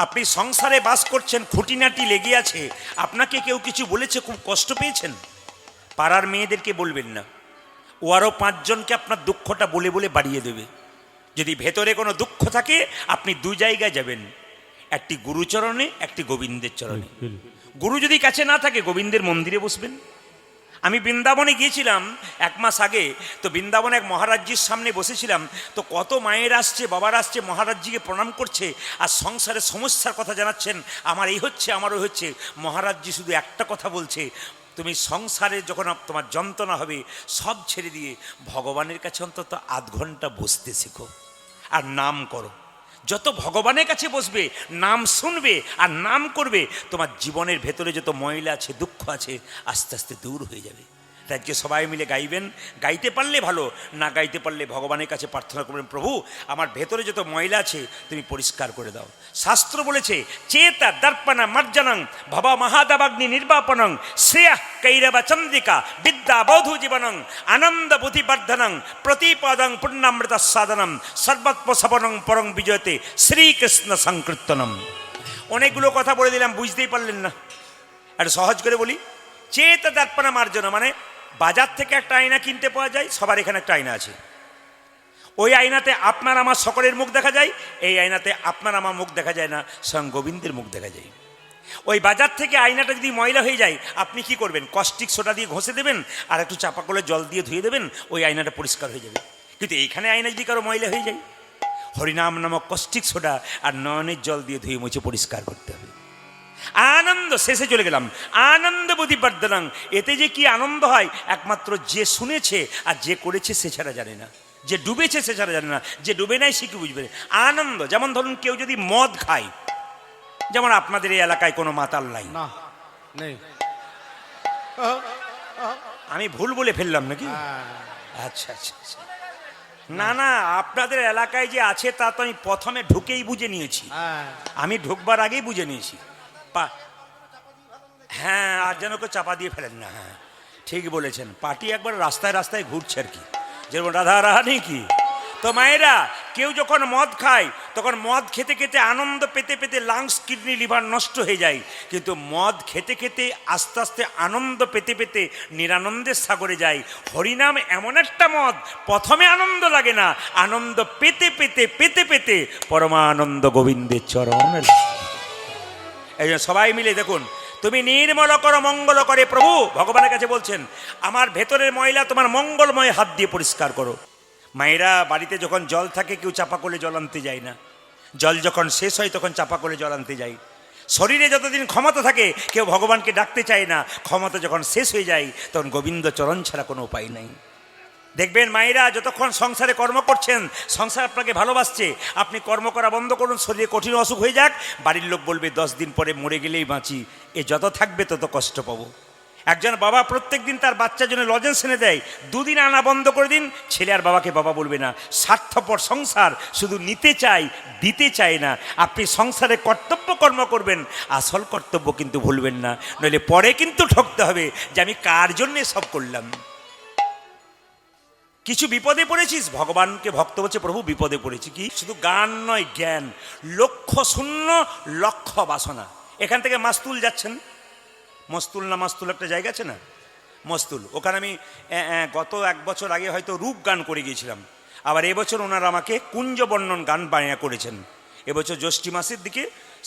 আপনি সংসারে বাস করছেন, খুঁটিনাটি লেগে আছে, আপনাকে কেউ কিছু বলেছে, খুব কষ্ট পেয়েছেন? পাড়ার মেয়েদেরকে বলবেন না, ও আরও 5 জনকে আপনার দুঃখটা বলে বলে বাড়িয়ে দেবে। যদি ভেতরে কোনো দুঃখ থাকে, আপনি 2 জায়গায় যাবেন, একটি গুরুচরণে, একটি গোবিন্দের চরণে। গুরু যদি কাছে না থাকে, গোবিন্দের মন্দিরে বসবেন। আমি বৃন্দাবনে গিয়েছিলাম 1 মাস আগে, তো বৃন্দাবনে এক মহারাজজির সামনে বসেছিলাম, তো কত মায়ের আসছে, বাবার আসছে, মহারাজজিকে প্রণাম করছে, আর সংসারের সমস্যার কথা জানাচ্ছেন, আমার এই হচ্ছে, আমার ওই হচ্ছে। মহারাজজি শুধু একটা কথা বলছে, তুমি সংসারে যখন তোমার যন্ত্রণা হবে, সব ছেড়ে দিয়ে ভগবানের কাছে অন্তত আধ ঘন্টা বসতে শেখো, আর নাম করো। যত ভগবানের কাছে বসবে, নাম শুনবে আর নাম করবে, তোমার জীবনের ভেতরে যত ময়লা আছে, দুঃখ আছে, আস্তে আস্তে দূর হয়ে যাবে। তাই আজকে সবাই মিলে গাইবেন, গাইতে পারলে ভালো, না গাইতে পারলে ভগবানের কাছে প্রার্থনা করবেন, প্রভু আমার ভেতরে যত ময়লা আছে তুমি পরিষ্কার করে দাও। শাস্ত্র বলেছে, চেতা দর্পণা মার্জনং ভবা মহাদাবাগ্নি নির্বাপনং শ্রেয়া কৈরবা চন্দ্রিকা বিদ্যা বৌধু জীবনং আনন্দ বুদ্ধিবর্ধনং প্রতিপদং পুণ্যামৃত সাধনম সর্বত্র সবনং পরং বিজয়তে শ্রীকৃষ্ণ সংকীর্তনম। অনেকগুলো কথা বলে দিলাম, বুঝতেই পারলেন না। একটু সহজ করে বলি, চেতা দর্পণা মার্জনা মানে বাজার থেকে একটা আয়না কিনতে পাওয়া যায়, সবার এখানে একটা আয়না আছে। ওই আয়নাতে আপনার আমার সকলের মুখ দেখা যায়, এই আয়নাতে আপনার আমার মুখ দেখা যায় না, স্বয়ং গোবিন্দের মুখ দেখা যায়। ওই বাজার থেকে আয়নাটা যদি ময়লা হয়ে যায়, আপনি কি করবেন? কস্টিক সোডা দিয়ে ঘষে দেবেন, আর একটু চাপা করে জল দিয়ে ধুয়ে দেবেন, ওই আয়নাটা পরিষ্কার হয়ে যাবে। কিন্তু এইখানে আয়না যদি কারো ময়লা হয়ে যায়, হরিনাম নামক কস্টিক সোডা আর নয়নের জল দিয়ে ধুয়ে মুছে পরিষ্কার করতে হবে। আনন্দ, শেষে চলে গেলাম, আনন্দ বুদ্ধিবর্ধনং। এতে যে কি আনন্দ হয়, একমাত্র যে শুনেছে আর যে করেছে সে ছাড়া জানে না, যে ডুবেছে সে ছাড়া জানে না, যে ডুবে নাই সে কি বুঝবে। আনন্দ, যেমন ধরুন কেউ যদি মদ খায়, যেমন আপনাদের এই এলাকায় কোনো মাতাল নাই, না নেই, আমি ভুল বলে ফেললাম নাকি? হ্যাঁ। আচ্ছা আচ্ছা আচ্ছা, না না, আপনাদের এলাকায় যে আছে তা তো আমি প্রথমে ঢুকেই বুঝে নিয়েছি। হ্যাঁ আমি ঢুকবার আগেই বুঝে নিয়েছি। হ্যাঁ, আর যেন কেউ চাপা দিয়ে ফেলেন না। হ্যাঁ, ঠিক বলেছেন, পার্টি একবার রাস্তায় রাস্তায় ঘুরছে আর কি, যেমন রাধা রাহানি কি। তো মায়েরা, কেউ যখন মদ খায় তখন মদ খেতে খেতে আনন্দ পেতে পেতে লাংস, কিডনি, লিভার নষ্ট হয়ে যায়, কিন্তু মদ খেতে খেতে আস্তে আস্তে আনন্দ পেতে পেতে নিরানন্দের সাগরে যায়। হরিনাম এমন একটা মদ, প্রথমে আনন্দ লাগে না, আনন্দ পেতে পেতে পেতে পেতে পরমানন্দ গোবিন্দের চরণ। এই জন্য সবাই মিলে দেখুন, তুমি নির্মল করো মঙ্গল করে প্রভু, ভগবানের কাছে বলছেন আমার ভেতরের ময়লা তোমার মঙ্গলময় হাত দিয়ে পরিষ্কার করো। মায়েরা, বাড়িতে যখন জল থাকে কেউ চাপা করলে জল আনতে যায় না, জল যখন শেষ হয় তখন চাপা করে জল আনতে যায়। শরীরে যতদিন ক্ষমতা থাকে কেউ ভগবানকে ডাকতে চায় না, ক্ষমতা যখন শেষ হয়ে যায় তখন গোবিন্দ চরণ ছাড়া কোনো উপায় নাই। দেখবেন মায়েরা, যতক্ষণ সংসারে কর্ম করছেন, সংসার আপনাকে ভালোবাসছে, আপনি কর্ম করা বন্ধ করুন, শরীরে কঠিন অসুখ হয়ে যাক, বাড়ির লোক বলবে 10 দিন পরে মরে গেলেই বাঁচি, এ যত থাকবে তত কষ্ট পাবো। একজন বাবা প্রত্যেক দিন তার বাচ্চার জন্য লজেন্স এনে দেয়, 2 দিন আনা বন্ধ করে দিন, ছেলে আর বাবাকে বাবা বলবে না। স্বার্থপর সংসার, শুধু নিতে চাই, দিতে চায় না। আপনি সংসারে কর্তব্য কর্ম করবেন, আসল কর্তব্য কিন্তু ভুলবেন না, নইলে পরে কিন্তু ঠকতে হবে যে আমি কার জন্যে সব করলাম। কিছু বিপদে পড়েছিস, ভগবানকে ভক্ত বলছে প্রভু বিপদে পড়েছি, কি শুধু গান নয় জ্ঞান, লক্ষ্য শূন্য, লক্ষ্য বাসনা। এখান থেকে মাস্তুল যাচ্ছেন, মস্তুল না মাস্তুল একটা জায়গা আছে না, মস্তুল, ওখানে আমি গত 1 বছর আগে হয়তো রূপ গান করে গিয়েছিলাম। আবার এবছর ওনারা আমাকে কুঞ্জ বর্ণন গান বানিয়ে করেছেন। এবছর জ্যৈষ্ঠী মাসের দিকে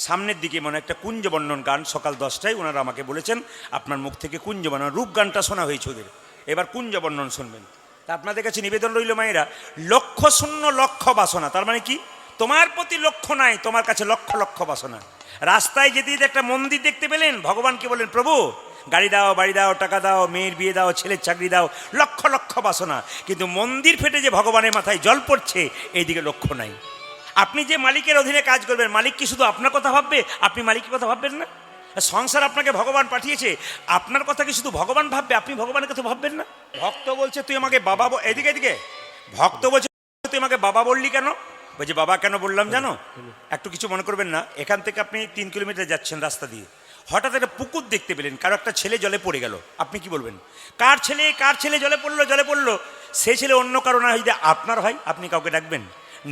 সামনের দিকে মানে একটা কুঞ্জ বর্ণন গান সকাল 10টায় ওনারা আমাকে বলেছেন আপনার মুখ থেকে কুঞ্জ বর্ণন, রূপ গানটা শোনা হয়েছে ওদের, এবার কুঞ্জ বর্ণন শুনবেন। তা আপনাদের কাছে নিবেদন রইল মায়েরা, লক্ষ্য শূন্য লক্ষ্য বাসনা, তার মানে কি তোমার প্রতি লক্ষ্য নাই, তোমার কাছে লক্ষ লক্ষ বাসনা। রাস্তায় যেতে যেতে একটা মন্দির দেখতে পেলেন, ভগবানকে বলেন প্রভু গাড়ি দাও, বাড়ি দাও, টাকা দাও, মেয়ের বিয়ে দাও, ছেলের চাকরি দাও, লক্ষ লক্ষ বাসনা, কিন্তু মন্দির ফেটে যে ভগবানের মাথায় জল পড়ছে এইদিকে লক্ষ্য নাই। আপনি যে মালিকের অধীনে কাজ করবেন, মালিক কি শুধু আপনার কথা ভাববে, আপনি মালিকের কথা ভাববেন না? সংসার আপনাকে ভগবান পাঠিয়েছে, আপনার কথা কি শুধু ভগবান ভাববে, আপনি ভগবানের কথা ভাববেন না? ভক্ত বলছে তুই আমাকে বাবা, এদিকে এদিকে ভক্ত বলছে তুই আমাকে বাবা বললি কেন? বলছে বাবা কেন বললাম জানো, একটু কিছু মনে করবেন না, এখান থেকে আপনি 3 কিলোমিটার যাচ্ছেন রাস্তা দিয়ে, হঠাৎ একটা পুকুর দেখতে পেলেন, কারো একটা ছেলে জলে পড়ে গেল, আপনি কি বলবেন? কার ছেলে জলে পড়লো, সে ছেলে অন্য কারো না যদি আপনার হয়, আপনি কাউকে ডাকবেন?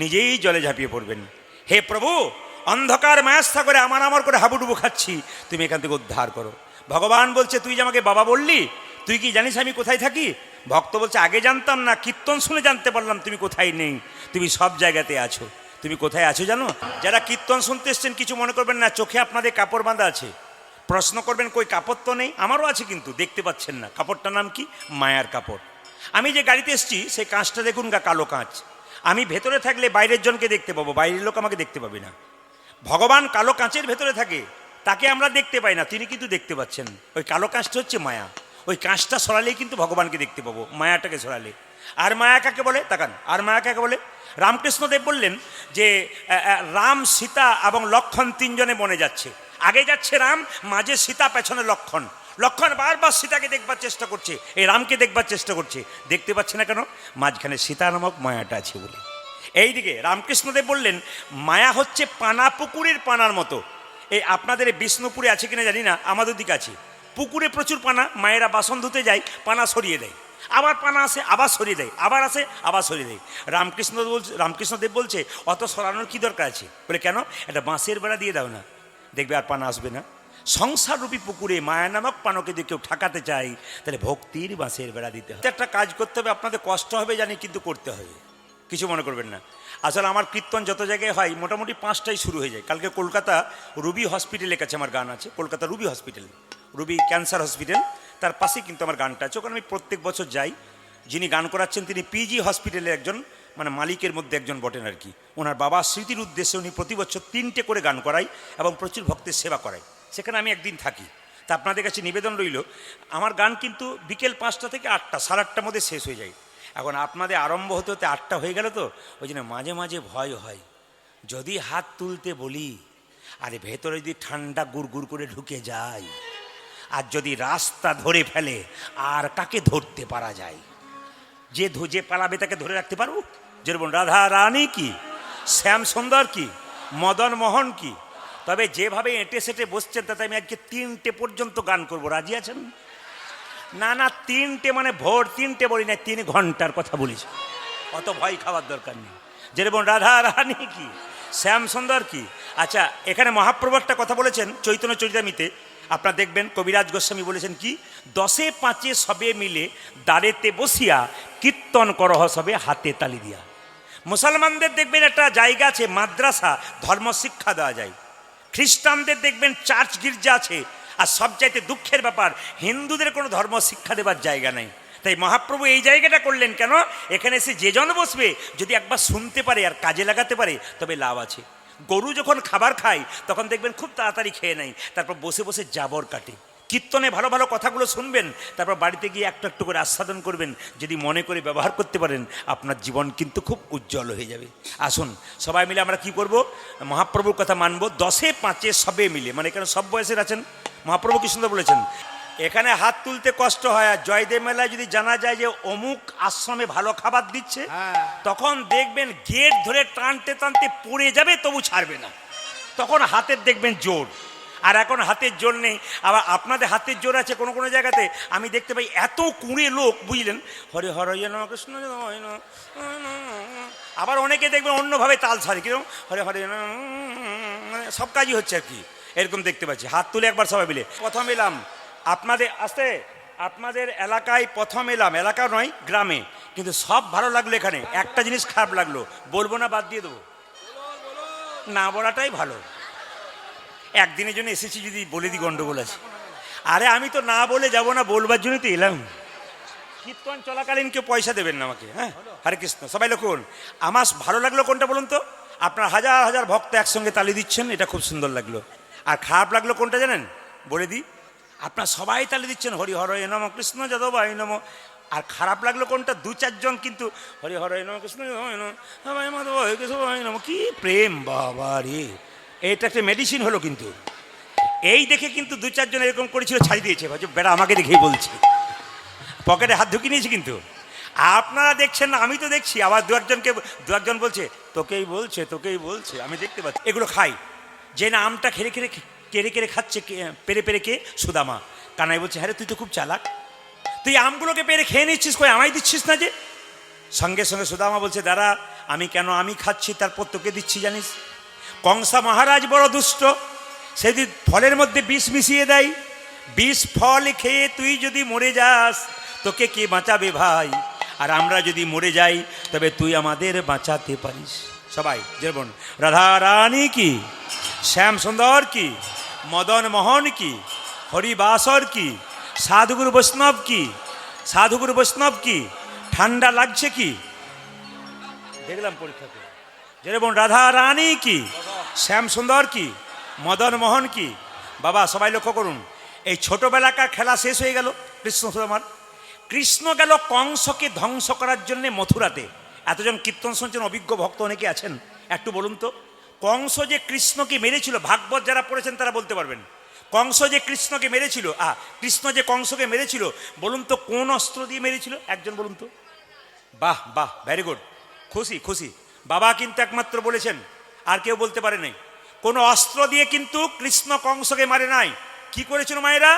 নিজেই জলে ঝাঁপিয়ে পড়বেন, হে প্রভু অন্ধকার মায়াস্থা করে আমার করে হাবুডুবু খাচ্ছি, তুমি এখান থেকে উদ্ধার করো। ভগবান বলছে তুই যে আমাকে বাবা বললি, তুই কি জানিস আমি কোথায় থাকি? ভক্ত বলছে আগে জানতাম না, কীর্তন শুনে জানতে পারলাম তুমি কোথায় নেই, তুমি সব জায়গাতে আছো। তুমি কোথায় আছো জানো? যারা কীর্তন শুনতে এসছেন কিছু মনে করবেন না, চোখে আপনাদের কাপড় বাঁধা আছে, প্রশ্ন করবেন কই কাপড় তো নেই, আমারও আছে কিন্তু দেখতে পাচ্ছেন না। কাপড়টার নাম কি? মায়ার কাপড়। আমি যে গাড়িতে এসছি সেই কাঁচটা দেখুন গা, কালো কাঁচ। আমি ভেতরে থাকলে বাইরের জনকে দেখতে পাবো, বাইরের লোক আমাকে দেখতে পাবে না। ভগবান কালো কাঁচের ভেতরে থাকে, তাকে আমরা দেখতে পাই না, তিনি কিন্তু দেখতে পাচ্ছেন। ওই কালো কাঁচটা হচ্ছে মায়া, ওই কাঁচটা সরালেই কিন্তু ভগবানকে দেখতে পাবো, মায়াটাকে সরালে। আর মায়া কাকে বলে? তাকান, আর মায়া কাকে বলে? রামকৃষ্ণদেব বললেন যে রাম, সীতা এবং লক্ষণ 3 জনে বনে যাচ্ছে, আগে যাচ্ছে রাম, মাঝে সীতা, পেছনে লক্ষণ। লক্ষণ বারবার সীতাকে দেখবার চেষ্টা করছে, এই রামকে দেখবার চেষ্টা করছে, দেখতে পাচ্ছে না কেন? মাঝখানে সীতা নামক মায়াটা আছে বলে। এইদিকে রামকৃষ্ণদেব বললেন মায়া হচ্ছে পানা, পুকুরের পানার মতো। এই আপনাদের বিষ্ণুপুরে আছে কিনা জানি না, আমাদের দিকে আছে, পুকুরে প্রচুর পানা, মায়েরা বাসন ধুতে যায়, পানা সরিয়ে দেয়, আবার পানা আসে, আবার সরিয়ে দেয়, আবার আসে, আবার সরিয়ে দেয়। রামকৃষ্ণদেব বলছে অত সরানোর কি দরকার আছে? বলে কেন? একটা বাঁশের বেড়া দিয়ে দাও না, দেখবে আর পানা আসবে না। সংসাররূপী পুকুরে মায়া নামক পানকে যদি কেউ ঠাকাতে চাই, তাহলে ভক্তির বাঁশের বেড়া দিতে হবে। একটা কাজ করতে হবে, আপনাদের কষ্ট হবে জানি, কিন্তু করতে হবে, কিছু মনে করবেন না। আসলে আমার কীর্তন যত জায়গায় হয় মোটামুটি 5টায় শুরু হয়ে যায়। কালকে কলকাতা রুবি হসপিটালের কাছে আমার গান আছে, Kolkata Ruby hospital, Ruby cancer hospital, তার পাশেই কিন্তু আমার গানটা আছে। ওখানে আমি প্রত্যেক বছর যাই। যিনি গান করাচ্ছেন তিনি পিজি হসপিটালের একজন মানে মালিকের মধ্যে একজন বটেন আর কি। ওনার বাবা স্মৃতির উদ্দেশ্যে উনি প্রতি বছর 3টে করে গান করায় এবং প্রচুর ভক্তের সেবা করায়, সেখানে আমি একদিন থাকি। তা আপনাদের কাছে নিবেদন রইল, আমার গান কিন্তু বিকেল 5টা থেকে 8টা, 8:30টার মধ্যে শেষ হয়ে যায়। এখন আপনাদের আরম্ভ হতে হতে 8টা হয়ে গেল, তো ওই জন্য মাঝে মাঝে ভয় হয়, যদি হাত তুলতে বলি আরে ভেতরে যদি ঠান্ডা গুড় করে ঢুকে যায়, আর যদি রাস্তা ধরে ফেলে আর কাকে ধরতে পারা যায়? যে পালাবে তাকে ধরে রাখতে পারবো? যেরকম রাধা রানী কি, শ্যাম সুন্দর কি, মদন মোহন কি। তবে যেভাবে এঁটে সেটে বসছেন তাতে আমি আজকে 3টে পর্যন্ত গান করব, রাজি আছেন? না না, 3টে মানে ভোর 3টে বলি না, 3 ঘন্টার কথা বলিস, অত ভয় খাওয়ার দরকার নেই। যেরকম রাধা রানী কি, শ্যাম সুন্দর কি। আচ্ছা, এখানে মহাপ্রভু একটা কথা বলেছেন চৈতন্য চরিতামিতে, আপনারা দেখবেন কবিরাজ গোস্বামী বলেছেন কি, 10 5 সবে মিলে দাঁড়েতে বসিয়া কীর্তন করহ সবে হাতে তালি দিয়া। মুসলমানদের দেখবেন একটা জায়গা আছে মাদ্রাসা, ধর্ম শিক্ষা দেওয়া যায়। খ্রিস্টানদের দেখবেন চার্চ গির্জা আছে। আর সবচাইতে দুঃখের ব্যাপার, হিন্দুদের কোনো ধর্ম শিক্ষা দেবার জায়গা নেই। তাই মহাপ্রভু এই জায়গাটা করলেন কেন, এখানে এসে যে জন বসবে যদি একবার শুনতে পারে আর কাজে লাগাতে পারে তবে লাভ আছে। গরু যখন খাবার খায় তখন দেখবেন খুব তাড়াতাড়ি খেয়ে নেয়, তারপর বসে বসে জাবর কাটে। কীর্তনে ভালো ভালো কথাগুলো শুনবেন, তারপর বাড়িতে গিয়ে একটু একটু করে আস্বাদন করবেন। যদি মনে করে ব্যবহার করতে পারেন আপনার জীবন কিন্তু খুব উজ্জ্বল হয়ে যাবে। আসুন সবাই মিলে আমরা কি করব, মহাপ্রভুর কথা মানব। 10 5 সবে মিলে, মানে এখানে সব বয়সের আছেন। মহাপ্রভু কি সুন্দর বলেছেন, এখানে হাত তুলতে কষ্ট হয়। আর জয়দেব মেলায় যদি জানা যায় যে অমুক আশ্রমে ভালো খাবার দিচ্ছে, তখন দেখবেন গেট ধরে টানতে টানতে পড়ে যাবে তবু ছাড়বে না, তখন হাতের দেখবেন জোর। আর এখন হাতের জোর নেই। আবার আপনাদের হাতের জোর আছে কোনো কোনো জায়গাতে, আমি দেখতে পাই এত কুঁড়ে লোক, বুঝলেন, হরে হরে নম কৃষ্ণ, আবার অনেকে দেখবেন অন্যভাবে তাল ছাড়ে, কিরকম হরে হরে, সব কাজই হচ্ছে আর কি, এরকম দেখতে পাচ্ছি। হাত তুলে একবার সবাই মিলে। প্রথম এলাম আপনাদের আসতে, আপনাদের এলাকায় প্রথম এলাম, এলাকা নয় গ্রামে, কিন্তু সব ভালো লাগলো। এখানে একটা জিনিস খারাপ লাগলো, বলবো না বাদ দিয়ে দেবো, না বলাটাই ভালো। একদিনের জন্য এসেছি, যদি বলে দিই গন্ডগোল আছে। আরে আমি তো না বলে যাব না, বলবার জন্যই তো এলাম। কীর্তন চলাকালীন কেউ পয়সা দেবেন না আমাকে, হ্যাঁ। হরে কৃষ্ণ। সবাই লক্ষণ। আমার ভালো লাগলো কোনটা বলুন তো, আপনার হাজার হাজার ভক্ত একসঙ্গে তালি দিচ্ছেন, এটা খুব সুন্দর লাগলো। আর খারাপ লাগলো কোনটা জানেন, বলে দিই, আপনার সবাই তালি দিচ্ছেন হরি হরে নম কৃষ্ণ যাদবায় নম। আর খারাপ লাগলো কোনটা, 2-4 জন কিন্তু হরি হরে নম কৃষ্ণ নম। কি প্রেম বাবা রে, এটা একটা মেডিসিন হলো। কিন্তু এই দেখে কিন্তু 2-4 জন এরকম করেছিল, ছাড়ি দিয়েছে, ভাবছো বেড়া আমাকে দেখেই বলছে, পকেটে হাত ঢুকিয়ে নিয়েছে। কিন্তু আপনারা দেখছেন না, আমি তো দেখছি। আবার 2-1 জন বলছে তোকেই বলছে, তোকেই বলছে, আমি দেখতে পাচ্ছি। এগুলো খাই, যে না আমটা কেড়ে কেড়ে খাচ্ছে, পেরে পেরে কে, সুদামা। কানাই বলছে, হ্যাঁ তুই তো খুব চালাক, তুই আমগুলোকে পেরে খেয়ে নিচ্ছিস, কই আমায় দিচ্ছিস না যে। সঙ্গে সঙ্গে সুদামা বলছে, দাঁড়া, আমি খাচ্ছি তারপর তোকে দিচ্ছি জানিস। কংসা মহারাজ বড় দুষ্ট, সেদিন ফলের মধ্যে বিষ মিশিয়ে দেয়। বিষ ফল খেয়ে তুই যদি মরে যাস তোকে কে বাঁচাবে ভাই, আর আমরা যদি মরে যাই তবে তুই আমাদের বাঁচাতে পারিস। সবাই যেমন রাধা রানী কি, শ্যাম সুন্দর কি, মদন মোহন কি, হরিবাসর কি, সাধুগুরু বৈষ্ণব কি, সাধুগুরু বৈষ্ণব কি। ঠান্ডা লাগছে কি, দেখলাম পরীক্ষাতে। যেমন রাধা রানী কি, শ্যাম সুন্দর কি, মদন মোহন কি। বাবা সবাই লক্ষ্য করুন, এই ছোটবেলাকার খেলা শেষ হয়ে গেল। কৃষ্ণ সুদামার, কৃষ্ণ গেল কংসকে ধ্বংস করার জন্য মথুরাতে। এতজন কীর্তন শুনছেন, অভিজ্ঞ ভক্ত অনেকে আছেন, একটু বলুন তো, কংস যে কৃষ্ণকে মেরেছিল, ভাগবত যারা পড়েছেন তারা বলতে পারবেন, কংস যে কৃষ্ণকে মেরেছিল, কৃষ্ণ যে কংসকে মেরেছিল, বলুন তো কোন অস্ত্র দিয়ে মেরেছিল, একজন বলুন তো। বাহ বাহ, ভেরি গুড, খুশি খুশি। বাবা কিন্তু একমাত্র বলেছেন, আর কেউ বলতে পারে নাই। কোন অস্ত্র দিয়ে কিন্তু কৃষ্ণ কংসকে মারে নাই। কি করেছিল মায়েরা,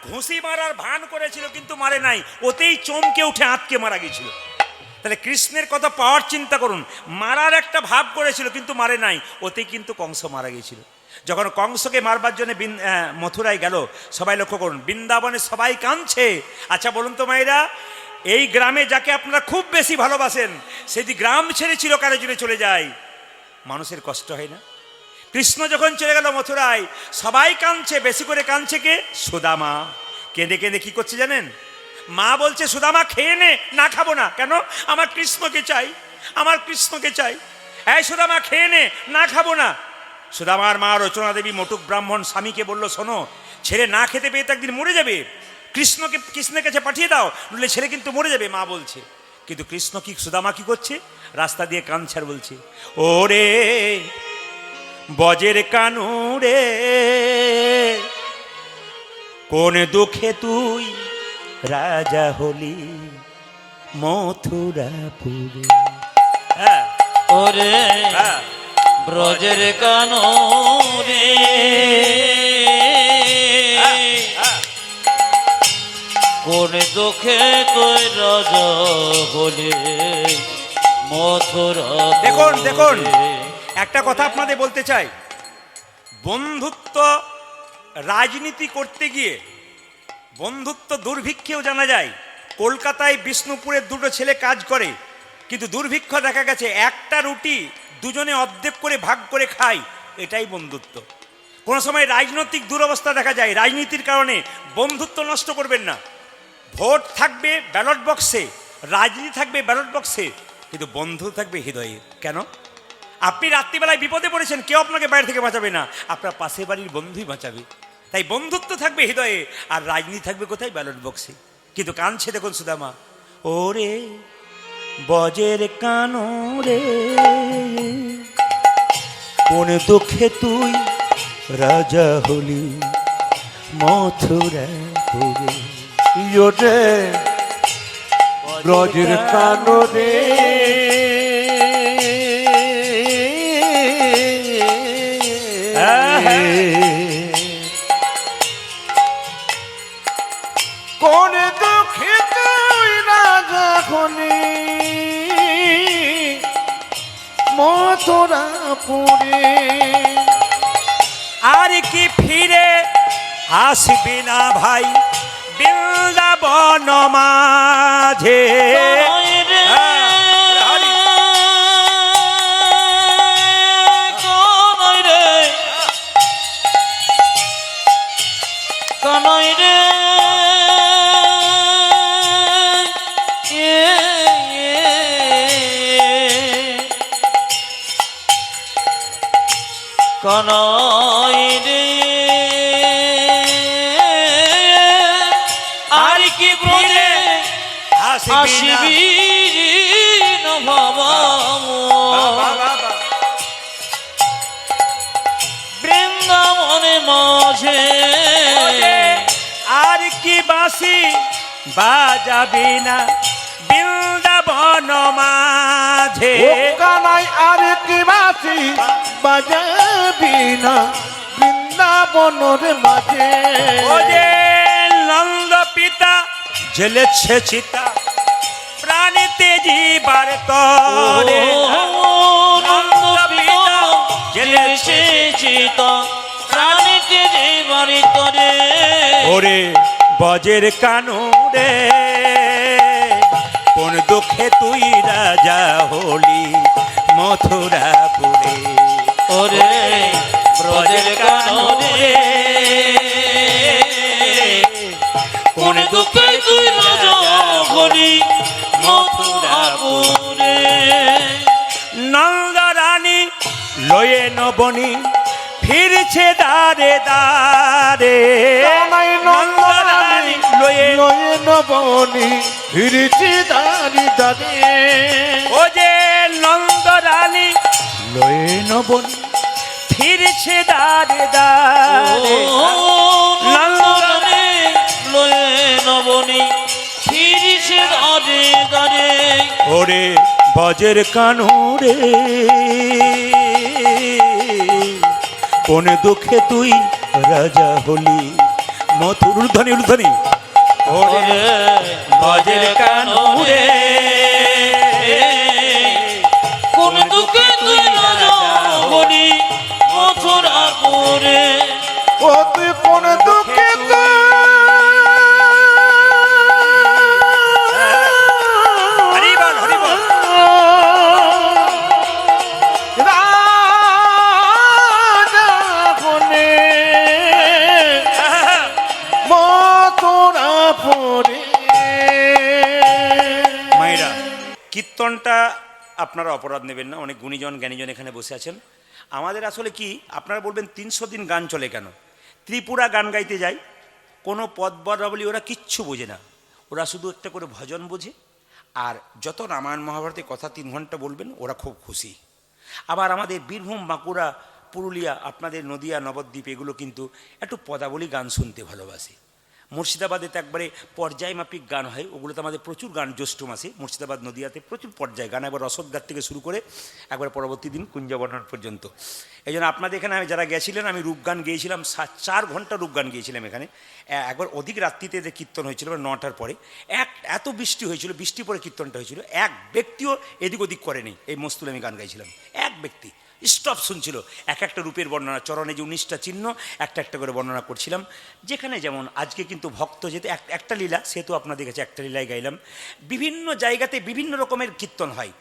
ঘুষি মারার ভান করেছিল কিন্তু মারে নাই, ওতেই চমকে উঠে আঁতকে মারা গিয়েছিল। তাহলে কৃষ্ণের কত পাওয়ার চিন্তা করুন, মারার একটা ভাব করেছিল কিন্তু মারে নাই, ওতেই কিন্তু কংস মারা গিয়েছিল। যখন কংসকে মারবার জন্য মথুরায় গেল, সবাই লক্ষ্য করুন, বৃন্দাবনে সবাই কাঁদছে। আচ্ছা বলুন তো মায়েরা, এই গ্রামে যাকে আপনারা খুব বেশি ভালোবাসেন, সেটি গ্রাম ছেড়ে চিরকালের জন্য চলে যায়, মানুষের কষ্ট হয় না? কৃষ্ণ যখন চলে গেল মথুরায়, সবাই কাঁদছে। বেশি করে কাঁদছে কে, সুদামা। কেঁদে কেঁদে কি করছে জানেন, মা বলছে সুদামা খেয়ে নে। না খাবো না, কেন, আমার কৃষ্ণকে চাই, আমার কৃষ্ণকে চাই। এই সুদামা খেয়ে নে। না খাবো না। সুদামার মা রচনা দেবী মটুক ব্রাহ্মণ স্বামীকে বলল, শোনো, ছেলে না খেতে পেয়ে তো একদিন মরে যাবে, কৃষ্ণের কাছে পাঠিয়ে দাও, নইলে ছেলে কিন্তু মরে যাবে, মা বলছে। কিন্তু কৃষ্ণ কি, সুদামা কি করছে, রাস্তা দিয়ে কাঁদছে আর বলছে, ওরে বজের কানুরে, কোন দুঃখে তুই রাজা হলি মথুরাপুরে। হ্যাঁ ওরে হ্যাঁ ব্রজের কানো রে হ্যাঁ। কোন দুঃখে তুই রাজা হলে মথুরা দেখুন, দেখুন। পুরে। একটা কথা আপনাদের বলতে চাই, বন্ধুত্ব রাজনীতি করতে গিয়ে বন্ধুত্ব দুর্ভিক্ষেও জানা যায়। কলকাতায় বিষ্ণুপুরের দুটো ছেলে কাজ করে, কিন্তু দুর্ভিক্ষ দেখা গেছে একটা রুটি দুজনে অর্ধেক করে ভাগ করে খায়, এটাই বন্ধুত্ব। কোনো সময় রাজনৈতিক দুরবস্থা দেখা যায়, রাজনীতির কারণে বন্ধুত্ব নষ্ট করবেন না। ভোট থাকবে ব্যালট বক্সে, রাজনীতি থাকবে ব্যালট বক্সে, কিন্তু বন্ধু থাকবে হৃদয়ে। কেন? আপনি রাত্রিবেলায় বিপদে পড়েছেন, কেউ আপনাকে বাইরে থেকে বাঁচাবে না, আপনার পাশের বাড়ির বন্ধুই বাঁচাবে। তাই বন্ধুত্ব থাকবে হৃদয়ে, আর রাজনীতি থাকবে কোথায়? ব্যালট বক্সে। কিন্তু কানছে দেখুন সুদামা, ওরে বজের কানো রে, কোন দুঃখে তুই রাজা হলি মথুরা পুরে। ইয়োরে ব্রজের কানো রে কোন দুঃখে তুই রাজা হলি মথুরা পুরে। আর কি ফিরে আসবি না ভাই বৃন্দাবন মাঝে? কানাই রে, হরি। কানাই রে, কানাই রে, কানাই রে, আর কি ফিরে আসিবি না বাবা বৃন্দাবনে মাঝে আর কি বাঁশি বাজাবি না বৃন্দাবন মাঝে? ও কানাই আর কি বাঁশি বাজাবি না বৃন্দাবনের মাঝে। ও যে নন্দ পিতা জ্বলেছে চিতা প্রাণীতে জীবার তরে। নন্দ পিতা জেলেছে চিতা প্রাণীতে জীবারি তরে। ওরে বজের কানো রে, কোন দুঃখে তুই রাজা হলি মথুরাপুরে? ওরে ব্রজের কাননে কোন দুঃখে তুই রাজা হলি মথুরাপুরে। নন্দ রানী লয়ে নবনী ফিরছে দারে দারে। কানাই নন্দ রানী লয়ে নবনী ফিরেছি দাঁড়ি দাঁড়িয়ে। ও যে নন্দ রানী লয়ে নবনী ফিরছে দারে দারে। নন্দনে লয়ে নবনী ফিরিছে দাঁড়ে দাঁড়ে। ওরে বজের কানো রে, কোন দুঃখে তুই রাজা হলি মথুর। ঊর্ধ্বনি ঊর্ধ্বনি। ওরে বজের কানো রে, কোন দুঃখে তুই রাজা হলি মথুরাপুরে। ও তুই কোন দুঃখে হরিবল হরিবল। রাজা বনে মথুরা পুরে। মায়েরা, কীর্তনটা আপনারা অপরাধ নেবেন না, অনেক গুণীজন জ্ঞানীজন এখানে বসে আছেন। আমাদের আসলে কি, আপনারা বলবেন 300 দিন গান চলে কেন? ত্রিপুরা গান গাইতে যায়, কোনো পদবরাবলী ওরা কিচ্ছু বোঝে না, ওরা শুধু একটা করে ভজন বোঝে। আর যত রামায়ণ মহাভারতের কথা 3 ঘন্টা বলবেন ওরা খুব খুশি। আবার আমাদের বীরভূম, বাঁকুড়া, পুরুলিয়া, আপনাদের নদিয়া, নবদ্বীপ, এগুলো কিন্তু একটু পদাবলী গান শুনতে ভালোবাসে। মুর্শিদাবাদে তো একবারে পর্যায়মাফিক গান হয়, ওগুলোতে আমাদের প্রচুর গান জ্যৈষ্ঠ মাসে মুর্শিদাবাদ নদিয়াতে প্রচুর পর্যায় গান, একবার রসদঘাট থেকে শুরু করে একবার পরবর্তী দিন কুঞ্জবর্ণন পর্যন্ত। এই জন্য আপনাদের এখানে আমি যারা গেছিলেন, আমি রূপগান গিয়েছিলাম, 4 ঘন্টা রূপগান গিয়েছিলাম এখানে। একবার অধিক রাত্রিতে যে কীর্তন হয়েছিল 9টার পরে, এত বৃষ্টি হয়েছিল, বৃষ্টি পরে কীর্তনটা হয়েছিল, এক ব্যক্তিও এদিক ওদিক করেনি। এই মস্তুল আমি গান গাইছিলাম, এক ব্যক্তি স্টপ শুনছিল, এক একটা রূপের বর্ণনা, চরণে যে 19টা চিহ্ন একটা একটা করে বর্ণনা করছিলাম। যেখানে যেমন আজকে কিন্তু ভক্ত যেহেতু একটা লীলা, সেহেতু আপনাদের কাছে একটা লীলায় গাইলাম। বিভিন্ন জায়গাতে বিভিন্ন রকমের কীর্তন হয়,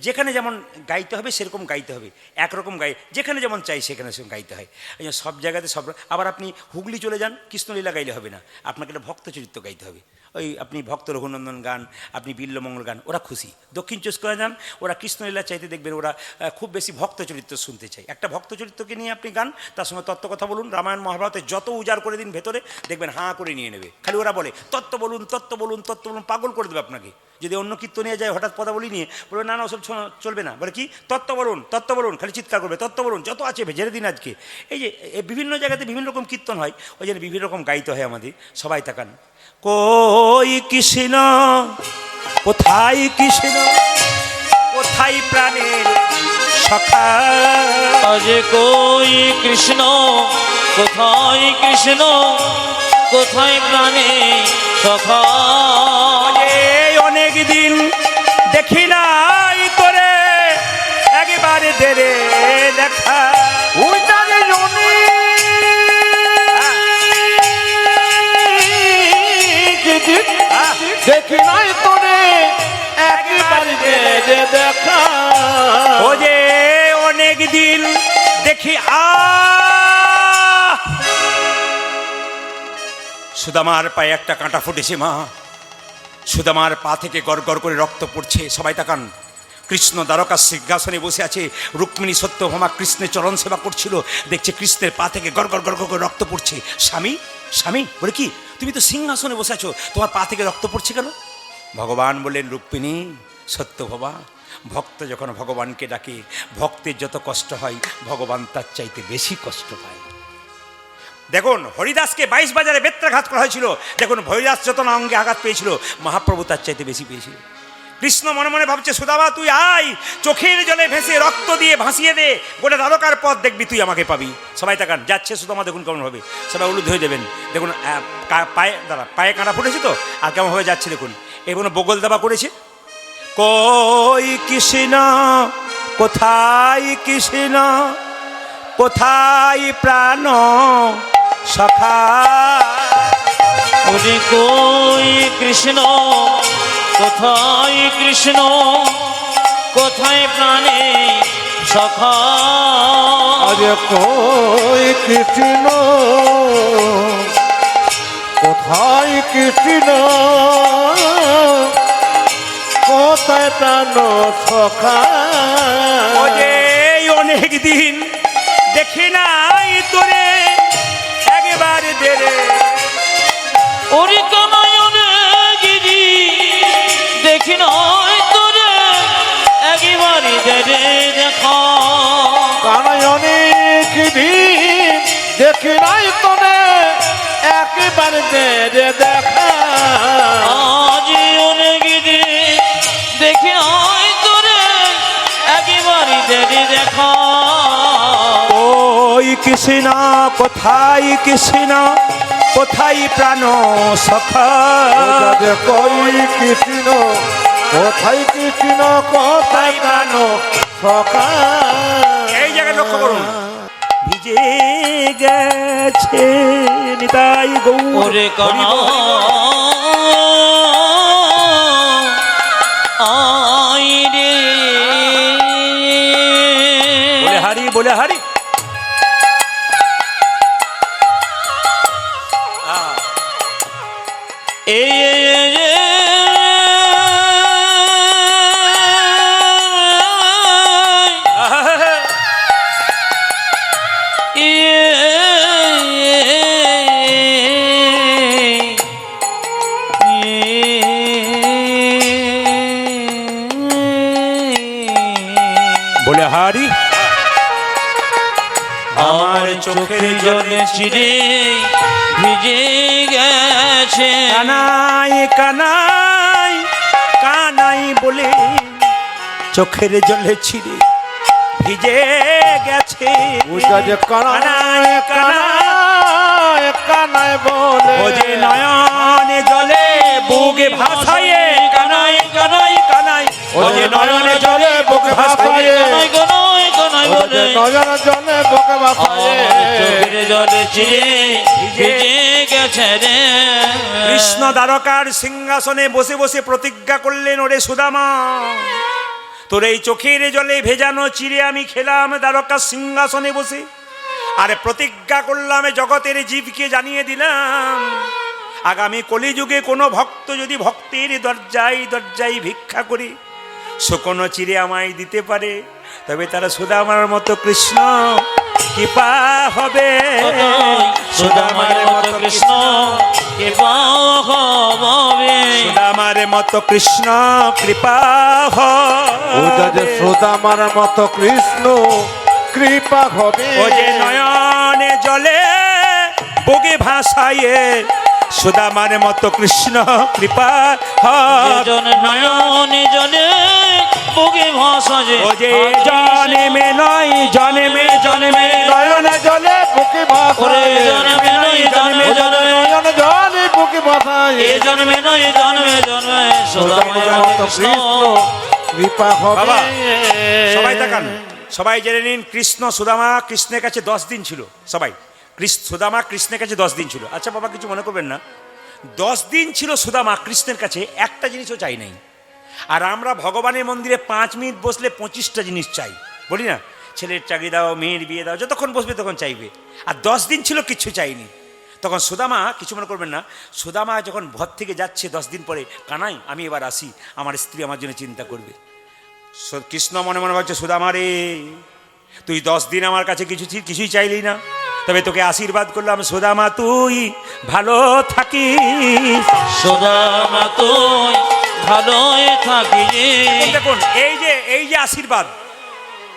যেখানে যেমন গাইতে হবে সেরকম গাইতে হবে, একরকম গাই যেখানে যেমন চাই সেখানে সেরকম গাইতে হয়। এই জন্য সব জায়গাতে সব। আবার আপনি হুগলি চলে যান, কৃষ্ণলীলা গাইলে হবে না, আপনাকে একটা ভক্ত চরিত্র গাইতে হবে। ওই আপনি ভক্ত রঘুনন্দন গান, আপনি বিল্লমঙ্গল গান, ওরা খুশি। দক্ষিণ চব্বিশ করে যান, ওরা কৃষ্ণলীলা চাইতে দেখবেন ওরা খুব বেশি ভক্ত চরিত্র শুনতে চায়। একটা ভক্ত চরিত্রকে নিয়ে আপনি গান, তার সঙ্গে তত্ত্ব কথা বলুন, রামায়ণ মহাভারতে যত উজাড় করে দিন ভেতরে, দেখবেন হাঁ করে নিয়ে নেবে। খালি ওরা বলে তত্ত্ব বলুন, তত্ত্ব বলুন, তত্ত্ব বলুন, পাগল করে দেবে আপনাকে। যদি অন্য কীর্তনে যায় হঠাৎ পদাবলী নিয়ে বলবে না না ওসব চলবে না, বলে কি তত্ত্ব বলুন, তত্ত্ব বলুন, খালি চিৎকার করবে তত্ত্ব বলুন, যত আছে ঝেড়ে দিন আজকে। এই যে বিভিন্ন জায়গাতে বিভিন্ন রকম কীর্তন হয়, ওই জন্য বিভিন্ন রকম গাইতে হয় আমাদের। সবাই তাকান, কই কৃষ্ণ কোথায় কৃষ্ণ, কোথায় প্রাণের সখা, আজ কই কৃষ্ণ কোথায় কৃষ্ণ, কোথায় প্রাণে সখা। অনেক দিন দেখি নাই তোরে, একবারে দেরে দেখা। ওই জানে জনি দেখি নাই তোরে একবার যে দেখা। ও যে অনেক দিন দেখি সুদামার পায়ে একটা কাঁটা ফুটেছে মা, সুদামার পা থেকে গড় গড় করে রক্ত পড়ছে। সবাই তাকান, কৃষ্ণ দ্বারকা সিংহাসনে বসে আছে, রুক্মিণী সত্যভামা কৃষ্ণের চরণ সেবা করছিল, দেখছে কৃষ্ণের পা থেকে গড় গড় গড় গড় করে রক্ত পড়ছে। স্বামী স্বামী বলে কি, তুমি তো সিংহাসনে বসে আছো, তোমার পা থেকে রক্ত পড়ছে কেন? ভগবান বললেন, রুক্মিণী সত্যভামা, ভক্ত যখন ভগবানকে ডাকে, ভক্তের যত কষ্ট হয় ভগবান তার চাইতে বেশি কষ্ট পায়। দেখুন হরিদাসকে 22 বাজারে বেত্রাঘাত করা হয়েছিল, দেখুন হরিদাস যত না অঙ্গে আঘাত পেয়েছিল, মহাপ্রভু তার চাইতে বেশি পেয়েছিল। কৃষ্ণ মনে মনে ভাবছে, সুদামা তুই আয়, চোখের জলে ভেসে রক্ত দিয়ে ভাসিয়ে দে, গোটা দ্বারকার পথ দেখবি তুই আমাকে পাবি। সবাই তাকান, যাচ্ছে সুদামা, দেখুন কেমন হবে, সবাই উলুদ হয়ে দেবেন। দেখুন পায়ে কাঁটা ফুটেছে তো, আর কেমন ভাবে যাচ্ছে দেখুন। এগুলো বগল দাবা করেছে, কই কৃষ্ণ কোথায় কৃষ্ণ, কোথায় প্রাণ সখা। ওরে কই কৃষ্ণ কোথায় কৃষ্ণ, কোথায় প্রাণে সখা। আরে কই কৃষ্ণ কোথায় কৃষ্ণ, কোথায় প্রাণ সখা। ও যে অনেক দিন দেখি নাই তোরে, একবারে দেরে। ওরে কানায়নে গিরি দেখি নয় তোরে, একেবারে দেরে দেখা। কানাই অনেক দিন দেখি নাই তোরে, একেবারে দেরে দেখা। আজ অনেক দিন দেখি নয় তোরে, একেবারে দেরে দেখা। ওই কৃষ্ণ কোথায় কৃষ্ণ, কোথায় প্রাণ সখা। কই কৃষ্ণ কোথায় কৃষ্ণ, কোথায় প্রাণ সখা। এই জায়গায় লক্ষ্য করুন, ভিজে গেছে নিতাই গৌর। ওরে কানা আই রে, বলে হারি বলে হারি। বলে হারি। আমার চোখের জলে চিরে ভিজে গেছে কানাই কানাই কানাই বলে চোখের জলে ছিঁড়ে ভিজে গেছে ওটা যে কানায় কানায় কানায় বলে ও যে নয়নে জলে বুকে ভাসায়ে কানাই কানাই কানাই ও যে নয়নে জলে বুকে ভাসায়ে কানাই কানাই কানাই ওটা বলে যে নয়ন জলে বুকে ভাসায়ে চোখের জলে ছিঁড়ে ভিজে গেছে রে কৃষ্ণ দ্বারকার সিংহাসনে বসে বসে প্রতিজ্ঞা করলেন, ওরে সুদামা, তোর এই চোখের জলে ভেজানো চিড়ে আমি খেলাম দ্বারকার সিংহাসনে বসে, আর প্রতিজ্ঞা করলাম জগতের জীবকে জানিয়ে দিলাম, আগামী কলিযুগে কোনো ভক্ত যদি ভক্তের দরজায় দরজায় ভিক্ষা করে শুকনো চিড়ে আমায় দিতে পারে, তবে তারা সুদামার মতো কৃষ্ণ কৃপা হবে, সুদামার মতো কৃষ্ণ কৃপা হবে, সুদামার মতো কৃষ্ণ কৃপা ওটা যে হবে। সুদামার মতো কৃষ্ণ কৃপা হবে ও যে নয়নে জলে বুকে ভাসায়ে সুদামার মতো কৃষ্ণ কৃপা হবে। জন নয়নে জলে বুকে ভাসাজে ও যে জন্মে নয় জন্মে জন্মে নয়ন জলে বুকে ওরে ভাসায় জন্মে নয় জন্মে জন্মে নয়ন জলে বুকে ভাসায় এ জন্মে নয় জন্মে জন্মে সুদামার মতো কৃষ্ণ কৃপা হবে বাবা, সবাই তাকান, সবাই জেনে নিন, কৃষ্ণ সুদামা কৃষ্ণের কাছে 10 দিন ছিল, সবাই সুদামা কৃষ্ণের কাছে 10 দিন ছিল। আচ্ছা বাবা, কিছু মনে করবেন না, 10 দিন ছিল সুদামা কৃষ্ণের কাছে, একটা জিনিসও চাই নাই। আর আমরা ভগবানের মন্দিরে 5 মিনিট বসলে 25টা জিনিস চাই, বলি না, ছেলের চাকরি দাও, মেয়ের বিয়ে দাও, যতক্ষণ বসবে তখন চাইবে। আর 10 দিন ছিল কিচ্ছু চাইনি। তখন সুদামা, কিছু মনে করবেন না, সুদামা যখন ঘর থেকে যাচ্ছে 10 দিন পরে, কানাই আমি এবার আসি, আমার স্ত্রী আমার জন্য চিন্তা করবে। কৃষ্ণ মনে মনে ভাবছে, সুদামা রে, তুই 10 দিন আমার কাছে কিছুই চাইলি না, তবে তোকে আশীর্বাদ করলাম, সুদামা তুই ভালো থাকিস। সুদামা তুই ভালোই থাকি। দেখুন এই যে আশীর্বাদ,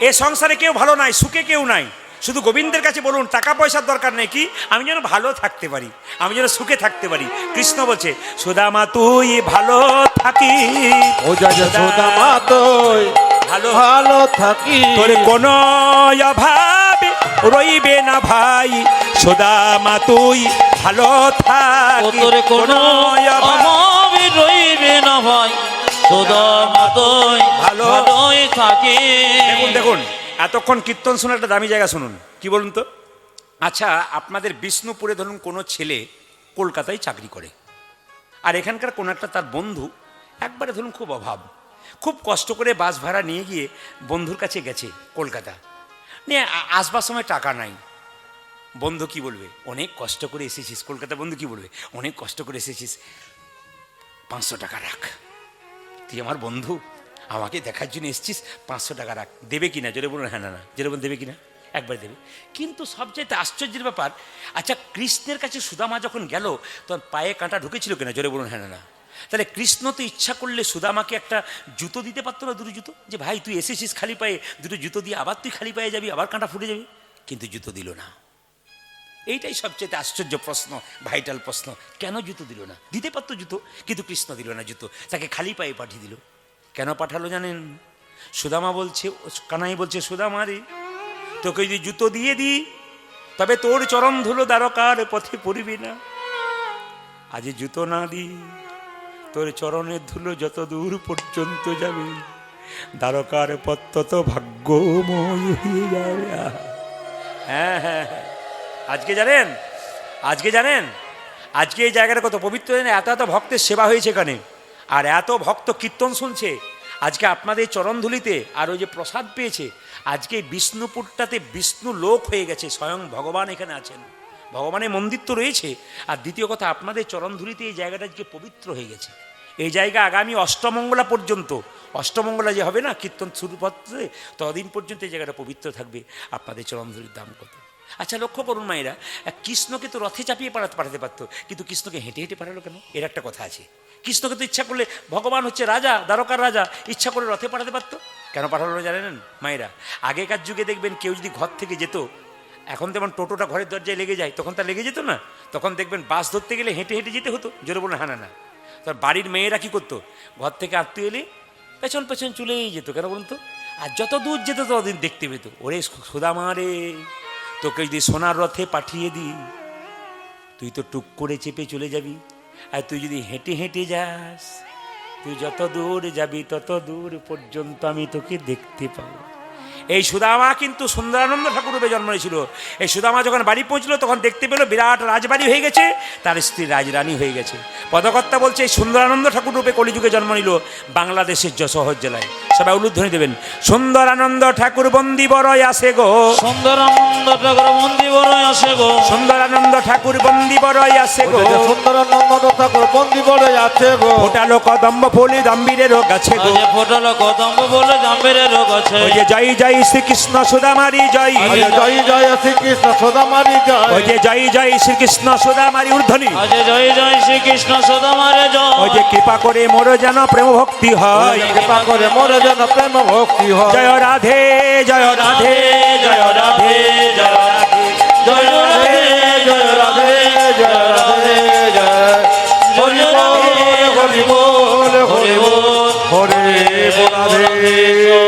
এ সংসারে কেউ ভালো নাই, সুখে কেউ নাই, শুধু গোবিন্দের কাছে বলুন, টাকা পয়সার দরকার নেই, কি আমি যেন ভালো থাকতে পারি, আমি যেন সুখে থাকতে পারি। কৃষ্ণ বলছে, সুদামা তুই ভালো থাকিস, ও যা যে সুদামা তুই ভালো ভালো থাকি তোর কোনো অভাব রইবে না ভাই, সুদামা তুই ভালো থাকিস, তোর কোনো অভাব অভাব রইবে না ভাই, সুদামা তুই ভালোই থাকি। দেখুন দেখুন, এতক্ষণ কীর্তন শুনে একটা দামি জায়গা শুনুন, কি বলুন তো, আচ্ছা আপনাদের বিষ্ণুপুরে ধরুন কোনো ছেলে কলকাতায় চাকরি করে, আর এখানকার কোনো একটা তার বন্ধু একবারে ধরুন খুব অভাব, খুব কষ্ট করে বাস ভাড়া নিয়ে গিয়ে বন্ধুর কাছে গেছে কলকাতা নিয়ে, আসবার সময় টাকা নাই। বন্ধু কি বলবে, অনেক কষ্ট করে এসেছিস কলকাতা, বন্ধু কি বলবে, অনেক কষ্ট করে এসেছিস, 500 টাকা রাখ, তুই আমার বন্ধু, আমাকে দেখার জন্য এসেছিস, 500 টাকা রাখ, দেবে কিনা, জোরে বলুন, হ্যাঁ না না, জোরে বলুন, দেবে কিনা, একবার দেবে। কিন্তু সবচাইতে আশ্চর্যের ব্যাপার, আচ্ছা কৃষ্ণের কাছে সুদামা যখন গেল তখন পায়ে কাঁটা ঢুকেছিল কিনা, জোরে বলুন, হ্যাঁ না না। তাহলে কৃষ্ণ তো ইচ্ছা করলে সুদামাকে একটা জুতো দিতে পারতো না, 2 জুতো, যে ভাই তুই এসেছিস খালি পায়ে, 2 জুতো দিয়ে আবার তুই খালি পায়ে যাবি, আবার কাঁটা ফুটে যাবি, কিন্তু জুতো দিল না। এইটাই সবচেয়ে আশ্চর্য প্রশ্ন, ভাইটাল প্রশ্ন, কেন জুতো দিল না? দিতে পারতো জুতো, কিন্তু কৃষ্ণ দিল না জুতো, তাকে খালি পায়ে পাঠিয়ে দিল। কেন পাঠালো জানেন? সুদামা বলছে, কানাই বলছে, সুদামা রে, তোকে যদি জুতো দিয়ে দিই তবে তোর চরণ ধুলো দ্বারকার পথে পড়বি না, আজ জুতো না দিই তোর চরণের ধুলো যত দূর পর্যন্ত যাবে, দ্বারকার পথ তত ভাগ্যময় হয়ে যাবে। হ্যাঁ হ্যাঁ, আজকে জানেন আজকে এই জায়গাটা কত পবিত্র, এত এত ভক্তের সেবা হয়েছে এখানে, আর এত ভক্ত কীর্তন শুনছে আজকে আপনাদের চরণধুলিতে, আর ওই যে প্রসাদ পেয়েছে, আজকে বিষ্ণুপুরটাতে বিষ্ণু লোক হয়ে গেছে, স্বয়ং ভগবান এখানে আছেন, ভগবানের মন্দির তো রয়েছে, আর দ্বিতীয় কথা আপনাদের চরণধুলিতে এই জায়গাটা আজকে পবিত্র হয়ে গেছে। এই জায়গা আগামী অষ্টমঙ্গলা পর্যন্ত, অষ্টমঙ্গলা যে হবে না কীর্তন শুরু করতে, ততদিন পর্যন্ত এই জায়গাটা পবিত্র থাকবে। আপনাদের চরণধুলির দাম কত? আচ্ছা লক্ষ্য করুন মায়েরা, কৃষ্ণকে তো রথে চাপিয়ে পাঠাতে পারতো, কিন্তু কৃষ্ণকে হেঁটে হেঁটে পাঠালো কেন? এর একটা কথা আছে। কৃষ্ণকে তো ইচ্ছা করলে, ভগবান হচ্ছে রাজা, দ্বারকার রাজা, ইচ্ছা করে রথে পাঠাতে পারতো, কেন পাঠালো না জানেন মায়েরা? আগেকার যুগে দেখবেন কেউ যদি ঘর থেকে যেত, এখন যেমন টোটোটা ঘরের দরজায় লেগে যায়, তখন তা লেগে যেত না। তখন দেখবেন বাস ধরতে গেলে হেঁটে হেঁটে যেতে হতো। জোরে বলে হ্যাঁ না। তোর বাড়ির মেয়েরা কি করতো, ঘর থেকে আত্মীয় এলে পেছন পেছন চলেই যেত। কেন বলুন তো? আর যত দূর যেত ততদিন দেখতে পেত। ওরে সুদামা রে, তোকে যদি সোনার রথে পাঠিয়ে দিই, তুই তো টুক করে চেপে চলে যাবি। আর তুই যদি হেঁটে হেঁটে যাস, তুই যত দূর যাবি তত দূর পর্যন্ত আমি তোকে দেখতে পাবো। এই সুদামা কিন্তু সুন্দরানন্দ ঠাকুর রূপে জন্ম নিয়েছিল। এই সুদামা যখন বাড়ি পৌঁছলো তখন দেখতে পেল বিরাট রাজবাড়ি হয়ে গেছে, তার স্ত্রী রাজরানী হয়ে গেছে। পদকর্তা বলছে এই সুন্দরানন্দ ঠাকুর রূপে কলিযুগে জন্ম নিল বাংলাদেশের যশোহর জেলায়। সবাই উলুধ্বনি দেবেন। সুন্দরানন্দ ঠাকুর বন্দি বড়ই আসে গো, সুন্দরানন্দ ঠাকুর বন্দি বড়ই আসে গো, সুন্দরানন্দ ঠাকুর বন্দি বড়ই আসে গো, সুন্দরানন্দ ঠাকুর বন্দি বলে আছে গো, ফোটালো কদম্ব ফুলি দম্বীরেরও গাছে গো, আজ ফোটালো কদম্ব বলে জাম্বেরের গাছে। ওই যে জয় জয় শ্রীকৃষ্ণ সুদামারি জয়, জয় জয় শ্রীকৃষ্ণ সুদামারি জয়, ওই যে জয় জয় শ্রীকৃষ্ণ সুদামারি ঊর্ধ্বনি, আজ জয় জয় শ্রীকৃষ্ণ সদামারে ওই জয়। যে কৃপা করে মোর যেন প্রেম ভক্তি হয়, কৃপা করে মোরে যেন প্রেম ভক্তি হয়। জয় রাধে জয় রাধে জয় রাধে জয় রাধে জয় রাধে জয় রাধে জয় রাধে জয় হরি বল হরি বল হরি বল হরে বল রাধে।